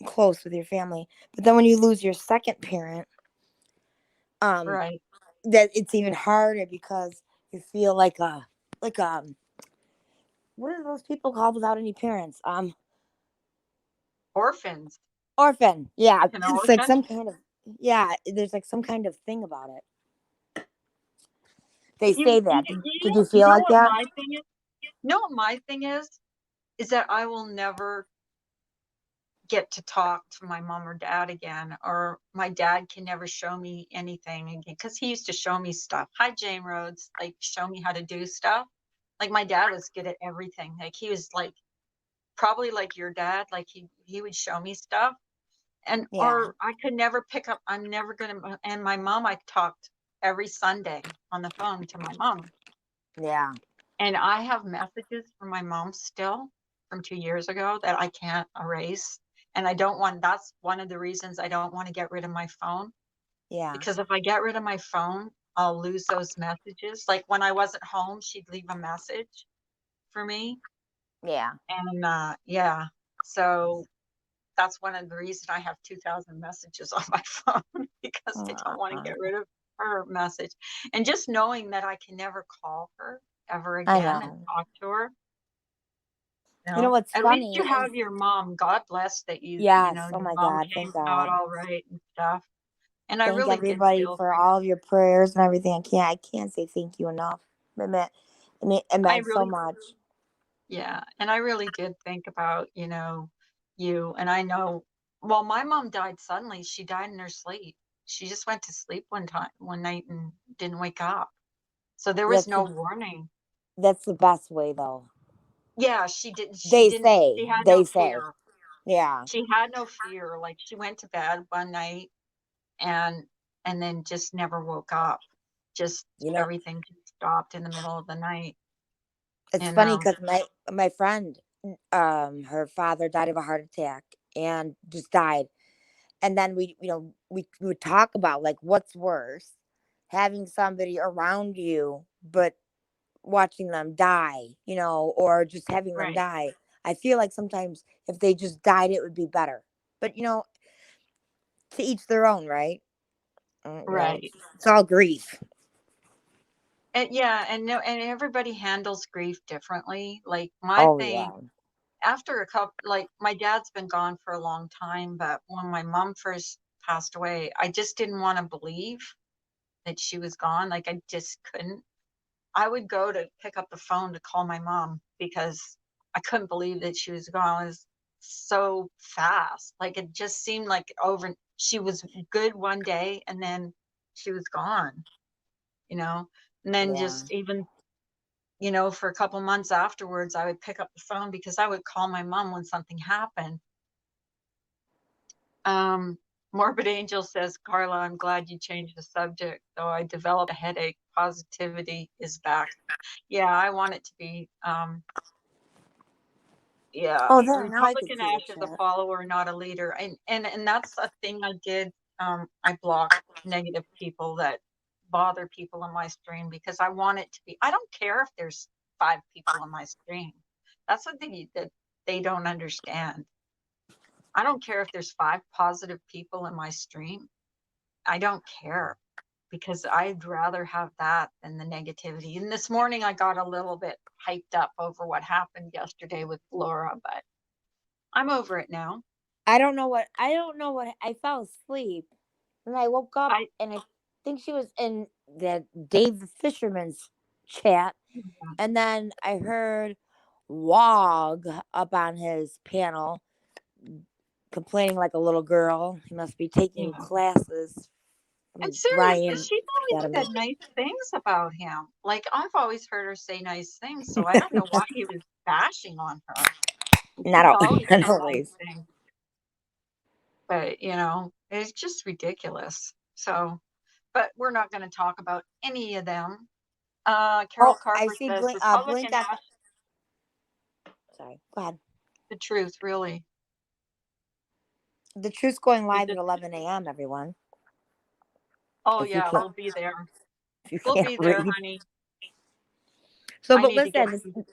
close with your family, but then when you lose your second parent, um, right. that it's even harder because you feel like what are those people called without any parents? Orphans, Orphan. Yeah, an it's like orphan. some kind of yeah. There's like some kind of thing about it. They You, say you, that. Did, you did know, you feel like what that? my thing is? You know what my thing is that I will never get to talk to my mom or dad again, or my dad can never show me anything again, because he used to show me stuff. Hi, Jane Rhodes, like show me how to do stuff. Like my dad was good at everything. Like he was like probably like your dad. Like he would show me stuff, and Yeah, or I could never pick up. I'm never gonna. And my mom, I talked every Sunday on the phone to my mom, yeah, and I have messages from my mom still from 2 years ago that I can't erase. And I don't want, that's one of the reasons I don't want to get rid of my phone, yeah, because if I get rid of my phone, I'll lose those messages. Like when I wasn't home, she'd leave a message for me. yeah. And yeah, so that's one of the reasons I have 2,000 messages on my phone, because I don't want to Aw, get rid of her message. And just knowing that I can never call her ever I again and know. talk to her. You know what's At least funny you is have your mom. God bless that yes. Oh your my mom God, came thank out God. all right and stuff. And I Thank really did everybody feel for for all you. of your prayers and everything. I can't say thank you enough. It I meant so really, much. yeah. And I really did think about, you. And I know, well, my mom died suddenly. She died in her sleep. She just went to sleep one night and didn't wake up. So there was That's no the warning. that's the best way though. Yeah, she had no They say, fear. yeah. She had no fear. Like she went to bed one night and then just never woke up. Just You know, everything just stopped in the middle of the night. it's And funny because my friend, her father died of a heart attack and just died. And then we would talk about like what's worse, having somebody around you, but watching them die, or just having them right, die. I feel like sometimes if they just died, it would be better. But to each their own, right? right. It's all grief. And yeah, and no, and everybody handles grief differently. Like my Oh thing, yeah, after a couple, like my dad's been gone for a long time, but when my mom first passed away, I just didn't want to believe that she was gone. Like I just couldn't. I would go to pick up the phone to call my mom because I couldn't believe that she was gone. It was so fast. Like it just seemed like over. She was good one day and then she was gone, you know. And then Yeah. just even, you know, for a couple months afterwards, I would pick up the phone because I would call my mom when something happened. Morbid Angel says, Carla, I'm glad you changed the subject. Though I developed a headache, positivity is back. Yeah, I want it to be. Yeah, Oh, there. Now I can Republican see the Ash is a chat. follower, not a leader, and that's a thing I did. I blocked negative people that bother people on my stream because I want it to be. I don't care if there's 5 people on my stream. That's the thing that they don't understand. I don't care if there's 5 positive people in my stream. I don't care because I'd rather have that than the negativity. And this morning I got a little bit hyped up over what happened yesterday with Laura, but I'm over it now. I don't know what I fell asleep and I woke up and I think she was in the Dave the Fisherman's chat, and then I heard Wog up on his panel complaining like a little girl. He must be taking classes from And seriously, Brian she's always Academy. said nice things about him. Like I've always heard her say nice things, so I don't know why he was bashing on her. Not She's always said nice always. things. But you know, it's just ridiculous. So, but we're not going to talk about any of them. Carol I Carper see says Blink Republican got. Ash, Sorry, go ahead. the truth, really. The Truth's going live Is at it- 11 a.m. Everyone. Oh If you yeah, can't, we'll be there. if you We'll can't be there, read. honey. So, I but need to get. listen,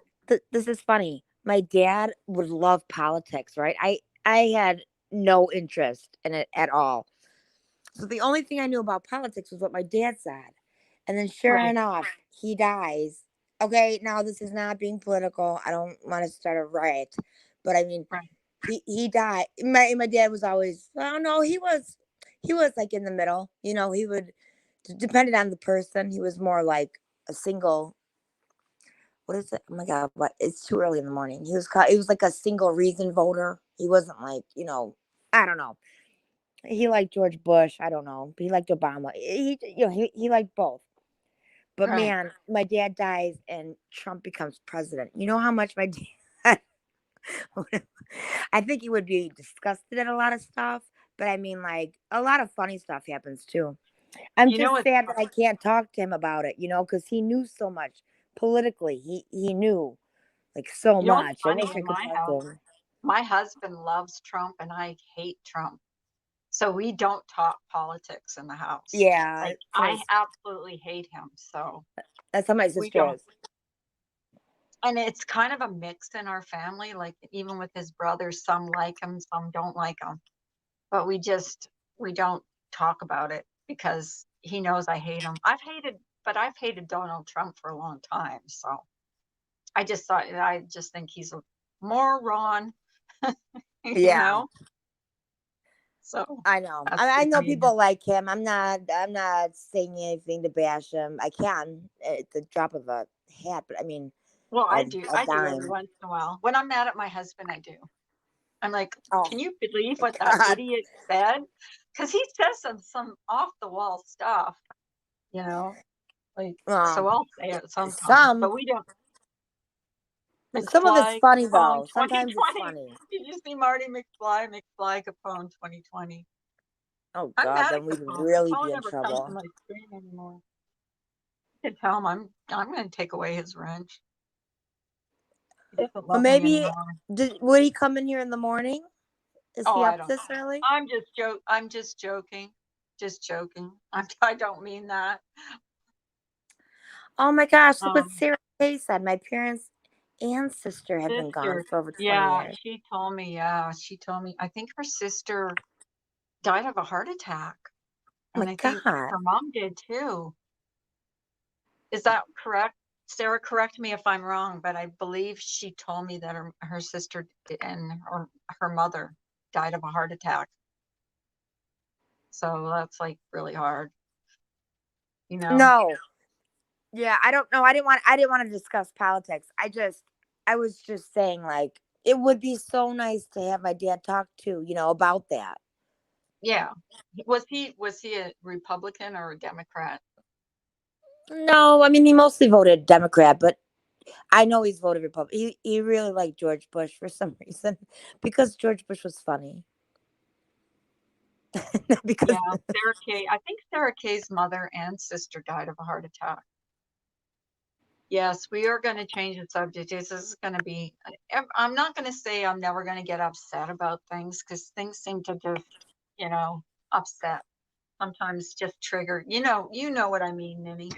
this is funny. My dad would love politics, right? I had no interest in it at all. So the only thing I knew about politics was what my dad said. And then sure Right. enough, he dies. Okay, now this is not being political. I don't want to start a riot. But I mean, Right. he died. My dad was always, oh no, he was like in the middle. You know, he would, depending on the person, he was more like a single, what is it? Oh my God, what? It's too early in the morning. He was like a single reason voter. He wasn't like, you know, I don't know. He liked George Bush. I don't know. But he liked Obama. He liked both. But Right. man, my dad dies and Trump becomes president. You know how much my dad, I think he would be disgusted at a lot of stuff. But I mean, like, a lot of funny stuff happens too. I'm You know just what? sad that I can't talk to him about it, you know, because he knew so much politically. He knew like so You know what's much. I funny wish I in could my talk house? to him. My husband loves Trump and I hate Trump. So we don't talk politics in the house. Yeah, Like I absolutely hate him. So that's how my we sister don't. is. And it's kind of a mix in our family. Like even with his brothers, some like him, some don't like him. But we don't talk about it because he knows I hate him. I've hated Donald Trump for a long time. So I just think he's a moron, you Yeah. know? So I know. that's I know just me. people like him. I'm not saying anything to bash him. I can at the drop of a hat, but I mean, Well, I a do every dime. once in a while. When I'm mad at my husband, I do. I'm like, Oh can you believe my what that God. idiot said? Because he says some off the wall stuff, you know? Like, so I'll say it sometimes, but we don't. Some of it's McFly funny Capone though. Sometimes it's 2020. funny. Did you see Marty McFly Capone 2020? Oh I'm God, mad then at we'd Capone. really Capone be in never comes to trouble. my screen anymore. I can tell him I'm going to take away his wrench. He doesn't Well, love me maybe anymore. would he come in here in the morning? Is Oh, he I up don't this know. early? I'm just joking. Just joking. I don't mean that. Oh my gosh, look what Sarah Kay said. My parents and sister have been gone for over 20 years. She told me. I think her sister died of a heart attack. Oh And my I think God. her mom did too. Is that correct? Sarah, correct me if I'm wrong, but I believe she told me that her sister and her mother died of a heart attack. So that's like really hard. You know? No. Yeah, I don't know. I didn't want to discuss politics. I just I was just saying, like, it would be so nice to have my dad talk to, about that. Yeah. Was he a Republican or a Democrat? No, I mean, he mostly voted Democrat, but I know he's voted Republican. He really liked George Bush for some reason because George Bush was funny. because Yeah, Sarah Kay. I think Sarah Kay's mother and sister died of a heart attack. Yes, we are going to change the subject. This is going to be, I'm not going to say I'm never going to get upset about things because things seem to just, upset. Sometimes just trigger, you know what I mean, Ninny.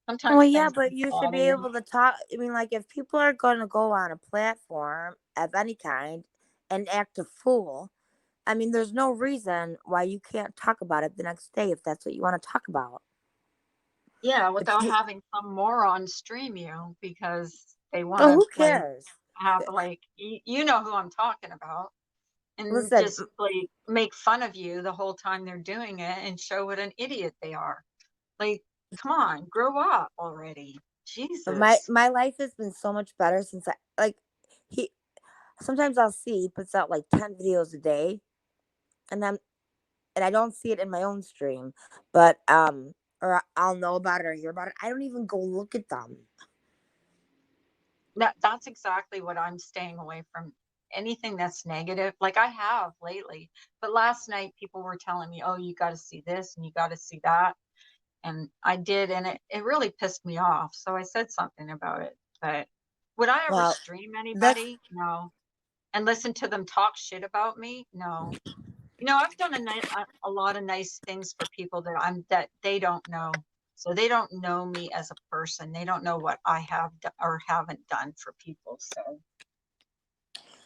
Sometimes well, yeah, things but just you should bother be you. able to talk. I mean, like, if people are going to go on a platform of any kind and act a fool, I mean, there's no reason why you can't talk about it the next day if that's what you want to talk about. Yeah, But without having some moron stream you because they want oh, to who like cares? have like you know who I'm talking about, and Listen, just like make fun of you the whole time they're doing it and show what an idiot they are. Like, come on, grow up already. but my Jesus. my life has been so much better since I like he. Sometimes I'll see he puts out like 10 videos a day, and I don't see it in my own stream, but or I'll know about it or hear about it. I don't even go look at them. That's exactly what I'm staying away from. Anything that's negative, like I have lately. But last night people were telling me, oh, you got to see this and you got to see that. And I did, and it really pissed me off. So I said something about it. But would I ever Well, stream that's anybody? No. And listen to them talk shit about me? No. I've done a lot of nice things for people that they don't know. So they don't know me as a person. They don't know what I have or haven't done for people. So,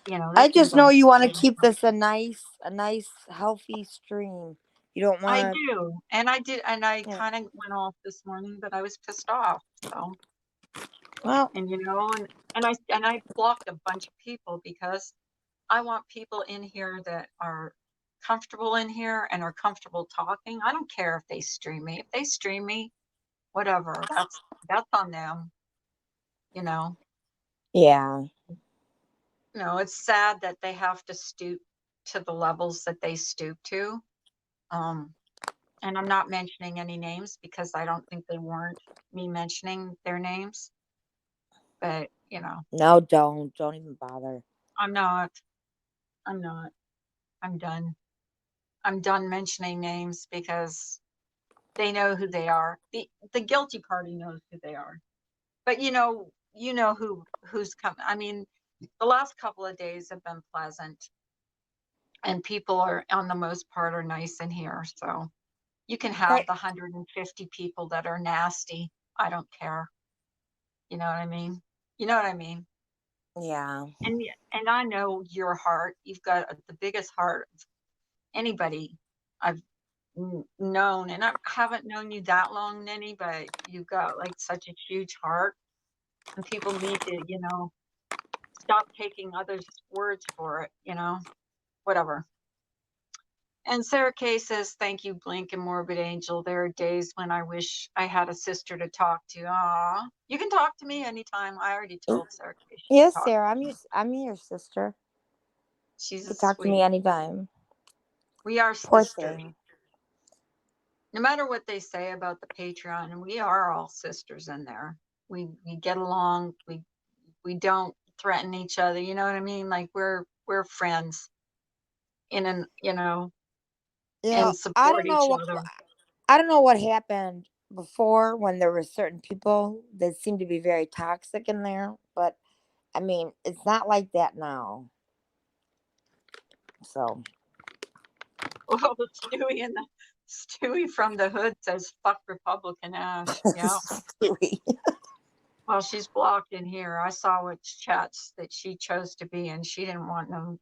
they I can just go. know you want to keep this a nice, healthy stream. You don't I want do. And I did. And I to, yeah. kind of went off this morning, but I was pissed off. So, Well, and I blocked a bunch of people because I want people in here that are comfortable in here and are comfortable talking. I don't care if they stream me. If they stream me, whatever. That's on them. You know. yeah. It's sad that they have to stoop to the levels that they stoop to. And I'm not mentioning any names because I don't think they warrant me mentioning their names. But, No, don't even bother. I'm not. I'm not. I'm done. I'm done mentioning names because they know who they are. The guilty party knows who they are. But who's come. I mean, the last couple of days have been pleasant, and people are on the most part are nice in here. So you can have Right. the 150 people that are nasty. I don't care. You know what I mean? You know what I mean? Yeah. And I know your heart. You've got the biggest heart of anybody I've known, and I haven't known you that long, Ninny, but you've got like such a huge heart, and people need to, stop taking others' words for it, whatever. And Sarah Kay says, thank you, Blink and Morbid Angel. There are days when I wish I had a sister to talk to. Aw, you can talk to me anytime. I already told Sarah Kay she can Yes, talk. Sarah. I'm your sister. She's You a can talk to me sweet. anytime. We are Poor sisters. thing. No matter what they say about the Patreon, and we are all sisters in there. We get along. We don't threaten each other. You know what I mean? Like we're friends and I support don't know each what other. I don't know what happened before when there were certain people that seemed to be very toxic in there, but I mean, it's not like that now. So, Well, Stewie from the hood says fuck Republican Ash. Yeah. Well, she's blocked in here. I saw which chats that she chose to be in. She didn't want no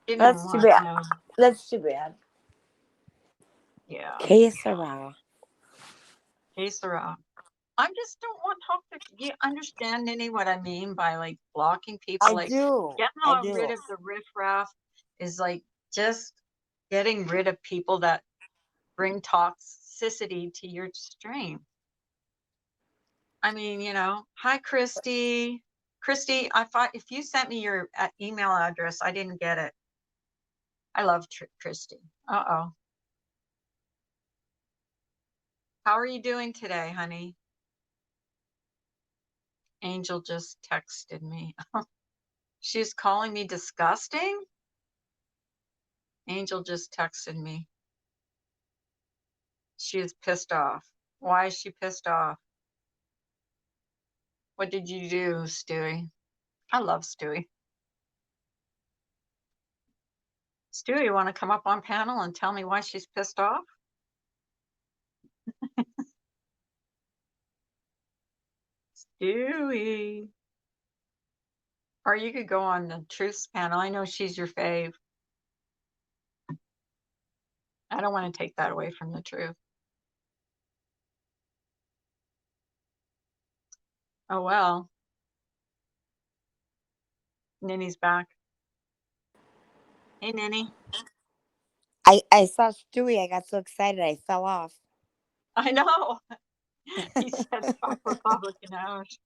she didn't that's too want bad. no That's too bad. yeah. Que sera. Hey Sarah. I just don't want toxic. You understand any what I mean by like blocking people? I Like do. getting I rid do. of the riffraff is like just getting rid of people that bring toxicity to your stream. I mean, hi, Christy. Christy, if you sent me your email address, I didn't get it. I love Christy. Uh-oh. How are you doing today, honey? Angel just texted me. She's calling me disgusting? Angel just texted me. She is pissed off. Why is she pissed off? What did you do, Stewie? I love Stewie. Stewie, you want to come up on panel and tell me why she's pissed off? Stewie. Or you could go on the Truth's panel. I know she's your fave. I don't want to take that away from the Truth. Oh, well. Ninny's back. Hey, Ninny. I saw Stewie. I got so excited I fell off. I know. He said, fuck Republican Ash.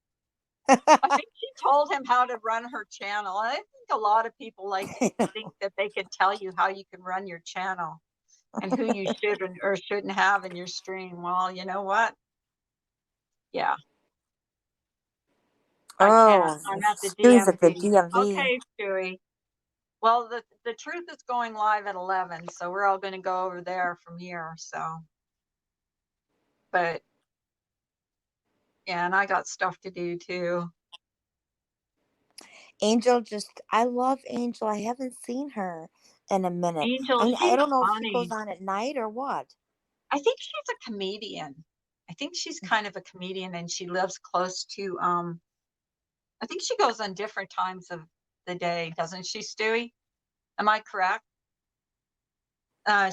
I think she told him how to run her channel. I think a lot of people think that they could tell you how you can run your channel and who you should or shouldn't have in your stream. Well, you know what? Yeah. I can't. I'm at the Stewie's at the DMV. DMV. Okay, Stewie. Well, the Truth is going live at 11, so we're all going to go over there from here. So, but yeah, and I got stuff to do too. Angel I love Angel. I haven't seen her in a minute. Angel, I don't know if she funny. goes on at night or what. I think she's a comedian. I think she's kind of a comedian, and she lives close to I think she goes on different times of the day, doesn't she, Stewie? Am I correct?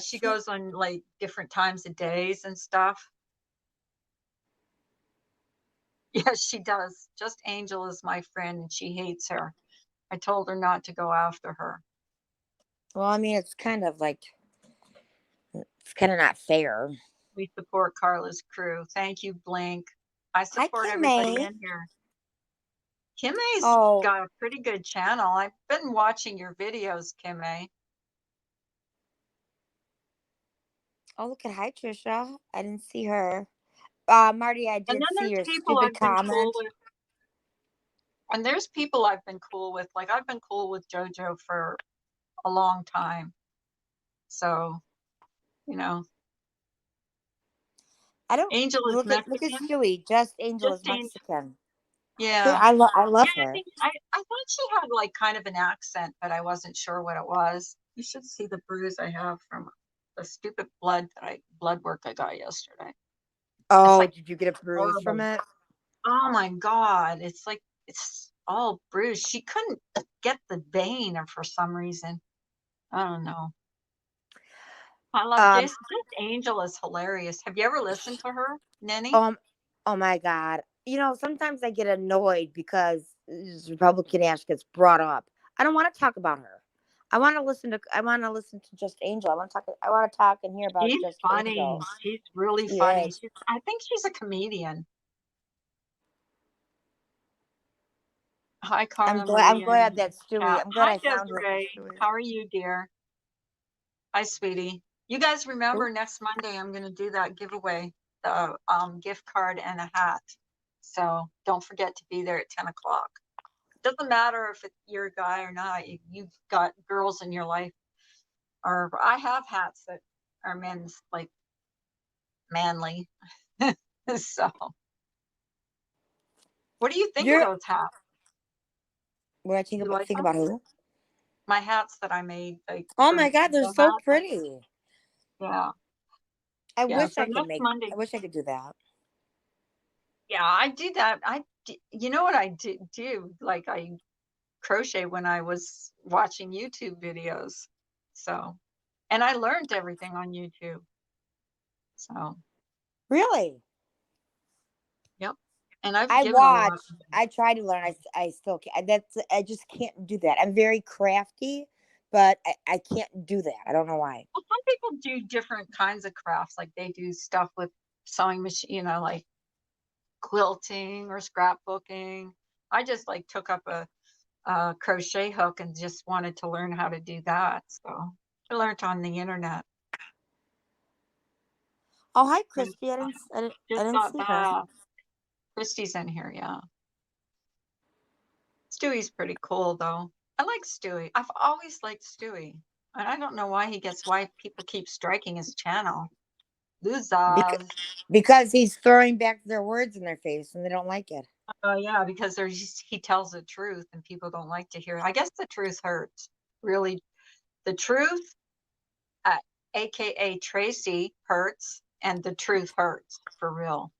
She goes on like different times of days and stuff. Yes, she does. Just Angel is my friend, and she hates her. I told her not to go after her. Well, I mean, it's kind of not fair. We support Carla's crew. Thank you, Blink. I support everybody in here. Kimme's got a pretty good channel. I've been watching your videos, Kimme. Oh, look at hi, Trisha. I didn't see her. Marty, I did see your stupid comment. And there's people I've been cool with. Like, I've been cool with JoJo for a long time. So, I don't. Angel is Mexican. Look at Stewie. Just Angel is Mexican. Yeah. I love her. I thought she had like kind of an accent, but I wasn't sure what it was. You should see the bruise I have from the stupid blood work I got yesterday. Oh, did you get a bruise from it? Oh my God. It's all bruised. She couldn't get the vein for some reason. I don't know. I love this Angel is hilarious. Have you ever listened to her, Ninny? Oh my God. Sometimes I get annoyed because Republican Ash gets brought up. I don't want to talk about her. I want to listen to just Angel. I want to talk and hear about She's just funny. Angel. She's really funny. I think she's a comedian. Hi, Carla. I'm glad that Stewie. I'm glad Hi, I found Desiree. her. How are you, dear? Hi, sweetie. You guys remember next Monday I'm going to do that giveaway, the gift card and a hat. So don't forget to be there at 10 o'clock. Doesn't matter if you're a guy or not. You've got girls in your life. Or I have hats that are men's, like manly. So what do you think of those hats? What I think about who? My hats that I made. Oh my God, they're so pretty. Yeah. I wish I could do that. Yeah, I do that. You know what I do? Like, I crochet when I was watching YouTube videos. So, and I learned everything on YouTube. So. Really? Yep. And I try to learn. I still can't. I just can't do that. I'm very crafty, but I can't do that. I don't know why. Well, some people do different kinds of crafts. Like they do stuff with sewing machine, like quilting or scrapbooking. I just like took up a crochet hook and just wanted to learn how to do that. So I learned on the internet. Oh, hi, And Christy. I just didn't got see her. back. Christy's in here, yeah. Stewie's pretty cool though. I like Stewie. I've always liked Stewie. And I don't know why people keep striking his channel. Losers. Because he's throwing back their words in their face and they don't like it. Oh yeah, because he tells the truth and people don't like to hear it. I guess the truth hurts. Really, the truth, aka Tracy, hurts, and the truth hurts for real.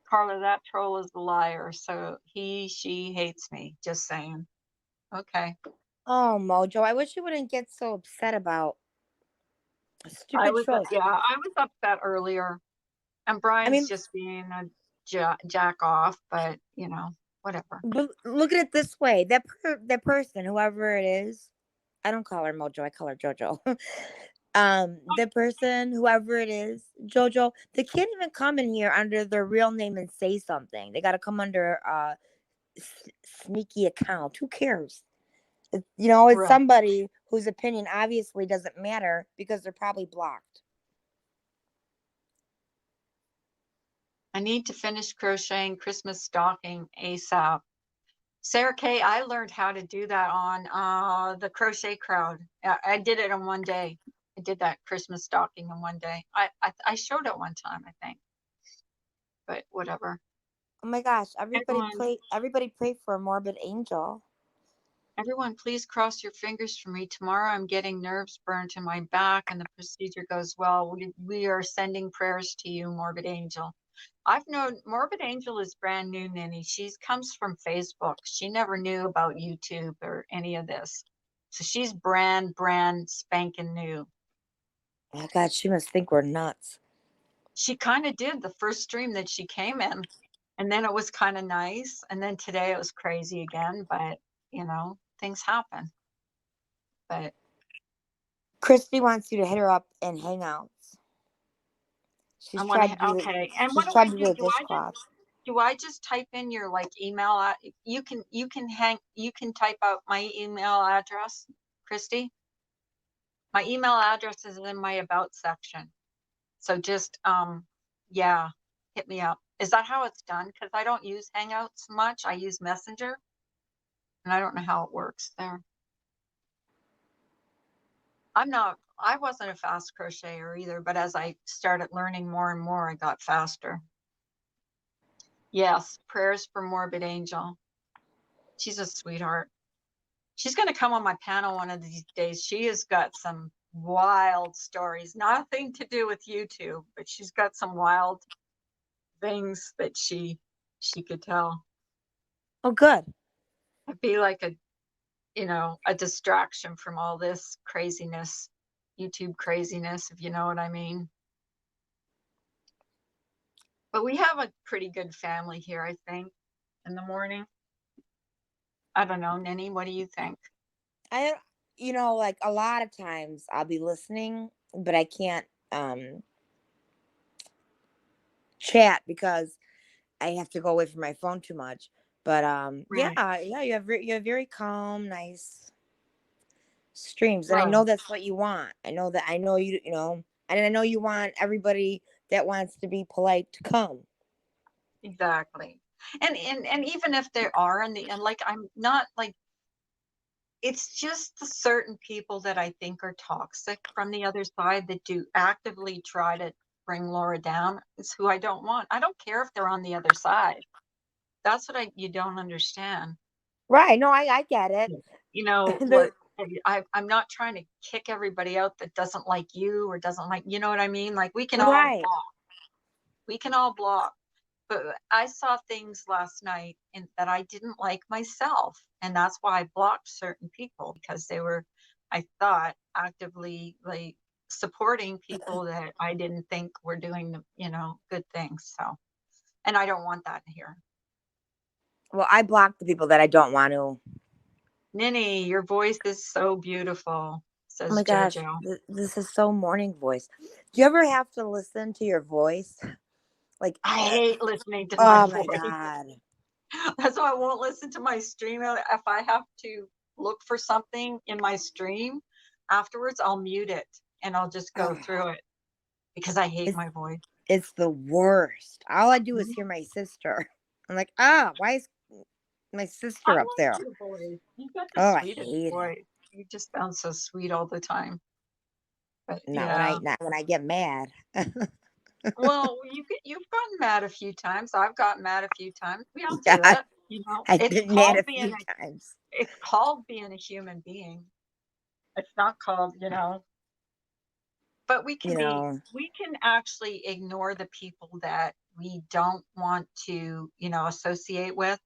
Carla, that troll is a liar. So she hates me. Just saying. Okay. Oh, Mojo, I wish you wouldn't get so upset about stupid trolls. I was upset earlier, and Brian's just being a jack off, but you know, whatever. But look at it this way: that person, whoever it is, I don't call her Mojo, I call her JoJo. The person, whoever it is, JoJo, they can't even come in here under their real name and say something. They got to come under sneaky account. Who cares? You know, it's somebody whose opinion obviously doesn't matter because they're probably blocked. I need to finish crocheting Christmas stocking ASAP. Sarah Kay, I learned how to do that on the Crochet Crowd. I did it in one day. I did that Christmas stocking in one day. I showed it one time, I think. But whatever. Oh my gosh, everybody pray for a Morbid Angel. Everyone, please cross your fingers for me. Tomorrow I'm getting nerves burnt in my back and the procedure goes well. We are sending prayers to you, Morbid Angel. I've known Morbid Angel is brand new, Ninny. She comes from Facebook. She never knew about YouTube or any of this. So she's brand spanking new. Oh God, she must think we're nuts. She kind of did the first stream that she came in. And then it was kind of nice. And then today it was crazy again. But, you know, things happen. But Christy wants you to hit her up in Hangouts. She's tried to do okay. And what she's tried do to do a dishcloth. Do I just type in your like email? You can type out my email address, Christy. My email address is in my about section. So just yeah, hit me up. Is that how it's done? Because I don't use Hangouts much. I use Messenger, and I don't know how it works there. I wasn't a fast crocheter either, but as I started learning more and more, I got faster. Yes, prayers for Morbid Angel. She's a sweetheart. She's going to come on my panel one of these days. She has got some wild stories, nothing to do with YouTube, but she's got some wild things that she could tell. Oh, good. It'd be like a distraction from all this craziness, YouTube craziness, if you know what I mean. But we have a pretty good family here, I think, in the morning. I don't know, Ninny, what do you think? Like a lot of times I'll be listening, but I can't chat because I have to go away from my phone too much. But yeah, you have very calm, nice streams, and I know that's what you want. I know you know, and I know you want everybody that wants to be polite to come. Exactly. And even if there are and like I'm not like, it's just the certain people that I think are toxic from the other side that do actively try to bring Laura down. It's who I don't want. I don't care if they're on the other side. That's what you don't understand. Right. No, I get it. You know, I'm not trying to kick everybody out that doesn't like you or doesn't like, you know what I mean? Like we can all block. We can all block. But I saw things last night that I didn't like myself. And that's why I blocked certain people, because they were, I thought, actively like supporting people that I didn't think were doing the, good things. So, and I don't want that here. Well, I block the people that I don't want to. Ninny, your voice is so beautiful, says oh my JoJo. Gosh, this is so morning voice. Do you ever have to listen to your voice? Like, I hate listening to my oh my voice. God. That's why I won't listen to my stream. If I have to look for something in my stream afterwards, I'll mute it and I'll just go Oh, through it because I hate it's, my voice. it's the worst. All I do is Mhm. hear my sister. I'm like, why is my I sister up like there? your voice. You got the Oh, I sweetest hate it. voice. You just sound so sweet all the time. But Not yeah. when I get mad. Well, you've gotten mad a few times. I've gotten mad a few times. We all Yeah, do it. You know, I've been mad a few times. it's called being a human being. It's not called, but we You know, can actually ignore the people that we don't want to, associate with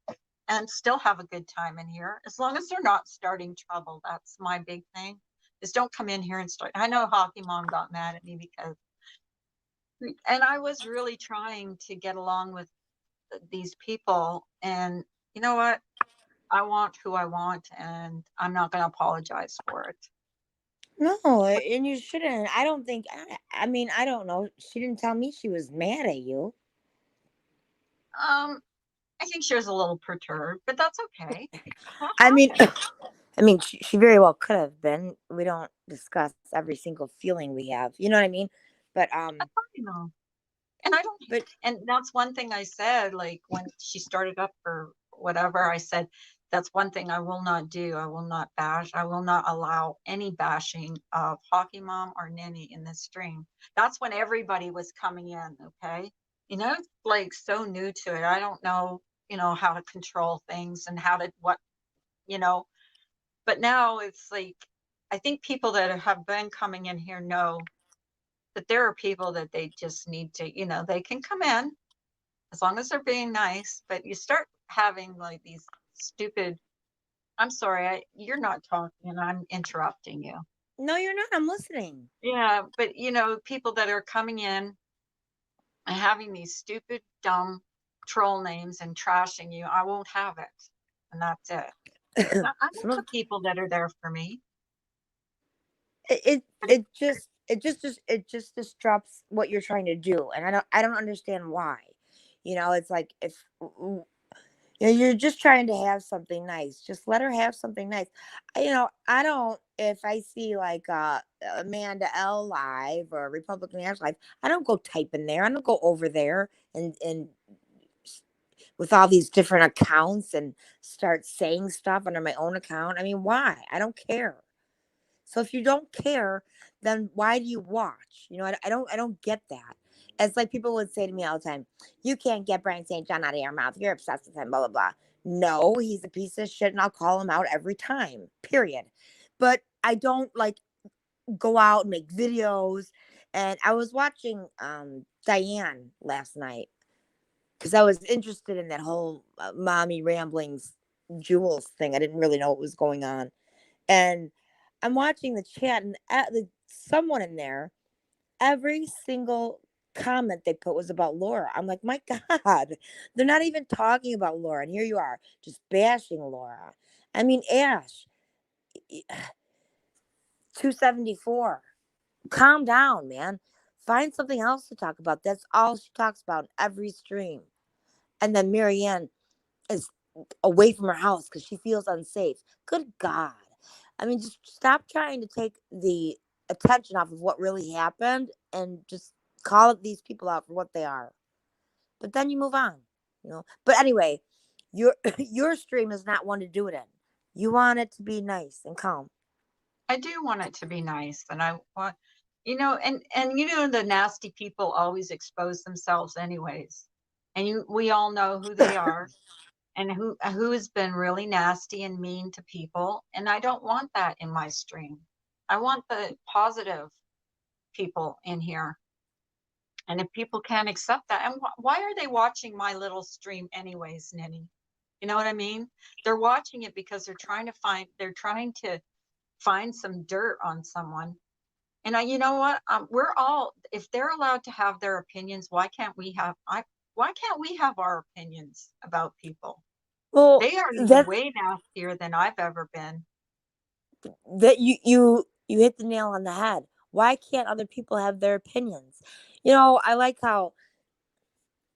and still have a good time in here as long as they're not starting trouble. That's my big thing, is don't come in here and start. I know Hockey Mom got mad at me because and I was really trying to get along with these people, and you know what, I want who I want and I'm not going to apologize for it. no, and you shouldn't. I don't think. I mean, I don't know. She didn't tell me she was mad at you. um I think she was a little perturbed, but that's okay. That I mean, happens. she very well could have been. We don't discuss every single feeling we have. You know what I mean? But That's fine, and I don't, but and that's one thing I said, like when she started up or whatever, I said, that's one thing I will not do. I will not bash. I will not allow any bashing of Hockey Mom or Ninny in this stream. That's when everybody was coming in. Okay. It's like so new to it. I don't know, how to control things and you know, but now it's like, I think people that have been coming in here know that there are people that they just need to, they can come in as long as they're being nice, but you start having like these stupid, I'm sorry, you're not talking and I'm interrupting you. no, you're not. I'm listening. Yeah, but people that are coming in and having these stupid, dumb troll names and trashing you, I won't have it. And that's it. I Some want of the people that are there for me. it, it But it just disrupts what you're trying to do, and I don't understand why. It's like if you're just trying to have something nice, just let her have something nice. I don't, if I see like Amanda L live or Republican Ash live, I don't go type in there. I don't go over there and with all these different accounts and start saying stuff under my own account. I mean, why? I don't care. So if you don't care, then why do you watch? I don't get that. It's like people would say to me all the time, you can't get Brian St. John out of your mouth. You're obsessed with him, blah, blah, blah. No, he's a piece of shit and I'll call him out every time, period. But I don't like go out and make videos. And I was watching Diane last night because I was interested in that whole mommy ramblings Jules thing. I didn't really know what was going on. And I'm watching the chat, and someone in there, every single comment they put was about Laura. I'm like, my God, they're not even talking about Laura. And here you are, just bashing Laura. I mean, Ash, 274. Calm down, man. Find something else to talk about. That's all she talks about in every stream. And then Marianne is away from her house because she feels unsafe. Good God. I mean, just stop trying to take the attention off of what really happened and just call these people out for what they are. But then you move on. But anyway, your your stream is not one to do it in. You want it to be nice and calm. I do want it to be nice, and I want, and the nasty people always expose themselves anyways, and we all know who they are, and who has been really nasty and mean to people, and I don't want that in my stream. I want the positive people in here, and if people can't accept that, and why are they watching my little stream anyways, Ninny? You know what I mean? They're watching it because they're trying to find some dirt on someone. And you know what? We're all, if they're allowed to have their opinions, why can't we have our opinions about people? Well, They are that way nastier than I've ever been. that you hit the nail on the head. Why can't other people have their opinions? I like how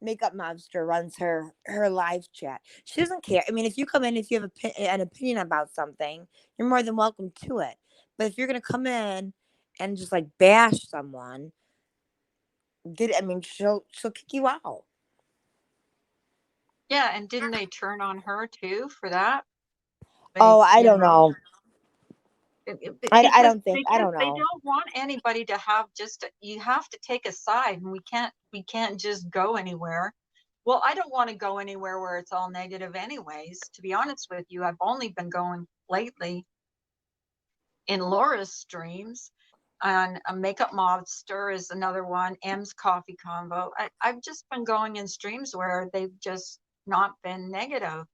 Makeup Mobster runs her live chat. She doesn't care. I mean, if you come in, if you have an opinion about something, you're more than welcome to it. But if you're gonna come in and just like bash someone, she'll kick you out. Yeah, and didn't they turn on her too for that? Oh, Like, I you don't know, know. I because don't think. I because don't they know. don't want anybody to have you have to take a side, and we can't just go anywhere. Well, I don't want to go anywhere where it's all negative anyways, to be honest with you. I've only been going lately in Laura's streams, and a Makeup Mobster is another one, M's Coffee Combo. I've just been going in streams where they've just not been negative.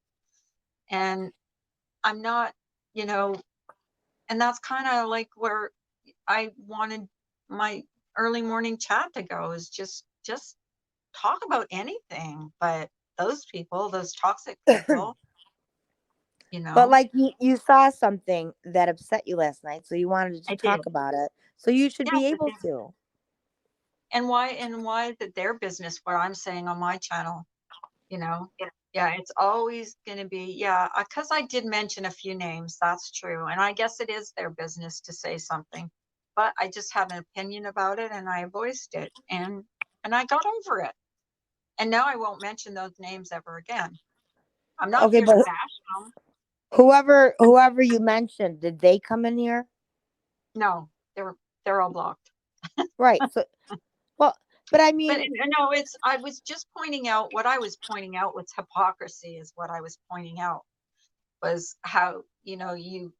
And I'm not, you know, and that's kind of like where I wanted my early morning chat to go, is just talk about anything. But those people, those toxic people, you But know, like you saw something that upset you last night, so you wanted to I did. talk about it. So you should Yes, be I able did. to. And why is it their business what I'm saying on my channel, you know? Yeah, it's always going to be, yeah, because I did mention a few names, that's true. And I guess it is their business to say something, but I just had an opinion about it and I voiced it, and I got over it. And now I won't mention those names ever again. I'm not Okay, here to but bash them. whoever you mentioned, did they come in here? No, they're all blocked. Right. So, well, but I But mean, no, I was just pointing out what I was pointing out was hypocrisy, is what I was pointing out, was how, you know, you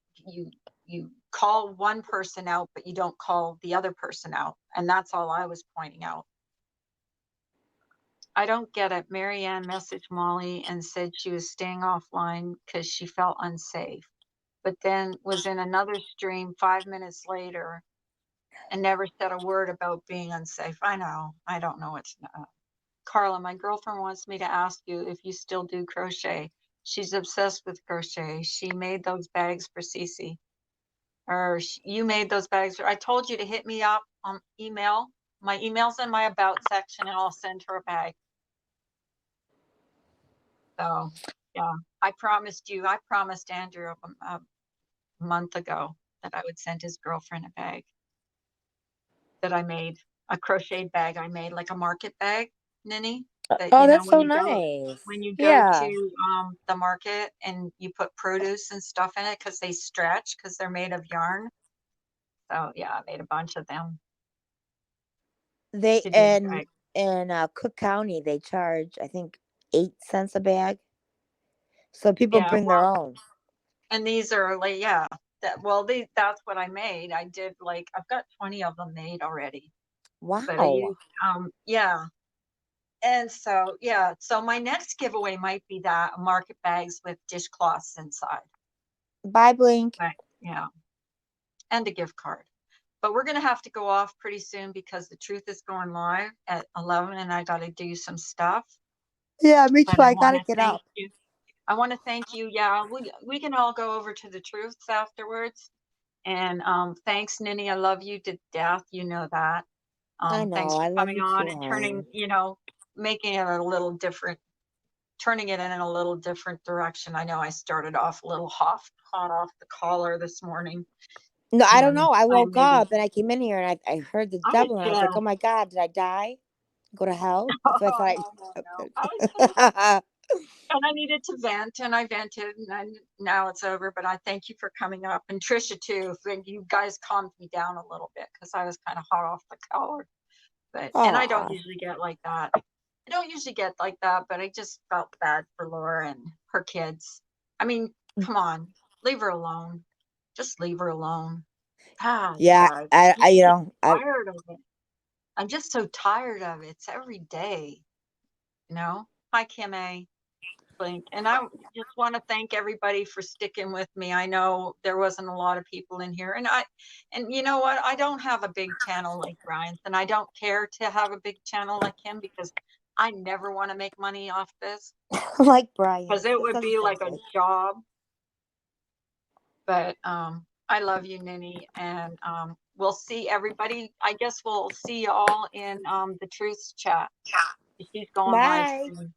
call one person out, but you don't call the other person out. And that's all I was pointing out. I don't get it. Marianne messaged Molly and said she was staying offline because she felt unsafe, but then was in another stream 5 minutes later and never said a word about being unsafe. I know. I don't know what's Carla, my girlfriend wants me to ask you if you still do crochet. She's obsessed with crochet. She made those bags for Cece. Or you made those bags. I told you to hit me up on email. My email's in my about section, and I'll send her a bag. So, yeah, I promised Andrew a month ago that I would send his girlfriend a bag that I made, a crocheted bag I made, like a market bag, Ninny. That, oh, you know, that's so nice. when you go Yeah. to the market and you put produce and stuff in it, because they stretch, because they're made of yarn. So yeah, I made a bunch of them. They To do the and bag. in Cook County they charge, I think, 8 cents a bag. So people Yeah, bring their own. and these are like, yeah, that's what I made. I did, like, I've got 20 of them made already. But I Wow. used yeah. And so yeah, so my next giveaway might be that market bags with dishcloths inside. Bye, Blink. But yeah, and a gift card. But we're gonna have to go off pretty soon because the truth is going live at 11, and I got to do some stuff. Yeah, me But too. I gotta get up. I want to thank you. Yeah, we can all go over to the truths afterwards. And thanks, Ninny. I love you to death. You know that. I Thanks know. for I love coming you on too, and hon. making it a little different, turning it in a little different direction. I know I started off a little hot off the collar this morning. No, I don't And know. I woke maybe up and I came in here and I heard the I was devil and I was like, oh my God, did I die? Go to hell? oh, So I thought no. I was I and I needed to vent, and I vented, and now it's over. But I thank you for coming up, and Trisha too. Think you guys calmed me down a little bit because I was kind of hot off the collar. But and I don't Aw. usually get like that. I don't usually get like that, but I just felt bad for Laura and her kids. I mean, come on, leave her alone. Just leave her alone. Ah, you Yeah, guys, I I'm you so know, I tired of it. I'm just so tired of it. It's every day, you know. Hi, Kim A. Blink. And I just want to thank everybody for sticking with me. I know there wasn't a lot of people in here, and you know what? I don't have a big channel like Brian's, and I don't care to have a big channel like him because I never want to make money off this, like Brian. because it would be like a job. But I love you, Ninny, and we'll see everybody. I guess we'll see you all in the Truths chat. He's going live Bye. soon.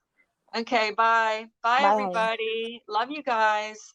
Okay, bye. Bye, Bye, honey. everybody. Love you guys.